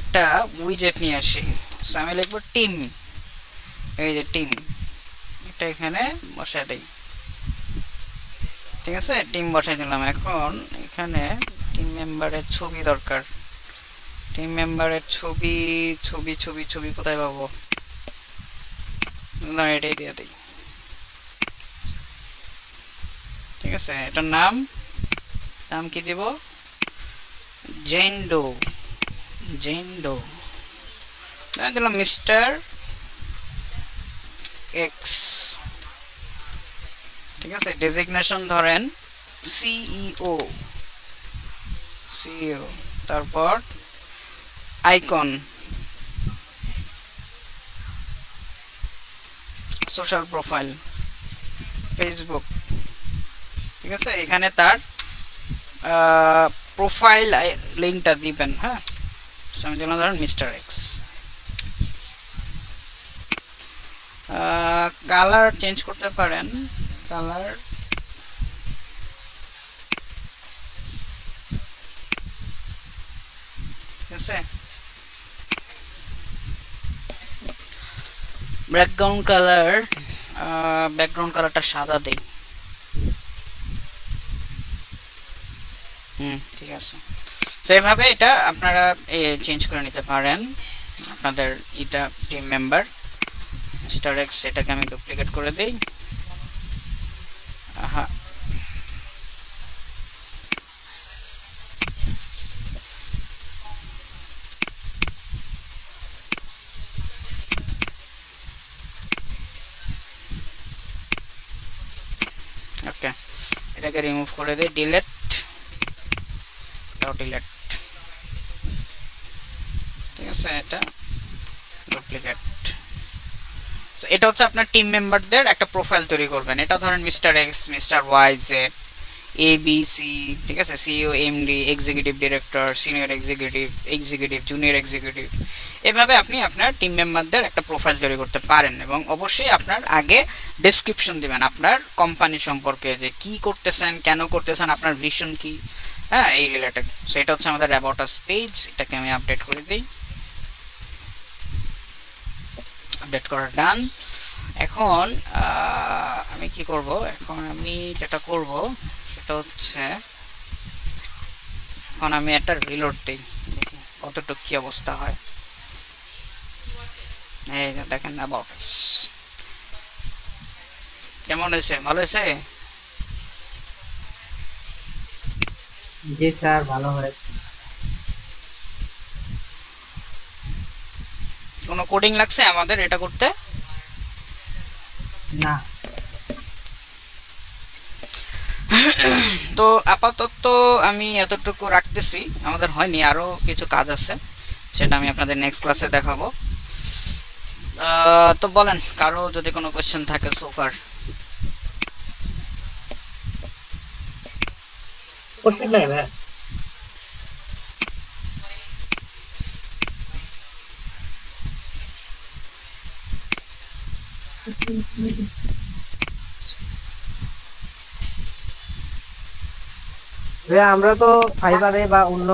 একটা উইজেট নিয়ে আসি, আমি লিখবো টিম, এই যে টিম, এটা এখানে বসাই দেই, ঠিক আছে, টিম বসাই দিলাম। এখন এখানে টিম মেম্বারের ছবি দরকার, টিম মেম্বারের ছবি ছবি ছবি ছবি কোথায় পাবো, না এটাই দিয়ে দিই, ঠিক আছে। এটার নাম কি দিব, জেন্ডো, জেন্ডো দিলাম, মিস্টার এক্স, ঠিক আছে। ডেজিগনেশন ধরেন সিইও, সিইও, তারপর আইকন, সোশ্যাল প্রোফাইল, ফেসবুক, ঠিক আছে। এখানে তার প্রোফাইল লিঙ্কটা দিবেন, হ্যাঁ। আমি দিলাম ধরেন মিস্টার এক্স। কালার চেঞ্জ করতে পারেন, কালার ঠিক আছে। ব্যাকগ্রাউন্ড কালার, ব্যাকগ্রাউন্ড কালারটা সাদা দেই, ঠিক আছে। তো এইভাবে এটা আপনারা চেঞ্জ করে নিতে পারেন, আপনাদের এটা টিম মেম্বার মিস্টার এক্স, এটাকে আমি ডুপ্লিকেট করে দেই। আহা, ওকে, এটাকে রিমুভ করে দেই, ডিলিট ডিলিট, ঠিক আছে, এটা ডুপ্লিকেট। এটা হচ্ছে আপনার টিম মেম্বারদের একটা প্রোফাইল তৈরি করবেন। এটা ধরেন mister X, mister Y, Z, A B C, ঠিক আছে, CEO, MD, executive director, senior executive, executive, junior executive, এভাবে আপনি আপনার টিম মেম্বারদের একটা প্রোফাইল তৈরি করতে পারেন। এবং অবশ্যই আপনার আগে ডেসক্রিপশন দিবেন আপনার কোম্পানি সম্পর্কে, যে কি করতেছেন, কেন করতেছেন, আপনার ভিশন কি, হ্যাঁ, এই রিলেটেড। সেটা হচ্ছে আমাদের অ্যাবাউট আস পেজ। এটাকে আমি আপডেট করে দিই, আপডেট করা ডান। এখন আমি কি করব, এখন আমি যেটা করব সেটা হচ্ছে, এখন আমি একটা রিলোড দিই, দেখি কতটুকু কি অবস্থা হয়। এই যে দেখেন অ্যাবাউট আস কেমন হয়েছে, ভালো হয়েছে? জি স্যার, ভালো হয়েছে। কোনো কোডিং লাগছে আমাদের এটা করতে? না। তো আপাতত আমি এতটুকু রাখতেছি, আমাদের হয়নি, আরো কিছু কাজ আছে, সেটা আমি আপনাদের নেক্সট ক্লাসে দেখাবো। তো বলেন কারো যদি কোনো কোশ্চেন থাকে সোফার। কোশ্চেন নাই ভাই। আমরা তো ফাইবারে বা অন্য,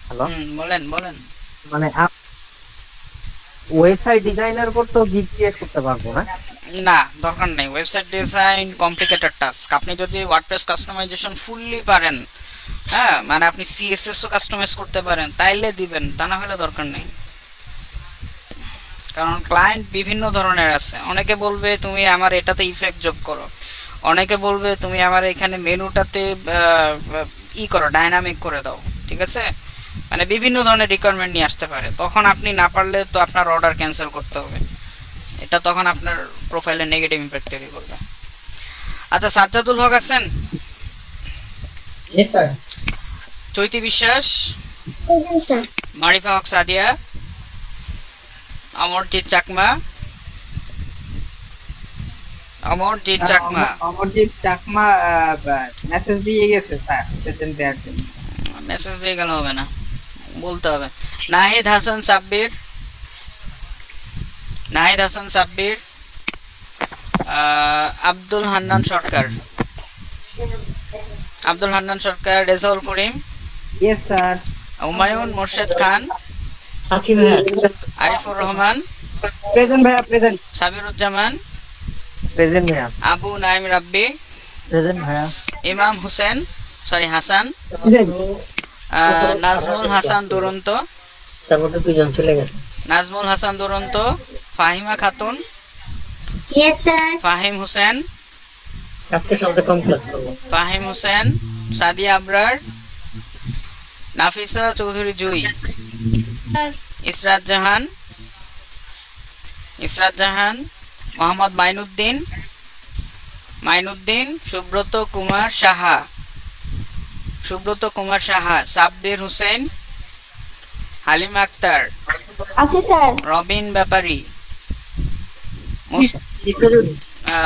হ্যালো, বলেন বলেন। মানে ওয়েবসাইট ডিজাইনের উপর তো গিগ ক্রিয়েট করতে পারবো না? না, দরকার নেই। Website design complicated task. আপনি যদি ওয়ার্ডপ্রেস কাস্টমাইজেশন ফুললি পারেন, হ্যাঁ, মানে আপনি সিএসএস ও কাস্টমাইজ করতে পারেন, তাইলে দিবেন, তা না হলে দরকার নেই। কারণ ক্লায়েন্ট বিভিন্ন ধরনের আছে। অনেকে বলবে তুমি আমার এটাতে ইফেক্ট যোগ করো, অনেকে বলবে তুমি আমার এখানে মেনুটাতে ই করো, ডাইনামিক করে দাও, ঠিক আছে, মানে বিভিন্ন ধরনের রিকোয়ারমেন্ট নিয়ে আসতে পারে। তখন আপনি না পারলে তো আপনার অর্ডার ক্যান্সেল করতে হবে, এটা তখন আপনার প্রোফাইলে নেগেটিভ ইমপ্যাক্ট তৈরি করবে। আচ্ছা, সাজ্জাদুল হক আছেন? জি স্যার। চৈতি বিশ্বাস, স্যার। মারিফা হক সাদিয়া, অমরজিৎ চাকমা, অমরজিৎ চাকমা। অমরজিৎ চাকমা মেসেজ দিয়ে গেছে স্যার, প্রেজেন্ট দেওয়ার জন্য। মেসেজ দিয়ে গেলে হবে না, বলতে হবে। নাহিদ হাসান সাব্বির, নাহিদ হাসান সাব্বির, আব্দুল হান্নান সরকার, আব্দুল হান্নান সরকার, রেজাউল করিম, ইয়েস স্যার। হুমায়ুন মোর্শেদ খান, আছি ভাইয়া। আরিফুর রহমান, প্রেজেন্ট ভাইয়া, প্রেজেন্ট। সাবিরুজ্জামান, প্রেজেন্ট ভাইয়া। আবু নাইম রাব্বি, প্রেজেন্ট ভাইয়া। ইমাম হোসেন, সরি হাসান, নাজমুল হাসান দুরন্ত, তারপর তো দুজন চলে গেছে। নাজমুল হাসান দুরন্ত, ফাহিমা খাতুন, ইয়েস স্যার। ফাহিম হোসেন, আজকে সবচেয়ে কম ক্লাস করবো। ফাহিম হোসেন, সাদিয়া আবরার, নাফিসা চৌধুরী জুই, ইসরাত জাহান, ইসরাত জাহান, মোহাম্মদ মাইনুদ্দিন, মাইনুদ্দিন, সুব্রত কুমার সাহা, সুব্রত কুমার সাহা, সাব্বির হোসেন, হালিমা আক্তার, আছি স্যার। রবিন ব্যাপারী,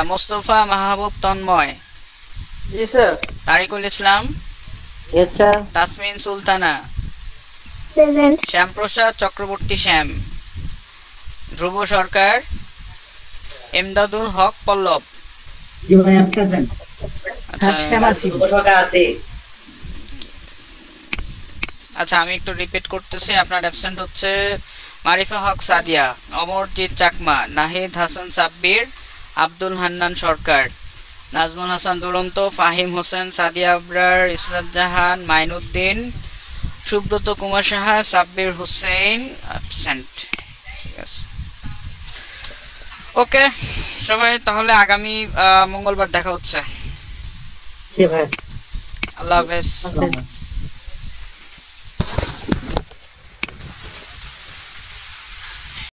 মোস্তফা মাহবুব তন্ময়, জি sir. Tariqul Islam, yes sir. Tasmin Sultana, present. Shyamprasad Chakraborty Shyam, Dhruba Sarkar, Emdadul Haque Pallab. জি ভাইয়া, প্রেজেন্ট। আচ্ছা উপসর্গা আছে। আচ্ছা, আমি একটু রিপিট করতেছি। আপনার অ্যাবসেন্ট হচ্ছে মারিফা হক সাদিয়া, অমরজিৎ চাকমা, নাহিদ হাসান সাব্বির, আব্দুল হান্নান সরকার, নাজমুল হাসান দুরন্ত, ফাহিম হোসেন, সাদিয়া আবরার, ইসরাত জাহান, মাইনুদ্দিন, সুব্রত কুমার সাহা, সাব্বির হোসেন অ্যাবসেন্ট। ঠিক আছে, ওকে সবাই, তাহলে আগামী মঙ্গলবার দেখা হচ্ছে। জি ভাই। আল্লাহ হাফেজ। আচ্ছা।